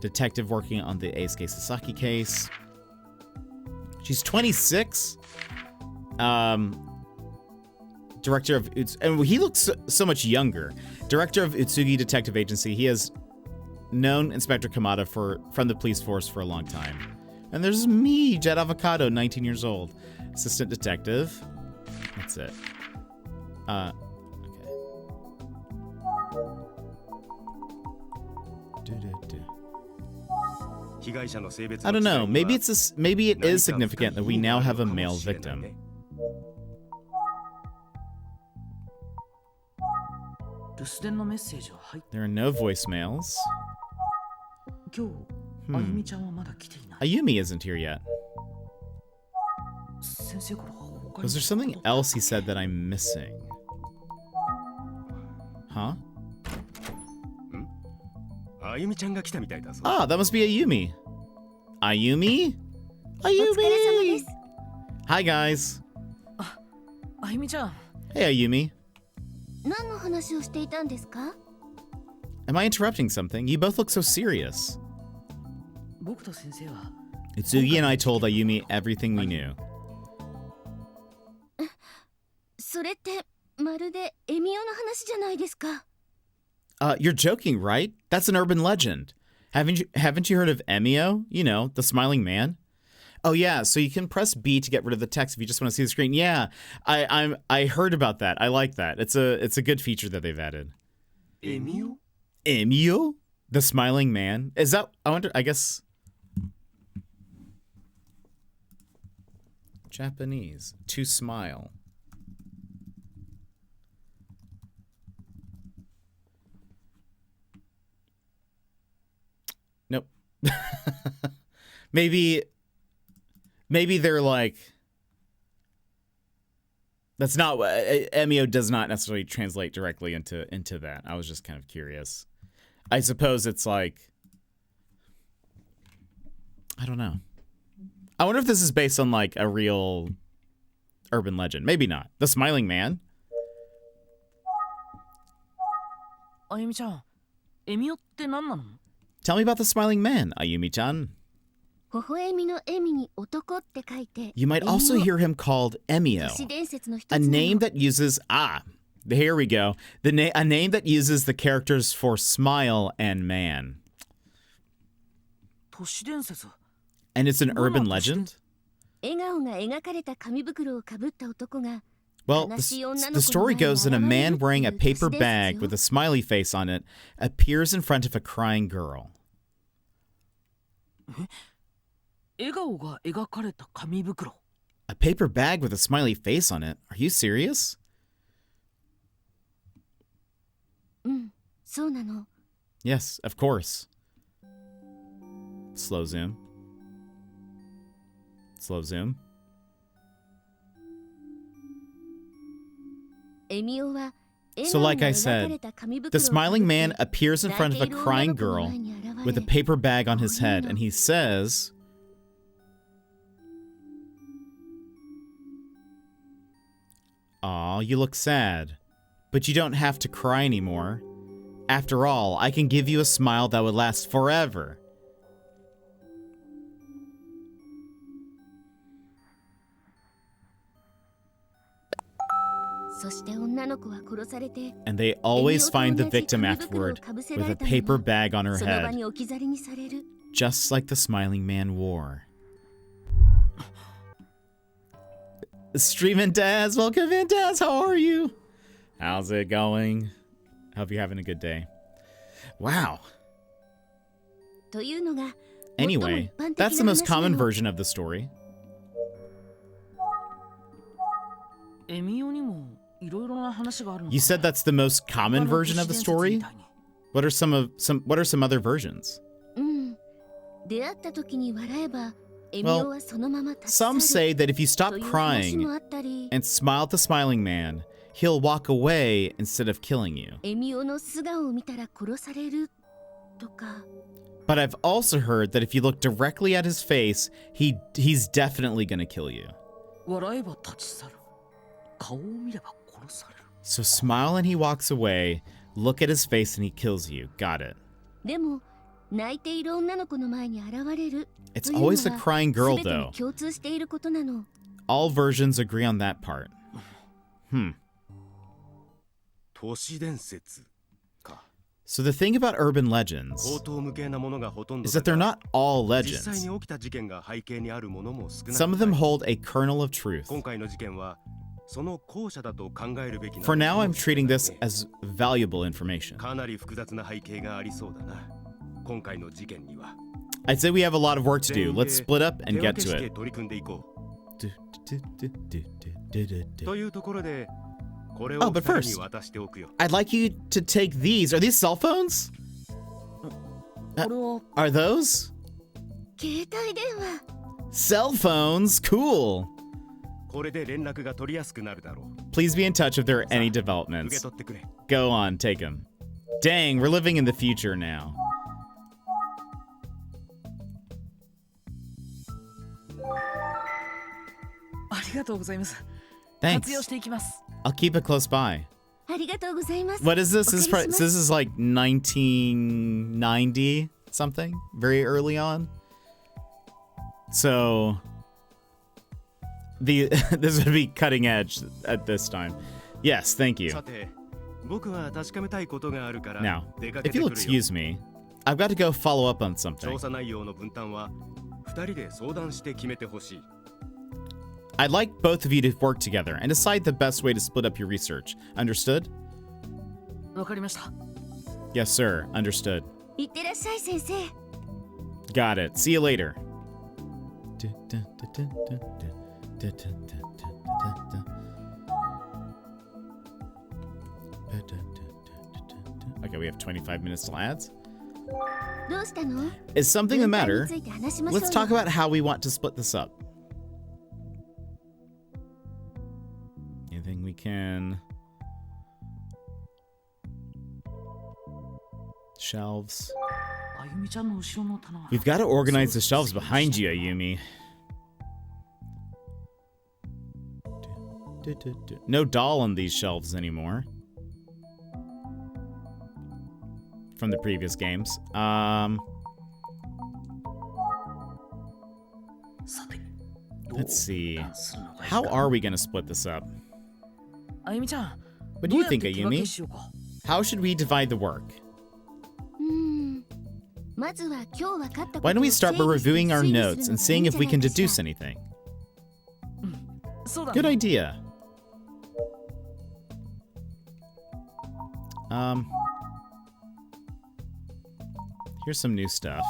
detective working on the Eisuke Sasaki case. She's 26. Director of and he looks so much younger. Director of Utsugi Detective Agency. He has known Inspector Kamada from the police force for a long time. And there's me, Jet Avocado, 19 years old. Assistant detective. That's it. Okay. I don't know. Maybe it is significant that we now have a male victim. There are no voicemails. Ayumi isn't here yet. Was there something else he said that I'm missing? Huh? Ah, that must be Ayumi. Ayumi? Ayumi! Hi, guys. Hey, Ayumi. Am I interrupting something? You both look so serious. Itsugi and I told Ayumi everything we knew. You're joking, right? That's an urban legend. Haven't you heard of Emio? You know, the smiling man. Oh yeah, so you can press B to get rid of the text if you just want to see the screen. Yeah, I heard about that. I like that. It's a good feature that they've added. Emio? Emio? The smiling man? Is that, I wonder, I guess. Japanese. To smile. Nope. Maybe they're like, that's not what Emio does not necessarily translate directly into that. I was just kind of curious. I suppose it's like, I don't know. I wonder if this is based on like a real urban legend. Maybe not. The smiling man. Ayumi-chan, Emioって何なの? Tell me about the smiling man, Ayumi-chan. You might also hear him called Emio, a name that uses, here we go, a name that uses the characters for smile and man. And it's an urban legend? Well, the story goes that a man wearing a paper bag with a smiley face on it appears in front of a crying girl. A paper bag with a smiley face on it? Are you serious? Yes, of course. Slow zoom. Slow zoom. So like I said, the smiling man appears in front of a crying girl with a paper bag on his head, and he says, "Aw, you look sad, but you don't have to cry anymore. After all, I can give you a smile that would last forever." And they always find the victim afterward with a paper bag on her head, just like the smiling man wore. Stream and Daz, welcome in, Daz. How are you? How's it going? Hope you're having a good day. Wow. Anyway, that's the most common version of the story. You said that's the most common version of the story? What are some other versions? Well, some say that if you stop crying and smile at the smiling man, he'll walk away instead of killing you. But I've also heard that if you look directly at his face, he's definitely gonna kill you. So smile and he walks away, look at his face and he kills you. Got it. It's always a crying girl, though. All versions agree on that part. So the thing about urban legends 口頭無形なものがほとんど is that they're だ not all が、実際 legends. に起きた事件が背景にあるものも少なく Some of them ない。 hold a kernel of truth. 今回の事件はその後者だと考えるべきな For の now, か I'm もしれない treating ね this as valuable information. かなり複雑な背景がありそうだな。今回の事件には。 I'd say we have a lot of work to 全 do. 員 Let's で split up 手 and 分 get け to して it. 取り組んでいこう。というところで、これを Oh, 二 but 人 first, に渡しておくよ。 I'd like you to take these. Are these cell phones? これは Are those? 携帯電話 Cell phones? Cool. これで連絡が取りやすくなるだろう。 Please be in touch if there are any 受け developments. 取ってくれ。 Go on, take them. Dang, we're living in the future now. ありがとうございます。 Thanks. 活用していきます。 I'll keep it close by. ありがとうございます。 What is this? This is, お借りします this is like 1990 something, very early on. So this would be cutting edge at this time. Yes, thank you. さて、僕は確かめたいことがあるから Now, 出かけ if て you'll くるよ。 excuse me, I've got to go follow up on 調 something. 査内容の分担は二人で相談して決めてほしい。 I'd like both of you to work together and decide the best way to split up your research. Understood? わかりました。 Yes, sir. Understood. いってらっしゃい先生。 Got it. See you later. Okay, we have 25 minutes till ads. どうしたの？ Is something the 分担 matter? について話しましょう Let's よ。 talk about how we want to split this up. Anything we can... Shelves. あゆみちゃんの後ろの棚が We've got to organize the shelves behind you, Ayumi. No doll on these shelves anymore. From the previous games. さて、どう Let's see. 判断するのがいい How か are we going to split this up? あゆみちゃん、 What ど do う you やって think, 手分け Ayumi? しようか。 How should we divide the work? まずは今日分かったことを Why don't we start by 整理して reviewing our 推理 notes す and るのがいい seeing ん if じゃ we な can いかしら。 deduce anything? そうだ Good ね。 idea. Here's some new stuff.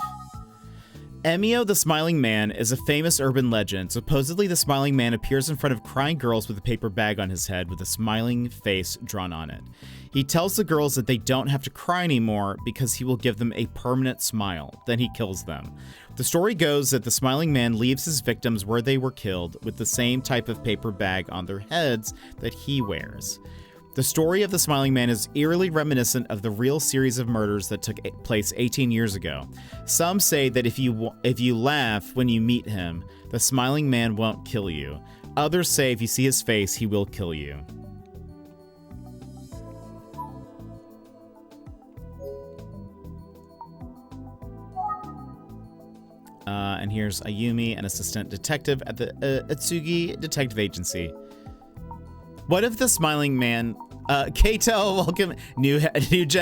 Emio the Smiling Man is a famous urban legend. Supposedly, the Smiling Man appears in front of crying girls with a paper bag on his head with a smiling face drawn on it. He tells the girls that they don't have to cry anymore because he will give them a permanent smile. Then he kills them. The story goes that the Smiling Man leaves his victims where they were killed with the same type of paper bag on their heads that he wears. The story of the Smiling Man is eerily reminiscent of the real series of murders that took place 18 years ago. Some say that if you laugh when you meet him, the Smiling Man won't kill you. Others say if you see his face, he will kill you. And here's Ayumi, an assistant detective at the Atsugi Detective Agency. What if the Smiling Man... Kato, welcome. New jet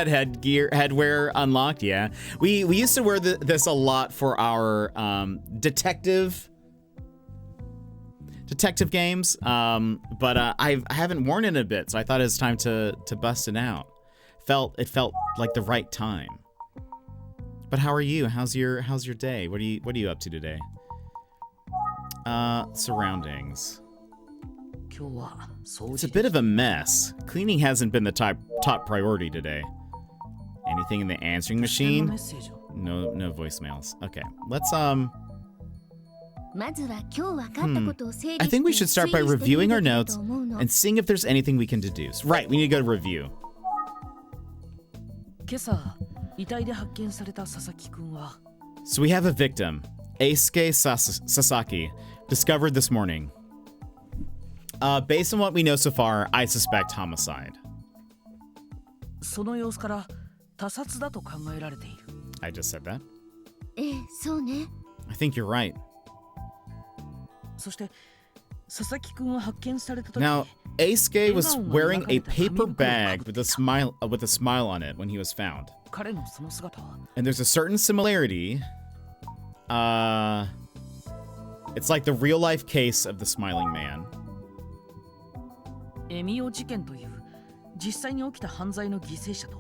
headwear unlocked, yeah. We used to wear this a lot for our detective games, but I haven't worn it in a bit, so I thought it was time to bust it out. It felt like the right time. But how are you? How's your day? What are you up to today? Surroundings. It's a bit of a mess. Cleaning hasn't been the top priority today. Anything in the answering machine? No voicemails. Okay, let's I think we should start by reviewing our notes and seeing if there's anything we can deduce. Right, we need to go to review. 今朝、遺体で発見された佐々木くんは So we have a victim, Eisuke Sasaki, discovered this morning. Based on what we know so far, I suspect homicide. その様子から他殺だと考えられている。 I just said that. ええ、そうね。 I think you're right. そして Now, Eisuke was wearing a paper bag with a smile on it when he was found. And there's a certain similarity. It's like the real life case of the smiling man. Emio 事件という実際に起きた犯罪の犠牲者と。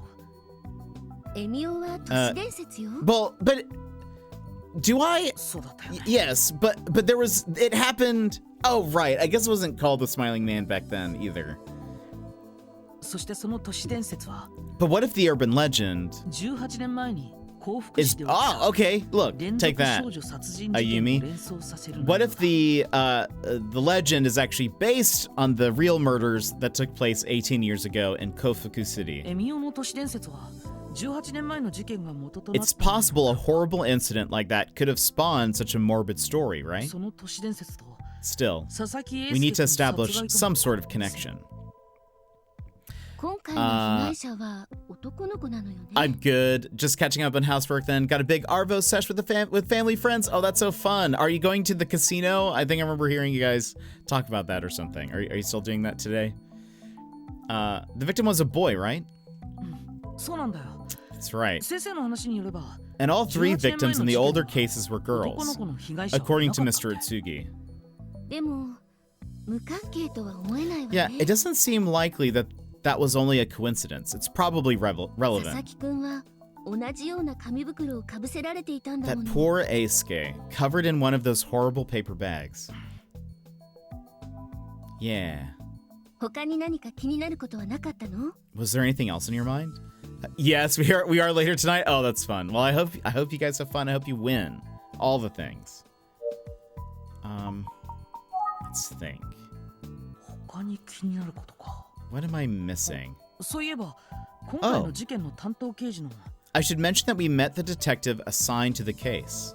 Emio は都市伝説よ。Well, but do I? Yes, but there was it happened. Oh right, I guess it wasn't called the Smiling Man back then either. そしてその都市伝説は But what if the urban legend 18年前に is okay, look, take that. Ayumi. What if the legend is actually based on the real murders that took place 18 years ago in Kofuku City? It's possible a horrible incident like that could have spawned such a morbid story, right? Still, we need to establish some sort of connection. I'm good. Just catching up on housework then. Got a big Arvo sesh with family friends. Oh, that's so fun. Are you going to the casino? I think I remember hearing you guys talk about that or something. Are you still doing that today? The victim was a boy, right? That's right. And all three victims in the older cases were girls, according to Mr. Utsugi. Yeah, it doesn't seem likely that was only a coincidence. It's probably relevant. That poor Eisuke, covered in one of those horrible paper bags. Yeah. Was there anything else in your mind? Yes, we are later tonight. Oh, that's fun. Well, I hope you guys have fun. I hope you win all the things. Let's think. What am I missing? Oh. I should mention that we met the detective assigned to the case.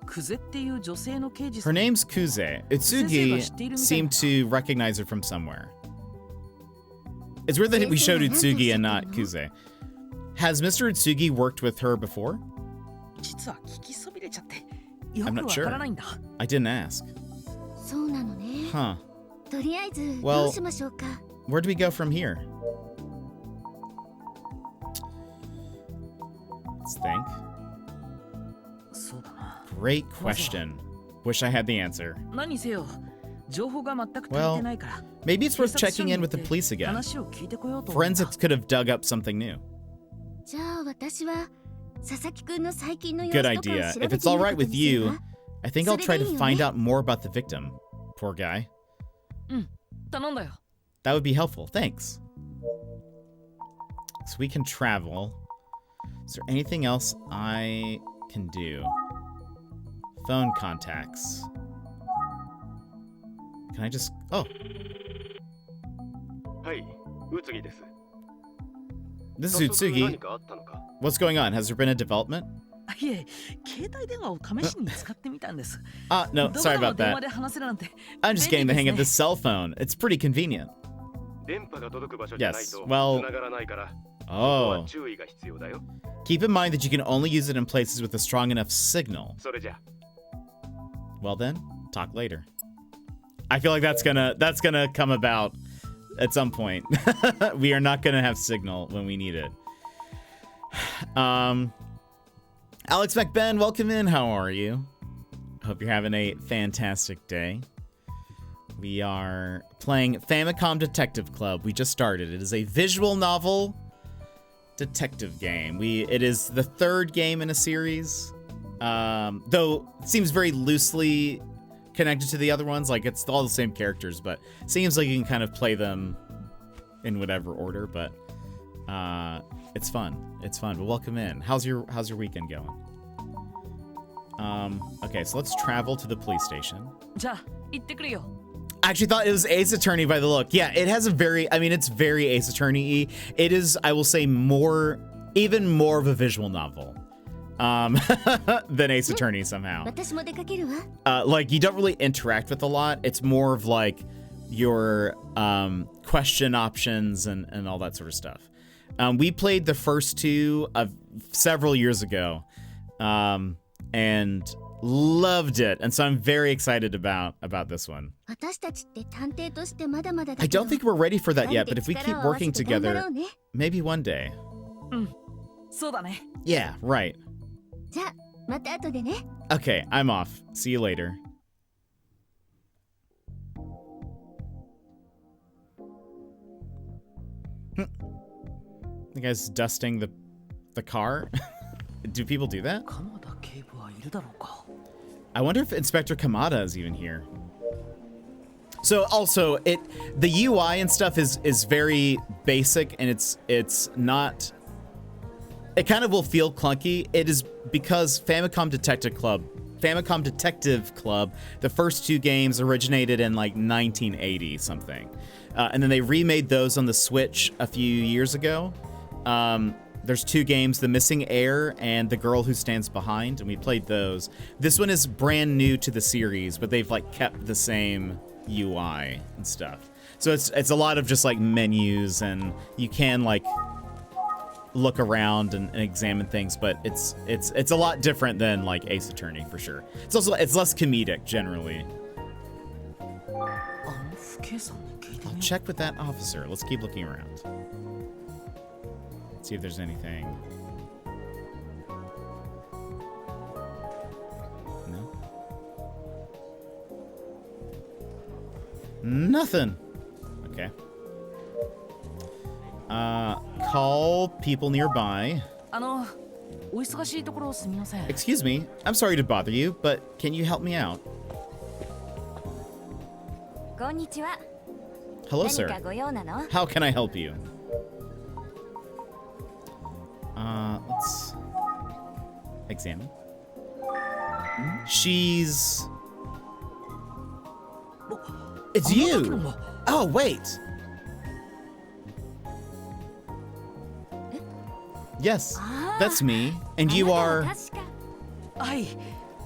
Her name's Kuze. Utsugi seemed to recognize her from somewhere. It's weird that we showed Utsugi and not Kuze. Has Mr. Utsugi worked with her before? I'm not sure. I didn't ask. Huh. Well, where do we go from here? Let's think. Great question. Wish I had the answer. Well, maybe it's worth checking in with the police again. Forensics could have dug up something new. Good idea. If it's all right with you, I think I'll try to find out more about the victim. Poor guy. That would be helpful. Thanks. So we can travel. Is there anything else I can do? Phone contacts. Can I just... Oh. This is Utsugi. What's going on? Has there been a development? No, sorry about that. I'm just getting the hang of this cell phone. It's pretty convenient. Yes, well... Oh. Keep in mind that you can only use it in places with a strong enough signal. Well then, talk later. I feel like that's gonna come about at some point. We are not gonna have signal when we need it. Alex McBen, welcome in. How are you? Hope you're having a fantastic day. We are playing Famicom Detective Club. We just started. It is a visual novel detective game. It is the third game in a series. Though it seems very loosely connected to the other ones. Like it's all the same characters, but it seems like you can kind of play them in whatever order, but it's fun. It's fun. But welcome in. How's your weekend going? Okay, so let's travel to the police station. I actually thought it was Ace Attorney by the look. Yeah, it has it's very Ace Attorney-y. It is, I will say, even more of a visual novel than Ace Attorney somehow. Like, you don't really interact with a lot. It's more of like your question options and all that sort of stuff. We played the first two several years ago. And Loved it, and so I'm very excited about this one. 私たちって探偵としてまだまだだ I けど don't think we're ready for that yet, but if we 二 keep 人で力を合わせ working て頑張ろ together, うね maybe one day. そうだね。 Yeah, right. じゃあまた後でね Okay, I'm off. See you later. The guy's dusting the car. Do people do that? 鎌田警部はいるだろうか。 I wonder if Inspector Kamada is even here. So also, the UI and stuff is very basic, and it's not. It kind of will feel clunky. It is because Famicom Detective Club, the first two games originated in like 1980 something, and then they remade those on the Switch a few years ago. There's two games, The Missing Heir and The Girl Who Stands Behind, and we played those. This one is brand new to the series, but they've like kept the same UI and stuff. So it's a lot of just like menus, and you can like look around and examine things, but it's a lot different than like Ace Attorney for sure. It's less comedic generally. あの不敬さんに聞いてみ I'll よ check with that officer. Let's keep looking around. See if there's anything. No? Nothing. Okay. Call people nearby. う。お忙しいところすみません。 Excuse me, I'm sorry to bother you, but can you help me out? こんにちは Hello, 何 sir. かご用なの How can I help you? Let's examine. She's... It's you! Oh, wait! Yes, that's me. And you あ are なたは確かはい。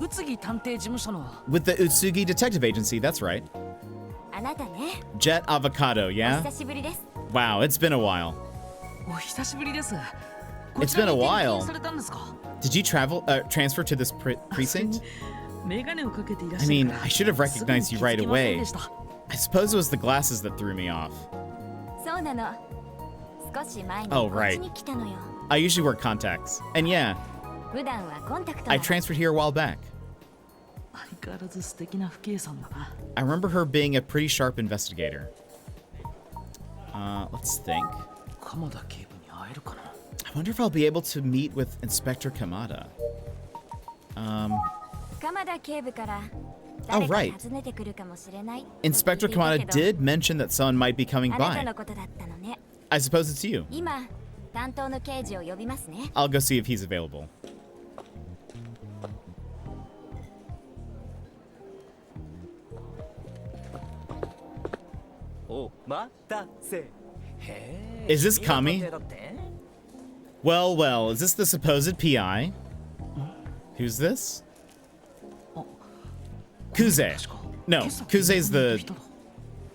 宇津木探偵事務所の with the Utsugi Detective Agency, that's right. あなたね Jet Avocado, お yeah? 久しぶりです Wow, it's been a while. お久しぶりです。 It's been a while. こちらに転勤されたんですか。 Did you transfer to this precinct? メガネをかけていらっ I しゃる mean, から I should have recognized you すぐ right に気づきません away. でした。 I suppose it was the glasses that threw me off. そうなの少し前に Oh, こっ right. ちに来たのよ I usually wear contacts. And yeah, 普段はコンタクト I なの transferred here a while back. 相変わらず素敵な不敬さんだな。 I remember her being a pretty sharp investigator. Let's think. 鎌田警部に会えるかな。 I wonder if I'll be able to meet with Inspector Kamada. 鎌田警部から Oh, 誰か right. 訪ねてくるかもしれない Inspector と聞い Kamada ていたけ did mention that someone might be coming どあなた by. のことだったのね I suppose it's you. 今担当の刑事を呼びますね I'll go see if he's available. Is this Kami? Well, well, is this the supposed PI? Who's this? Kuze. No, Kuze's the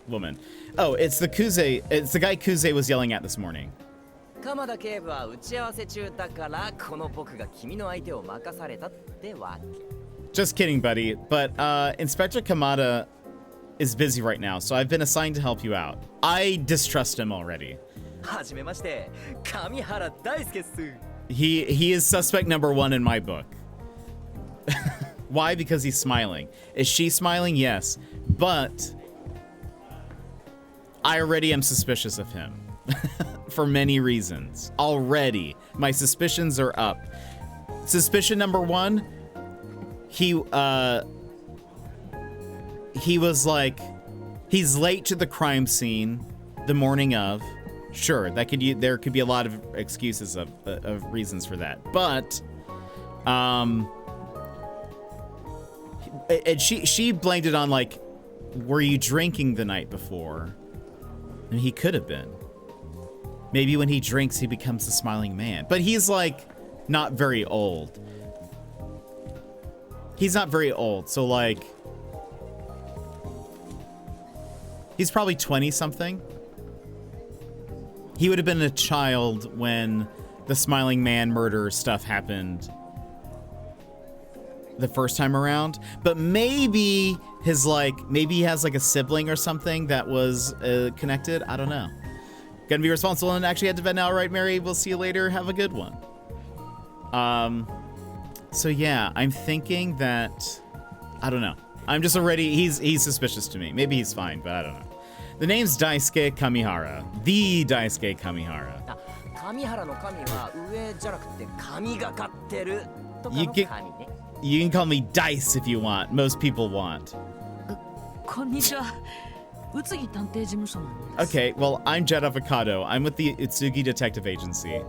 woman. Oh, it's the Kuze. It's the guy Kuze was yelling at this morning. 鎌田警部は打ち合わせ中だからこの僕が君の相手を任されたってわけ Just kidding, buddy. But Inspector Kamada is busy right now, so I've been assigned to help you out. I distrust him already. はじめまして上原大輔っす He is suspect number one in my book. Why? Because he's smiling. Is she smiling? Yes. But I already am suspicious of him. For many reasons. Already. My suspicions are up. Suspicion number one, he was like, he's late to the crime scene the morning of. Sure, there could be a lot of excuses of reasons for that. But she blamed it on like, were you drinking the night before? And he could have been. Maybe when he drinks, he becomes the smiling man. But he's like not very old. He's not very old, so like he's probably 20 something. He would have been a child when the smiling man murder stuff happened. the first time around, but maybe maybe he has like a sibling or something that was connected. I don't know. Gonna be responsible and actually head to bed now. All right, Mary, we'll see you later. Have a good one. So yeah, I'm thinking that, I don't know. I'm just already, he's suspicious to me. Maybe he's fine, but I don't know. The name's Daisuke Kamihara. The Daisuke Kamihara. You can call me Dice if you want. Most people want. Okay, well, I'm Jet Avocado. I'm with the Utsugi Detective Agency.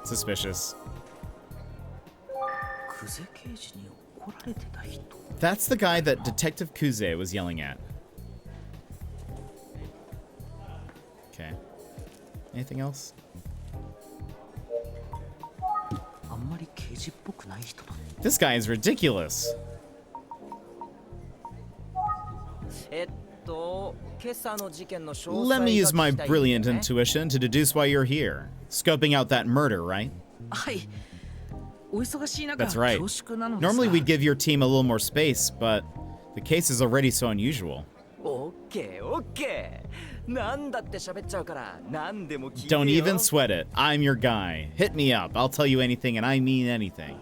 Suspicious. That's the guy that Detective Kuze was yelling at. Okay. Anything else? This guy is ridiculous. Let me use my brilliant intuition to deduce why you're here. Scoping out that murder, right? That's right. Normally we'd give your team a little more space, but the case is already so unusual. Don't even sweat it. I'm your guy. Hit me up. I'll tell you anything, and I mean anything.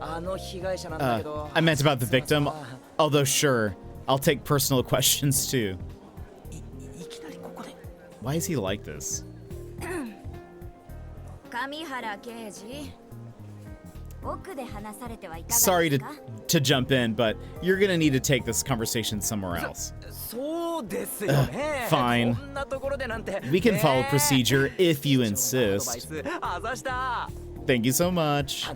I meant about the victim. Although sure, I'll take personal questions too. Why is he like this? Sorry to jump in, but you're gonna need to take this conversation somewhere else. Fine. We can follow procedure if you insist. Thank you so much.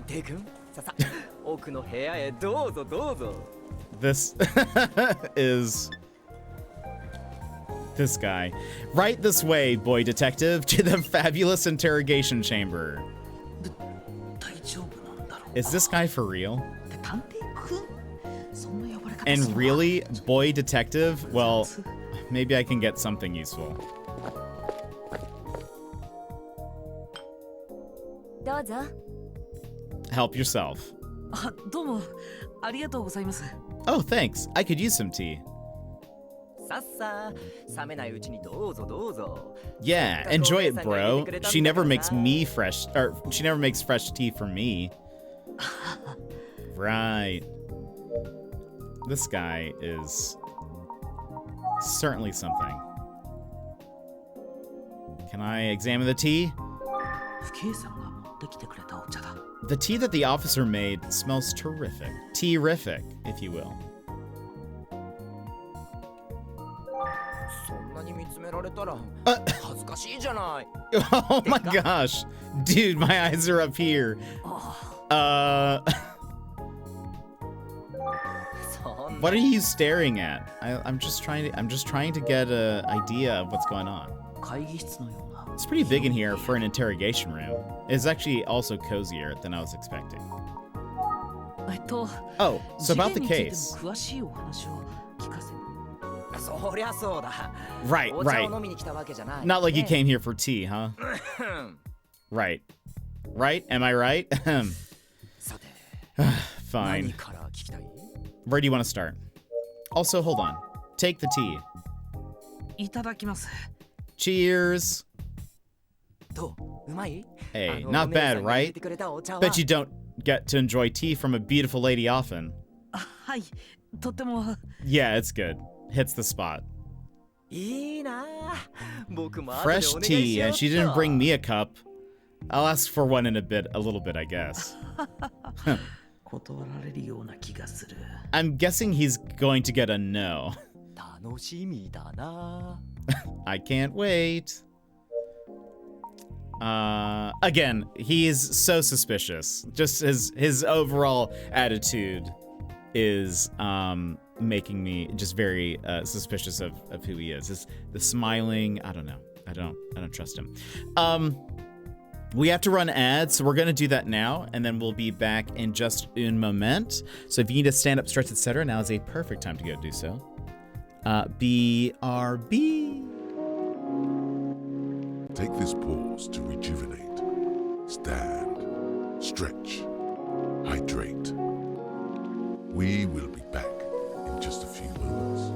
This is this guy. Right this way, boy detective, to the fabulous interrogation chamber. Is this guy for real? And really, boy detective? Well, maybe I can get something useful. Help yourself. Oh, thanks. I could use some tea. Yeah, enjoy it, bro. She never makes me fresh, or she never makes fresh tea for me. Right. This guy is certainly something. Can I examine the tea? The tea that the officer made smells terrific. Tea-rific, if you will. Oh my gosh. Dude, my eyes are up here. What are you staring at? I'm just trying to get an idea of what's going on. It's pretty big in here for an interrogation room. It's actually also cozier than I was expecting. Oh, so about the case. Right. Not like you came here for tea, huh? Right. Right? Am I right? Fine. Where do you want to start? Also, hold on. Take the tea. Cheers. Hey, not bad, right? Bet you don't get to enjoy tea from a beautiful lady often. Yeah, it's good. Hits the spot. Fresh tea, and she didn't bring me a cup. I'll ask for one in a little bit, I guess. I'm guessing he's going to get a no. I can't wait. Again, he is so suspicious. Just his overall attitude is making me just very suspicious of who he is. The smiling, I don't know. I don't trust him. We have to run ads, so we're gonna do that now, and then we'll be back in just un moment. So if you need to stand up, stretch, etc., now is a perfect time to go do so. BRB. Take this pause to rejuvenate. Stand, stretch, hydrate. We will be back in just a few moments.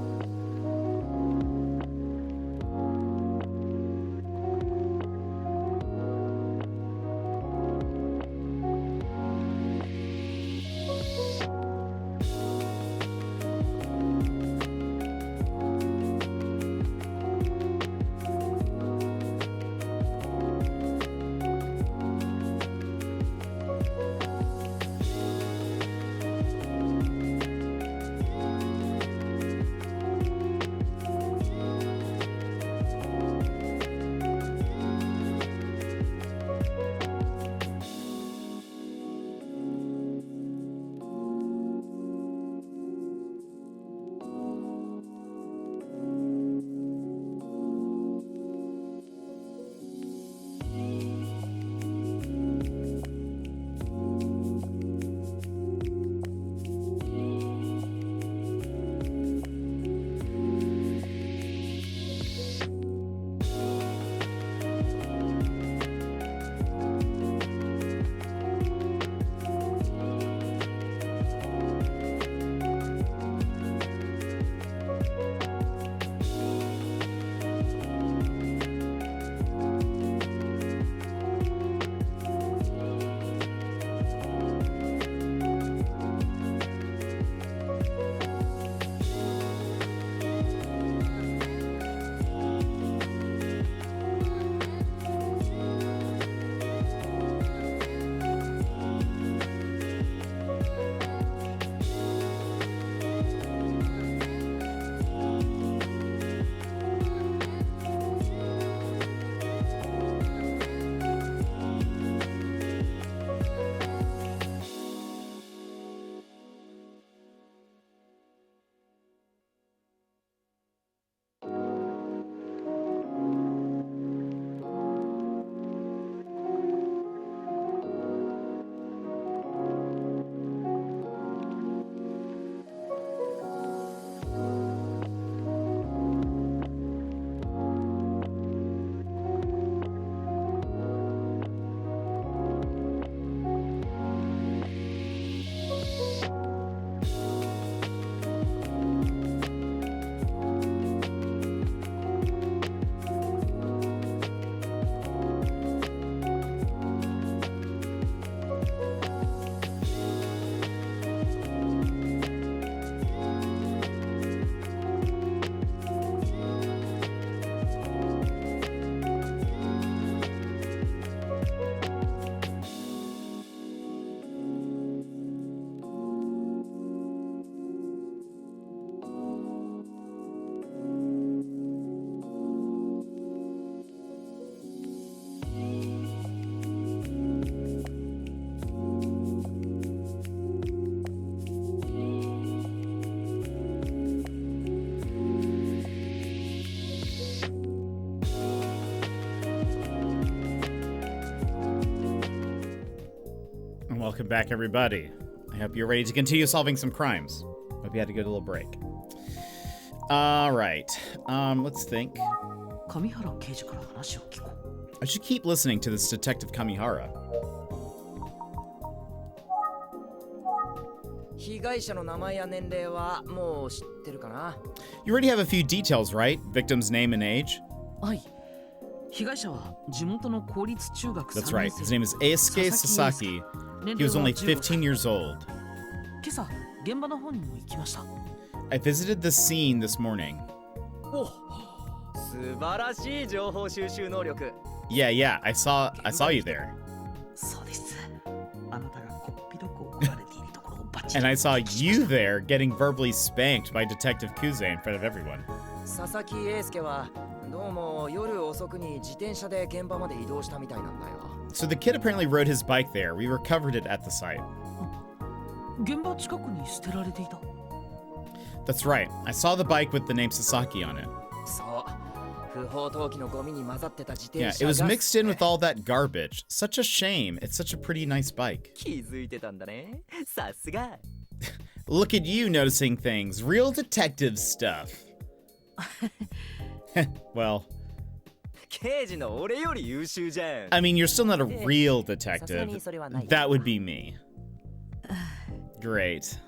Welcome back, everybody. I hope you're ready to continue solving some crimes. Hope you had a good little break. All right. Let's think. I should keep listening to this Detective Kamihara. You already have a few details, right? Victim's name and age? That's right. His name is Eisuke Sasaki. He was only 15 years old. I visited the scene this morning. Yeah, I saw you there. And I saw you there getting verbally spanked by Detective Kuze in front of everyone. So the kid apparently rode his bike there. We recovered it at the site. That's right. I saw the bike with the name Sasaki on it. Yeah, it was mixed in with all that garbage. Such a shame. It's such a pretty nice bike. Look at you noticing things. Real detective stuff. Well, I mean, you're still not a real detective. That would be me. Great.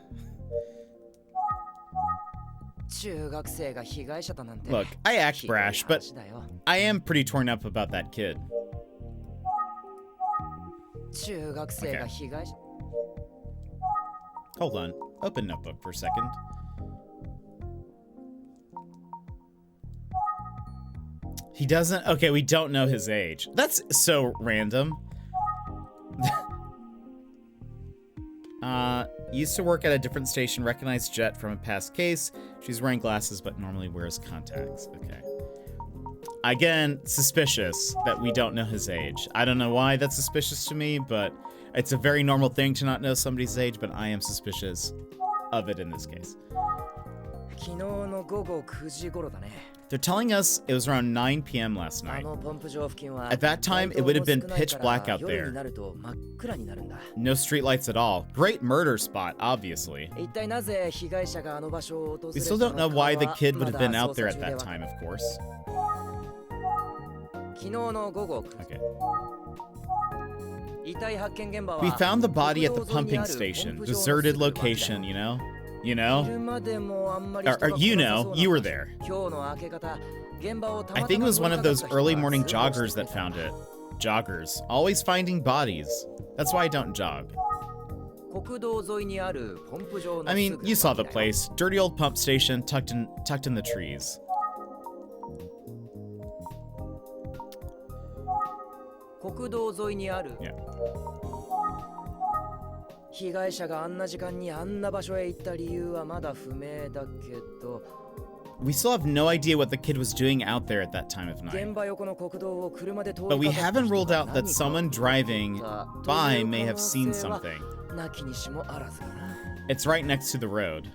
Look, I act brash, but I am pretty torn up about that kid. Okay. Hold on. Open notebook for a second. He doesn't? Okay, we don't know his age. That's so random. Used to work at a different station, recognized Jet from a past case. She's wearing glasses, but normally wears contacts. Okay. Again, suspicious that we don't know his age. I don't know why that's suspicious to me, but it's a very normal thing to not know somebody's age, but I am suspicious of it in this case. They're telling us it was around 9 p.m. last night. At that time, it would have been pitch black out there. No streetlights at all. Great murder spot, obviously. We still don't know why the kid would have been out there at that time, of course. Okay. We found the body at the pumping station. Deserted location, you know? You know? Or you know, you were there. I think it was one of those early morning joggers that found it. Joggers. Always finding bodies. That's why I don't jog. I mean, you saw the place. Dirty old pump station tucked in the trees. Yeah. We still have no idea what the kid was doing out there at that time of night. But we haven't ruled out that someone driving by may have seen something. It's right next to the road.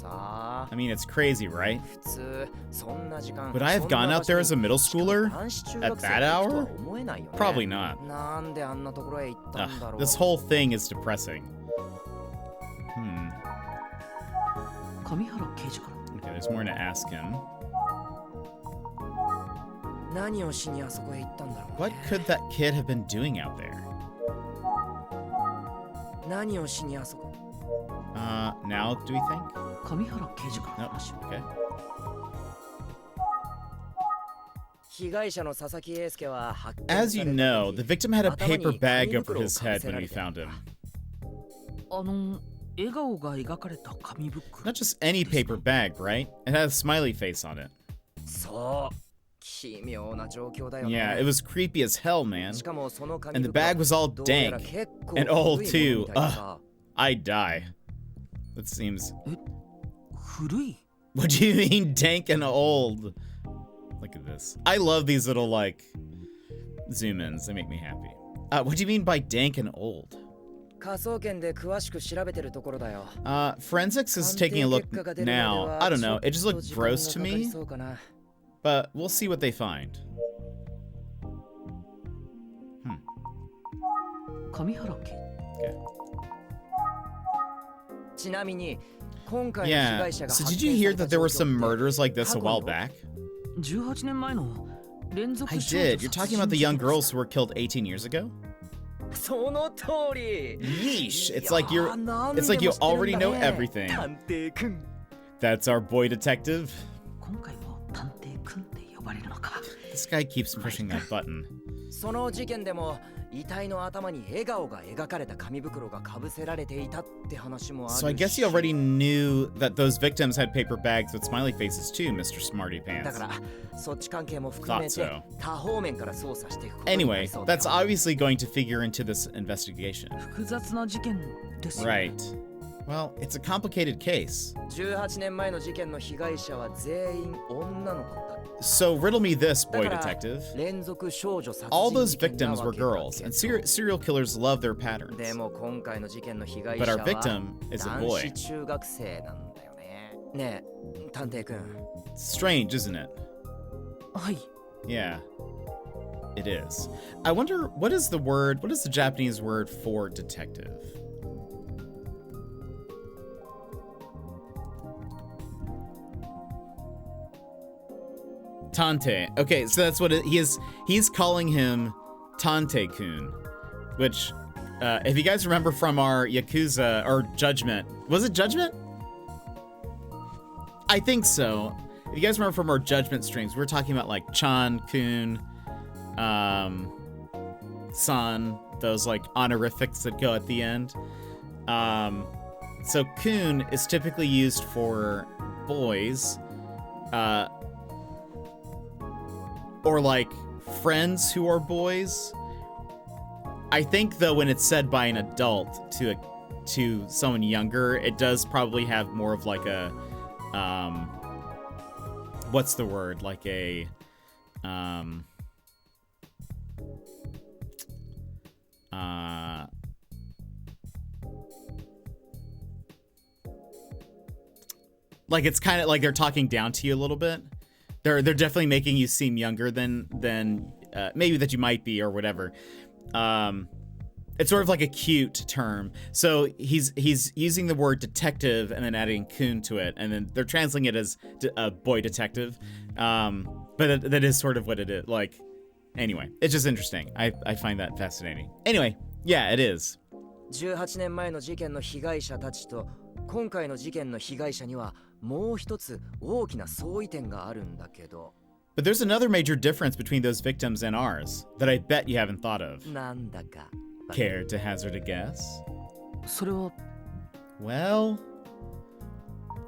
I mean, it's crazy, right? Would I have gone out there as a middle schooler at that hour? Probably not. Ugh, this whole thing is depressing. Okay, there's more to ask him. What could that kid have been doing out there? Now, do we think? Nope. Okay. As you know, the victim had a paper bag over his head when we found him. Not just any paper bag, right? It had a smiley face on it. Yeah, it was creepy as hell, man. And the bag was all dank. And old, too. Ugh, I'd die. That seems... What do you mean, dank and old? Look at this. I love these little, like, zoom-ins. They make me happy. What do you mean by dank and old? Forensics is taking a look now. I don't know. It just looked gross to me. But we'll see what they find. Okay. Yeah, so did you hear that there were some murders like this a while back? I did. You're talking about the young girls who were killed 18 years ago? Yeesh, it's like you already know everything. That's our boy detective. This guy keeps pushing that button. So I guess you already knew that those victims had paper bags with smiley faces too, Mr. Smarty Pants. Thought so. Anyway, that's obviously going to figure into this investigation. Right. Well, it's a complicated case. So riddle me this, boy detective. All those victims were girls, and serial killers love their patterns. But our victim is a boy. Strange, isn't it? Yeah, it is. I wonder, what is the Japanese word for detective? Tante. Okay, so that's what he is. He's calling him Tante-kun, which, if you guys remember from our Yakuza, or Judgment, was it Judgment? I think so. If you guys remember from our Judgment streams, we were talking about like Chan-kun, San, those like honorifics that go at the end. So kun is typically used for boys, or like friends who are boys. I think though when it's said by an adult to someone younger, it does probably have more of like a what's the word? Like a like it's kind of like they're talking down to you a little bit. They're definitely making you seem younger than maybe that you might be or whatever. It's sort of like a cute term. So he's using the word detective and then adding kun to it, and then they're translating it as a boy detective. But that is sort of what it is. Like, anyway, it's just interesting. I find that fascinating. Anyway, yeah, it is. 18年前の事件の被害者たちと今回の事件の被害者にはもう一つ大きな相違点があるんだけど。But there's another major difference between those victims and ours that I bet you haven't thought of. なんだか。Care to hazard a guess? それは Well,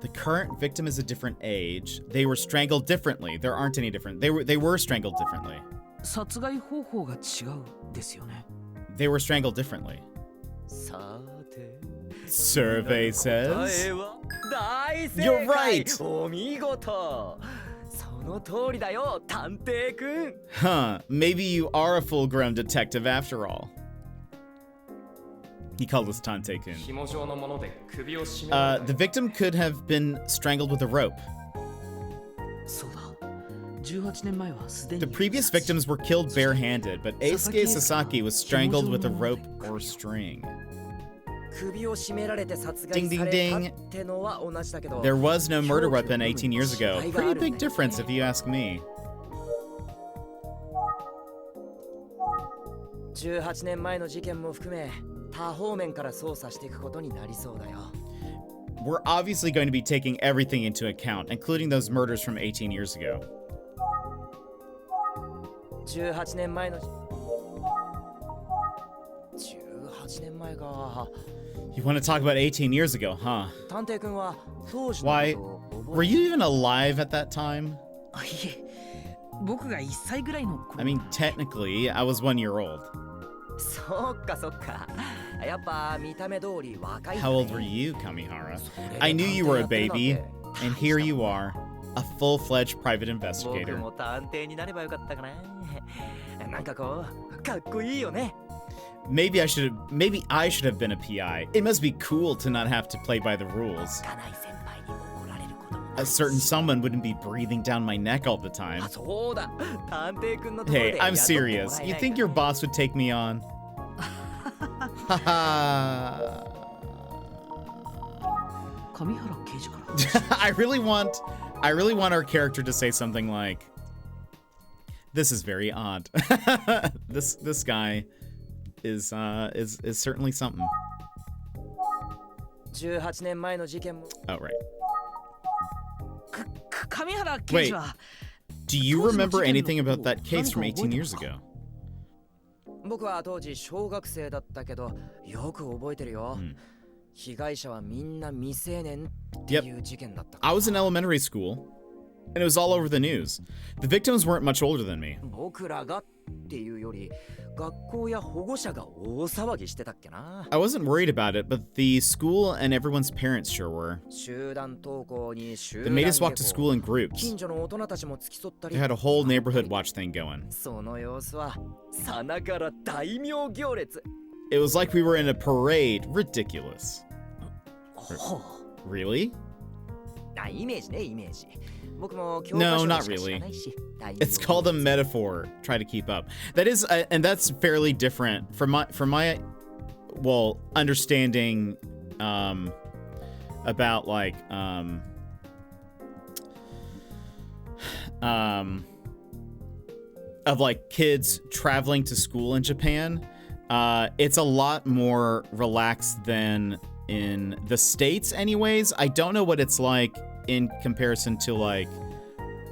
the current victim is a different age. They were strangled differently. There aren't any different. They were strangled differently. 殺害方法が違うですよね。They were strangled differently. さて。Survey says. 大正解 You're right. お見事。その通りだよ、探偵くん。 Huh, maybe you are a full-grown detective after all. He called us Tante-kun. The victim could have been strangled with a rope. そうだ。18年前はすでに The previous victims were killed barehanded, but Eisuke Sasaki was strangled with a rope or string. 首を絞められて殺害 Ding さ ding れた ding. ってのは同じだけど。 There was no murder weapon 18 years ago. Pretty big difference if you ask me. 18年前の事件も含め多方面から捜査していくことになりそうだよ。 We're obviously going to be taking everything into account, including those murders from 18 years ago. 18年前の18年前か。 You want to talk about 18 years ago, huh? 探偵君は当時の Why? ことを覚 Were え you even alive at that time? あ、いえ。僕が1歳ぐらいの頃。 I mean, technically, I was 1 year old. そっかそっか。やっぱ見た目通り若い。 How old were you, Kamihara? I knew you were a baby, and here you are, a full-fledged private 僕 investigator. も探偵になればよかったかな。なんかこうかっこいいよね。 Maybe I should have been a PI. It must be cool to not have to play by the rules. 家内先輩に怒られることも A certain someone wouldn't be breathing down my neck all the time. あ、そうだ。探偵君のところ Hey, で I'm 雇っても serious. らえ You ない think か your な boss would take me on? Haha. 上原刑事から。I really want our character to say something like, "This is very odd." This guy is certainly something. 18年前の事件も Oh, right. 上原刑事は。 Do you remember anything about that case from 18 years ago? 僕は当時小学生だったけどよく覚えてるよ。被害者はみんな未成年っていう事件だった。 I was in elementary school, and it was all over the news. The victims weren't much older than me. 僕らがっていうより学校や保護者が大騒ぎしてたっけな。 I wasn't worried about it, but the school and everyone's parents sure were. 集団登校に集 They 団 made 下 us walk to 校 school in groups. 近所の大人たちも付き添ったり They had a whole neighborhood watch thing going. その様子はさながら大名行列。 It was like we were in a parade. Ridiculous. Really? あ、イメージね、イメージ。僕も教科 No, 書で not しか知ら really. ないし。大名 It's called a metaphor. Try to keep up. That is, and that's fairly different from my, well, understanding, about like, of like kids traveling to school in Japan, it's a lot more relaxed than in the States anyways. I don't know what it's like in comparison to like,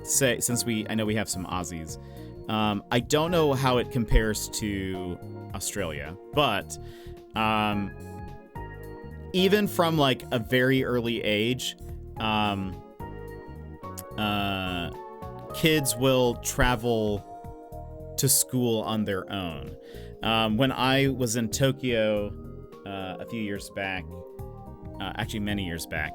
say, since I know we have some Aussies. I don't know how it compares to Australia, but even from like a very early age, kids will travel to school on their own. When I was in Tokyo a few years back, actually many years back,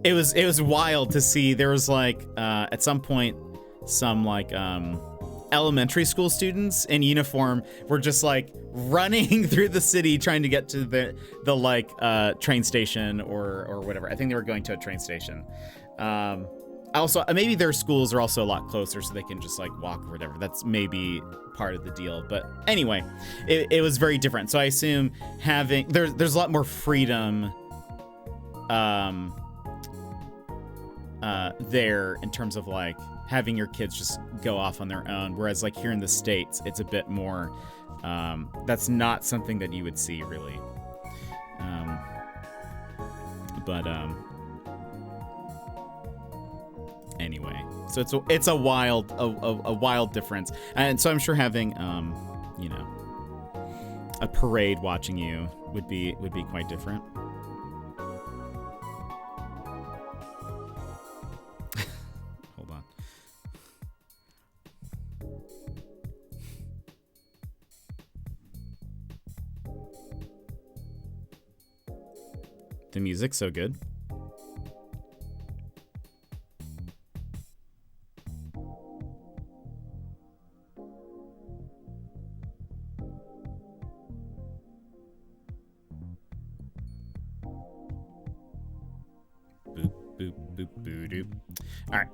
it was wild to see. There was like at some point some like elementary school students in uniform were just like running through the city trying to get to the like train station or whatever. I think they were going to a train station. Also, maybe their schools are also a lot closer, so they can just like walk or whatever. That's maybe part of the deal. But anyway, it was very different. So I assume there's a lot more freedom there in terms of like having your kids just go off on their own. Whereas like here in the States, it's a bit more, that's not something that you would see really. Anyway, so it's a wild difference, and so I'm sure having you know, a parade watching you would be quite different. Hold on. The music's so good. All right.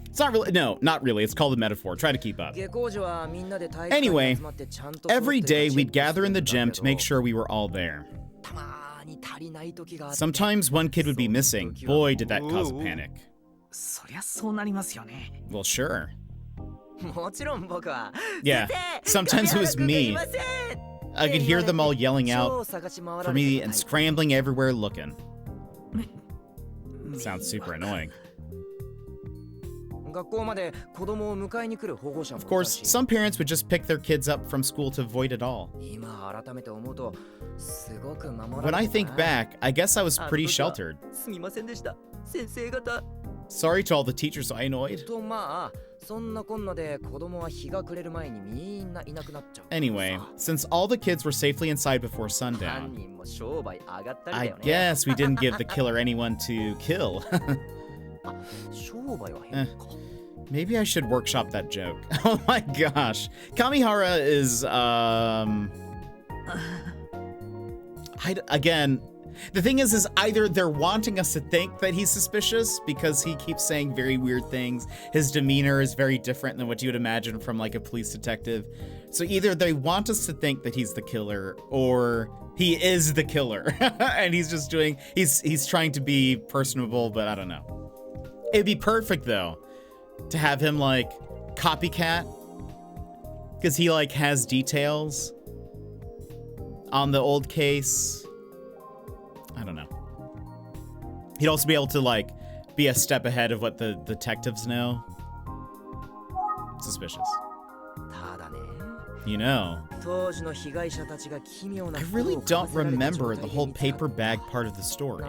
It's not really, no, not really. It's called a metaphor. Try to keep up. Anyway, every day we'd gather in the gym to make sure we were all there. Sometimes one kid would be missing. Boy, did that cause a panic. Well, sure. Yeah, sometimes it was me. I could hear them all yelling out for me and scrambling everywhere looking. Sounds super annoying. Of course, some parents would just pick their kids up from school to avoid it all. When I think back, I guess I was pretty sheltered. Sorry to all the teachers I annoyed. Anyway, since all the kids were safely inside before sundown, I guess we didn't give the killer anyone to kill. Maybe I should workshop that joke. Oh my gosh. Kamihara is, again, the thing is either they're wanting us to think that he's suspicious because he keeps saying very weird things. His demeanor is very different than what you would imagine from like a police detective. So either they want us to think that he's the killer or he is the killer. And he's just he's trying to be personable, but I don't know. It'd be perfect though to have him like copycat because he like has details on the old case. I don't know. He'd also be able to like be a step ahead of what the detectives know. Suspicious. You know, I really don't remember the whole paper bag part of the story.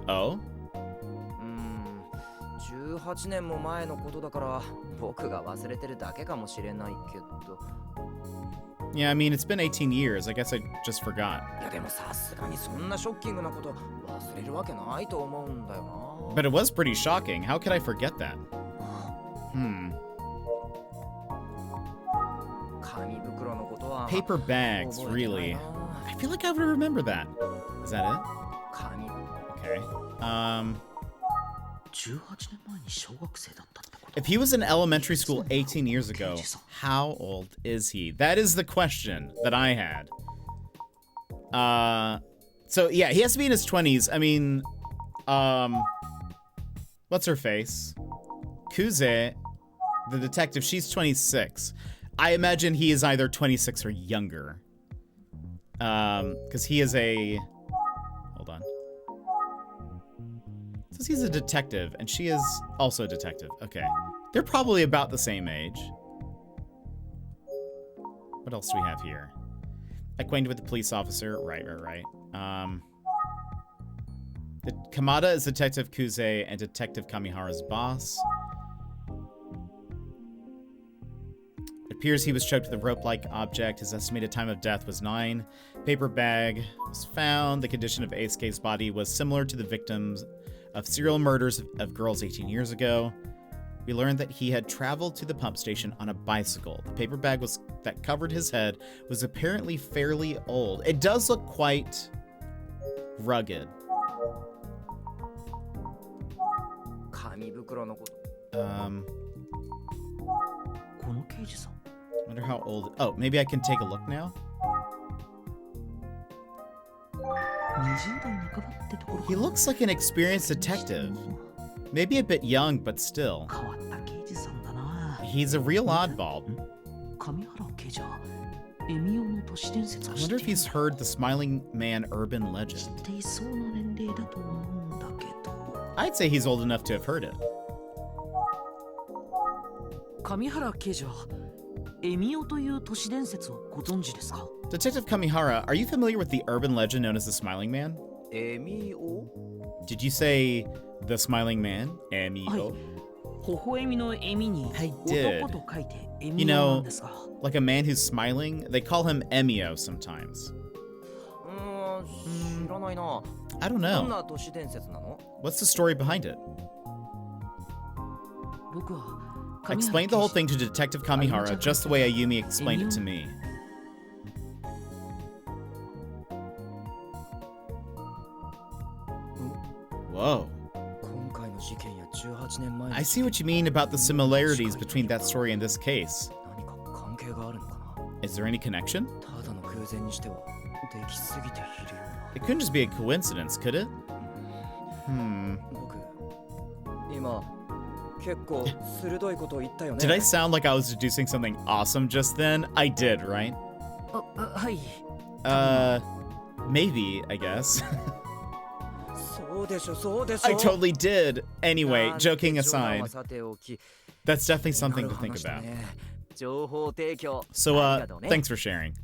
Oh? Yeah, I mean, it's been 18 years. I guess I just forgot. But it was pretty shocking. How could I forget that? Paper bags, really. I feel like I would remember that. Is that it? Okay. If he was in elementary school 18 years ago, how old is he? That is the question that I had. So yeah, he has to be in his 20s. I mean, what's her face? Kuze, the detective, she's 26. I imagine he is either 26 or younger. Because he is a... Hold on. It says he's a detective, and she is also a detective. Okay. They're probably about the same age. What else do we have here? Acquainted with the police officer. Right. Kamada is Detective Kuze and Detective Kamihara's boss. It appears he was choked with a rope-like object. His estimated time of death was 9. Paper bag was found. The condition of Eisuke's body was similar to the victims of serial murders of girls 18 years ago. We learned that he had traveled to the pump station on a bicycle. The paper bag that covered his head was apparently fairly old. It does look quite rugged. Wonder how old... Oh, maybe I can take a look now? He looks like an experienced detective. Maybe a bit young, but still. He's a real oddball. I wonder if he's heard the Smiling Man urban legend. I'd say he's old enough to have heard it. Detective Kamihara, are you familiar with the urban legend known as the Smiling Man? Emio? Did you say the Smiling Man? Emio? I did. You know, like a man who's smiling, they call him Emio sometimes. I don't know. What's the story behind it? Explain the whole thing to Detective Kamihara just the way Ayumi explained it to me. Whoa. I see what you mean about the similarities between that story and this case. Is there any connection? It couldn't just be a coincidence, could it? Did I sound like I was deducing something awesome just then? I did, right? Maybe, I guess. I totally did. Anyway, joking aside, that's definitely something to think about. So, thanks for sharing.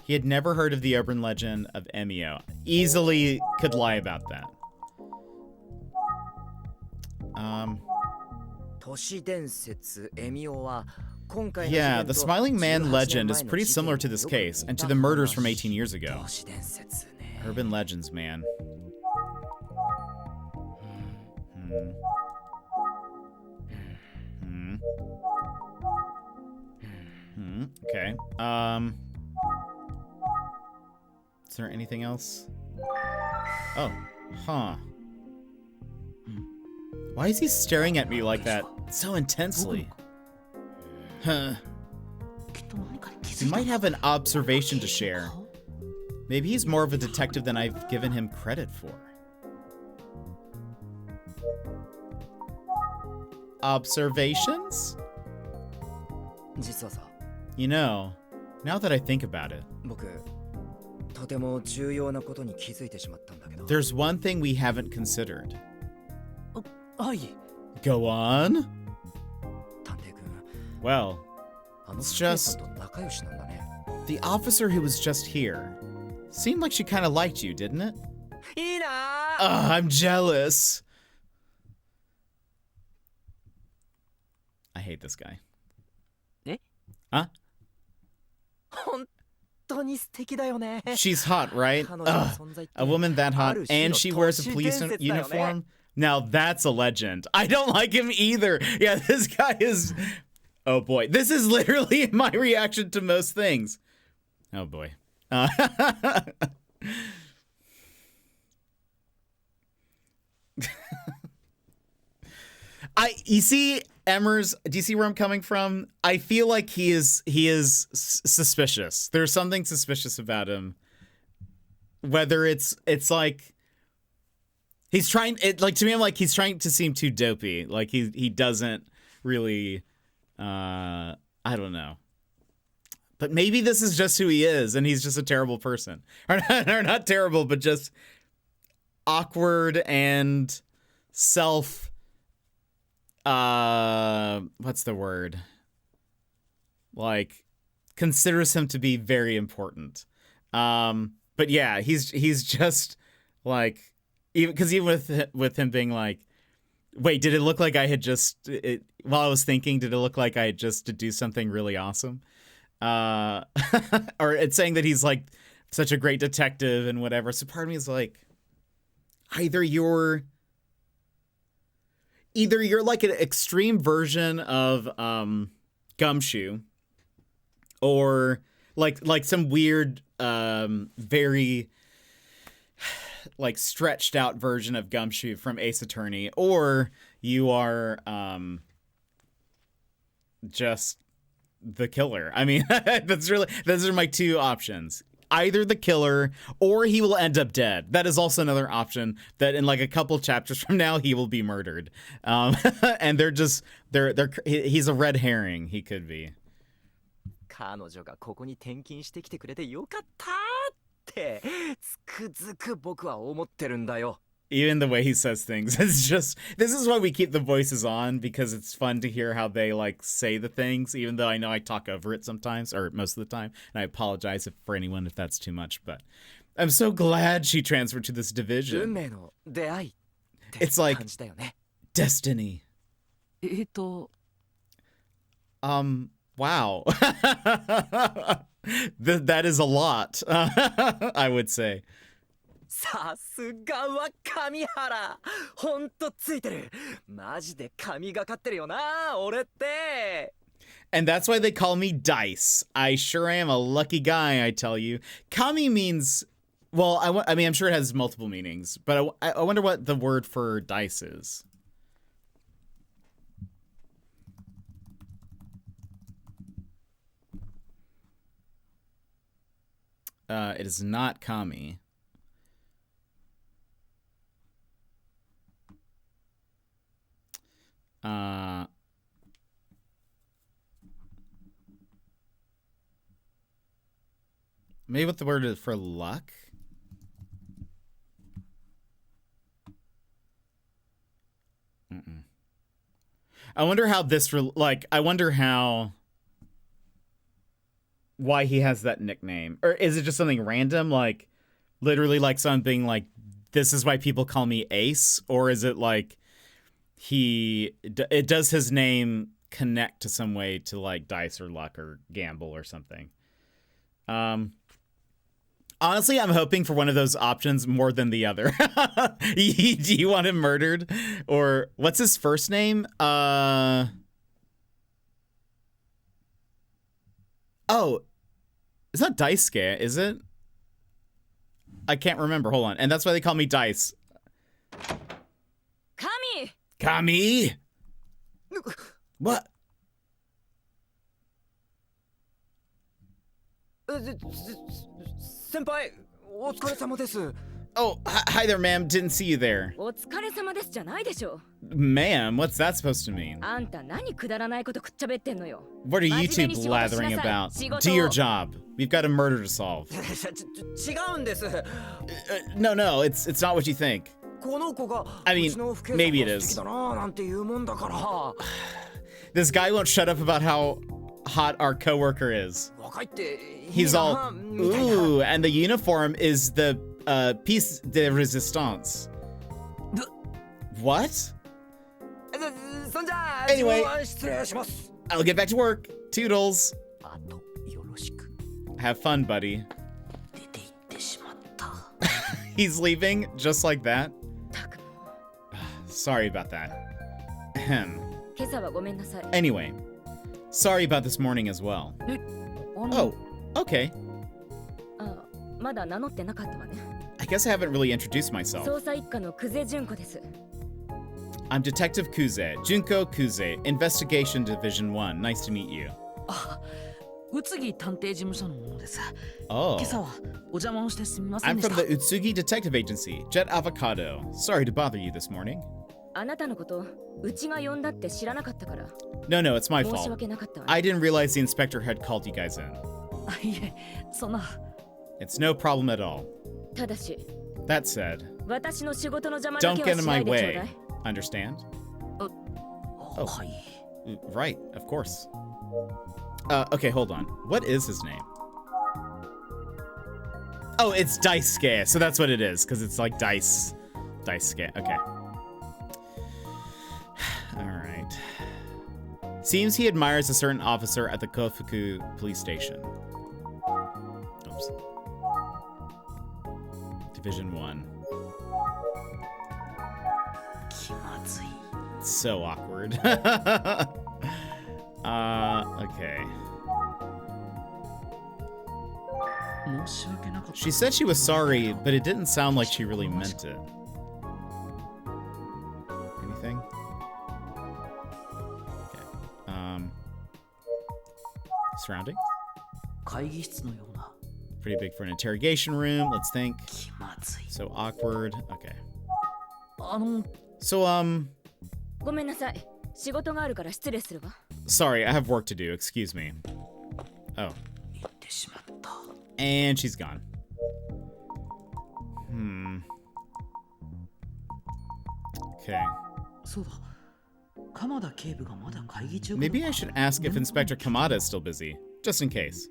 He had never heard of the urban legend of Emio. Easily could lie about that. Yeah, the Smiling Man legend is pretty similar to this case, and to the murders from 18 years ago. Urban legends, man. Okay. Is there anything else? Oh, huh. Why is he staring at me like that so intensely? Huh. He might have an observation to share. Maybe he's more of a detective than I've given him credit for. Observations? You know, now that I think about it, there's one thing we haven't considered. Go on? Well, it's just... The officer who was just here seemed like she kind of liked you, didn't it? I'm jealous. I hate this guy. Huh? She's hot, right? A woman that hot, and she wears a police uniform? Now that's a legend. I don't like him either. Yeah, this guy is... Oh boy. This is literally my reaction to most things. Oh boy. You see, Emmers, do you see where I'm coming from? I feel like he is suspicious. There's something suspicious about him. whether it's like he's trying it, like, to me, I'm like, he's trying to seem too dopey. Like he doesn't really I don't know. But maybe this is just who he is, and he's just a terrible person. Or not terrible, but just awkward and self what's the word? Like, considers him to be very important. But yeah, he's just like, even with him being like, wait, did it look like I had just while I was thinking, did it look like I had just to do something really awesome? Or it's saying that he's like such a great detective and whatever. So part of me is like, either you're like an extreme version of Gumshoe, or like some weird very like stretched out version of Gumshoe from Ace Attorney, or you are just the killer. I mean, those are my two options. Either the killer, or he will end up dead. That is also another option, that in like a couple chapters from now he will be murdered. And he's a red herring. He could be. 彼女がここに転勤してきてくれてよかったってつくづく僕は思ってるんだよ。 Even the way he says things, it's just, this is why we keep the voices on, because it's fun to hear how they like say the things, even though I know I talk over it sometimes, or most of the time, and I apologize for anyone if that's too much, but I'm so glad she transferred to this division. 運命の出会いって It's like 感じだよね。 destiny. Wow. That is a lot, I would say. さすがは神原。ほんとついてる。マジで神がかってるよな、俺って。 And that's why they call me Dice. I sure am a lucky guy, I tell you. Kami means, well, I mean, I'm sure it has multiple meanings, but I wonder what the word for dice is. It is not Kami. Maybe what the word is for luck? I wonder how this, I wonder how, why he has that nickname. Or is it just something random? Like, literally like something like, this is why people call me Ace? Or is it like, does his name connect to some way to like dice or luck or gamble or something? Honestly, I'm hoping for one of those options more than the other. Do you want him murdered? Or what's his first name? Oh, it's not Daisuke, is it? I can't remember. Hold on. And that's why they call me Dice. Kami! Kami! What? Senpai, お疲れ様です。 Oh, hi there, ma'am. Didn't see you there. お疲れ様ですじゃないでしょ。 Ma'am, what's that supposed to mean? あんた何くだらないことくっちゃべってんのよ。 What are you two blathering about? Do your job. We've got a murder to solve. 違うんです。 No, it's not what you think. この子が I mean, うちの父兄 maybe さん it が素敵 is. だななんて言うもんだから。 This guy won't shut up about how hot our coworker is. 若いっていい He's な all, みたいな。 ooh, and the uniform is the piece de resistance. What? そんじゃあ Anyway. 自分は失礼します。 I'll get back to work. Toodles. あとよろしく。 Have fun, buddy. 出て行ってしまった。 He's leaving just like that. Sorry about that. Ahem. 今朝はごめんなさい。 Anyway, sorry about this morning as well. Oh, okay. あ、まだ名乗ってなかったわね。 I guess I haven't really introduced myself. 捜査一課の久世純子です。 I'm Detective Kuze, Junko Kuze, Investigation Division 1. Nice to meet you. 宇津木探偵事務所のものです。Oh. 今朝はお邪魔をしてすみません I'm でし from た。 the Utsugi Detective Agency. Jet Avocado. Sorry to bother you this morning. あなたのことうちが呼んだって知らなかったから。 No, no, it's my 申し fault. 訳なかったわ。 I didn't realize the inspector had called you guys in. いえ、そんな。It's no problem at all. ただし、 That said, 私の仕事の邪魔だ don't け get は in しな my いでちょう way. だい。 Understand? はい。 Right, of course. Okay, hold on. What is his name? Oh, it's Daisuke. So that's what it is, because it's like dice. Daisuke. Okay. All right. Seems he admires a certain officer at the Kofuku police station. Oops. Division 1. It's so awkward. Okay. She said she was sorry, but it didn't sound like she really meant it. Anything? Okay. Surrounding? Pretty big for an interrogation room. Let's think. So awkward. Okay. So, ごめんなさい。仕事があるから失礼するわ。 sorry, I have work to do. Excuse me. Oh. And she's gone. Okay. Maybe I should ask if Inspector Kamada is still busy, just in case.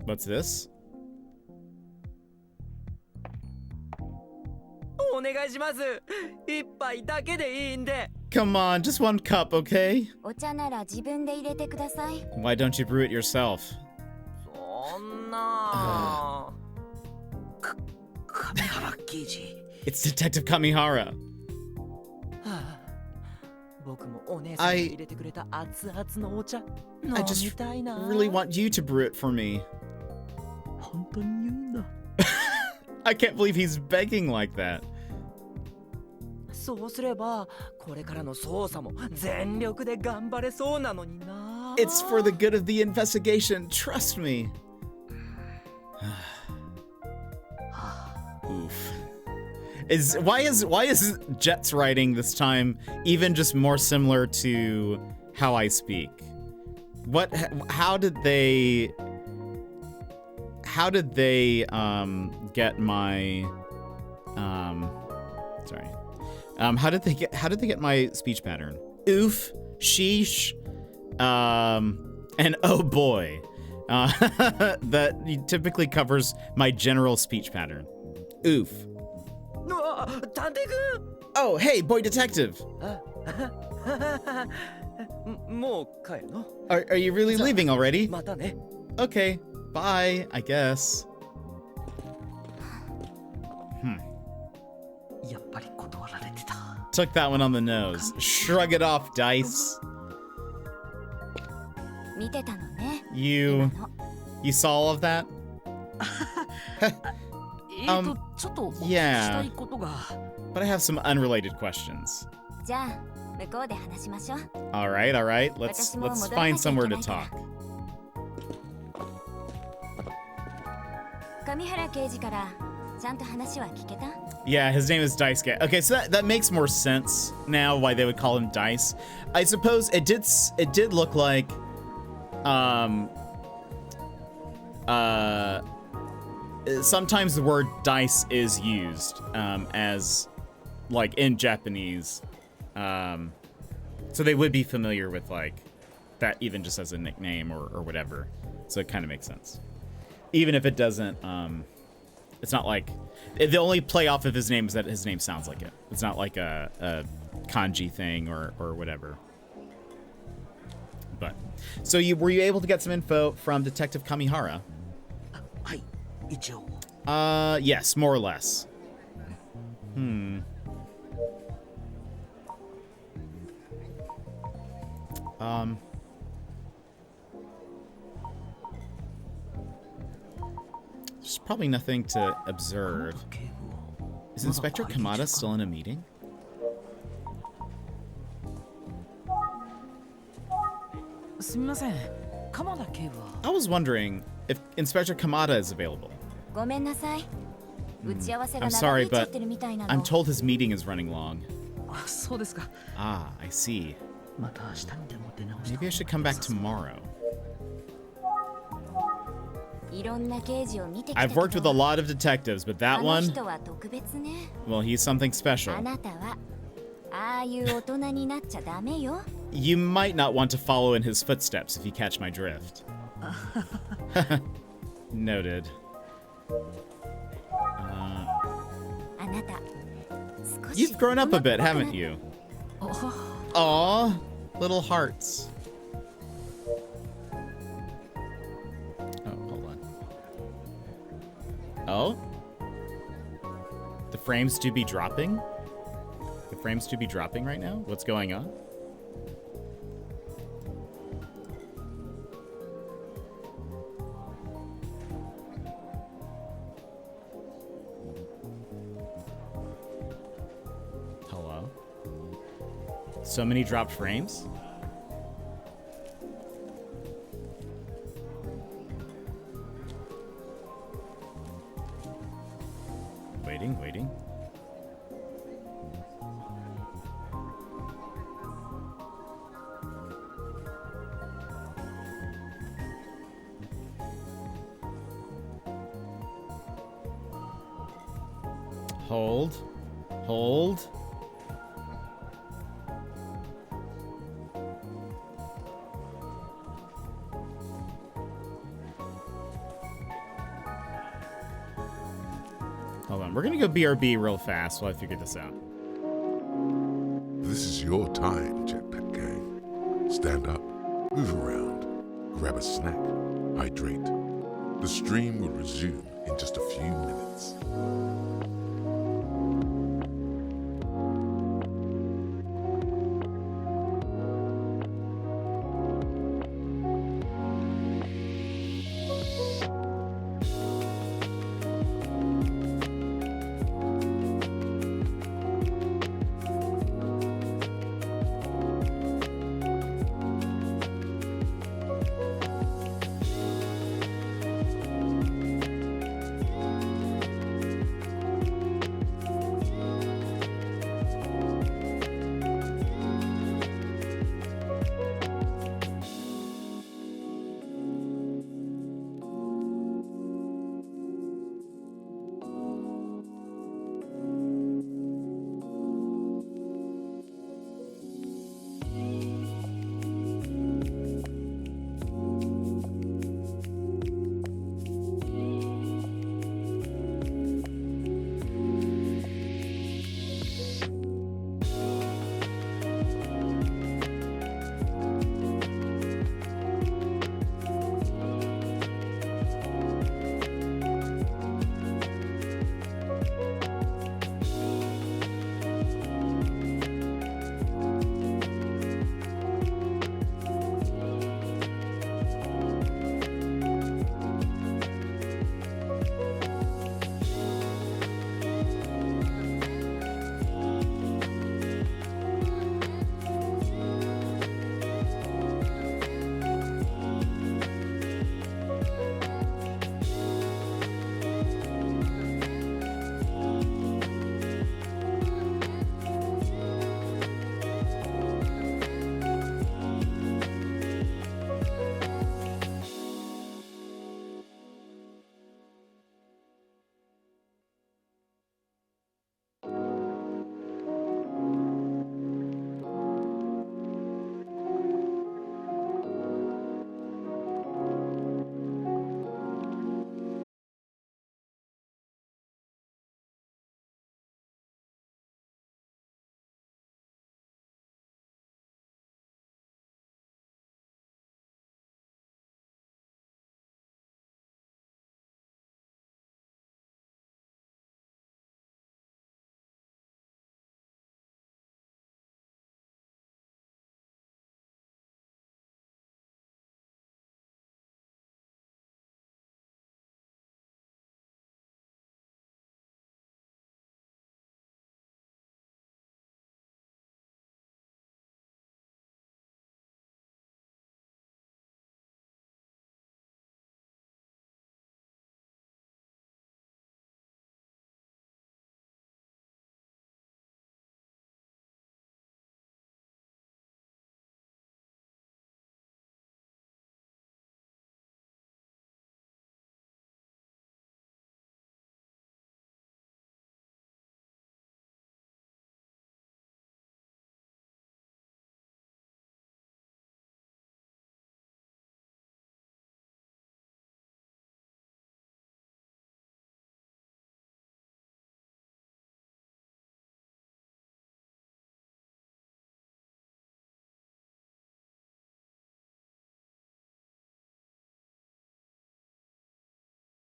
What's this? お願いします。一杯だけでいいんで。 Come on, just one cup, okay? お茶なら自分で入れてください。 Why don't you brew it yourself? そんな。上原刑事。 It's Detective Kamihara. 僕もお姉さんが入れてくれた熱々のお茶飲み I just たいな。 really want you to brew it for me. 本当に言うんだ。 I can't believe he's begging like that. そうすればこれからの捜査も全力で頑張れそうなのにな。 It's for the good of the investigation, trust me. Oof. Why is Jet's writing this time even just more similar to how I speak? How did they get my sorry. How did they get my speech pattern? Oof, sheesh, and oh boy. That typically covers my general speech pattern. Oof. Oh, hey, boy detective. Are you really leaving already? Okay, bye, I guess. Took that one on the nose. Shrug it off, Dice. You saw all of that? Yeah. But I have some unrelated questions. All right. Let's find somewhere to talk. Yeah, his name is Daisuke. Okay, so that makes more sense now why they would call him Dice. I suppose it did look like sometimes the word dice is used as like in Japanese. So they would be familiar with like that even just as a nickname or whatever. So it kind of makes sense. Even if it doesn't it's not like the only play off of his name is that his name sounds like it. It's not like a kanji thing or whatever. But so were you able to get some info from Detective Kamihara? Yes, more or less. There's probably nothing to observe. Is Inspector Kamada still in a meeting? すみません。鎌田警部は。I was wondering if Inspector Kamada is available. ごめんなさい。打ち合わせが I'm 長 sorry, 引いちゃ but ってるみたいなの。 I'm told his meeting is running long. あ、そうですか。 Ah, I see. また明日にでも出直した。 Maybe I should come back tomorrow. いろんな刑事を見てきた I've けど。 worked with a lot of detectives, but あ that の one, 人は特別ね。 well, he's something あ special. なたはああいう大人になっちゃダメよ。 You might not want to follow in his footsteps if you catch my drift. Noted. あなた。 You've grown up a bit, haven't you? Aw, little hearts. Oh, hold on. Oh? The frames do be dropping? The frames do be dropping right now? What's going on? Hello? So many dropped frames? Waiting. Hold. Hold on, we're gonna go BRB real fast while I figure this out. This is your time, Jetpack Gang. Stand up, move around, grab a snack, hydrate. The stream will resume in just a few minutes.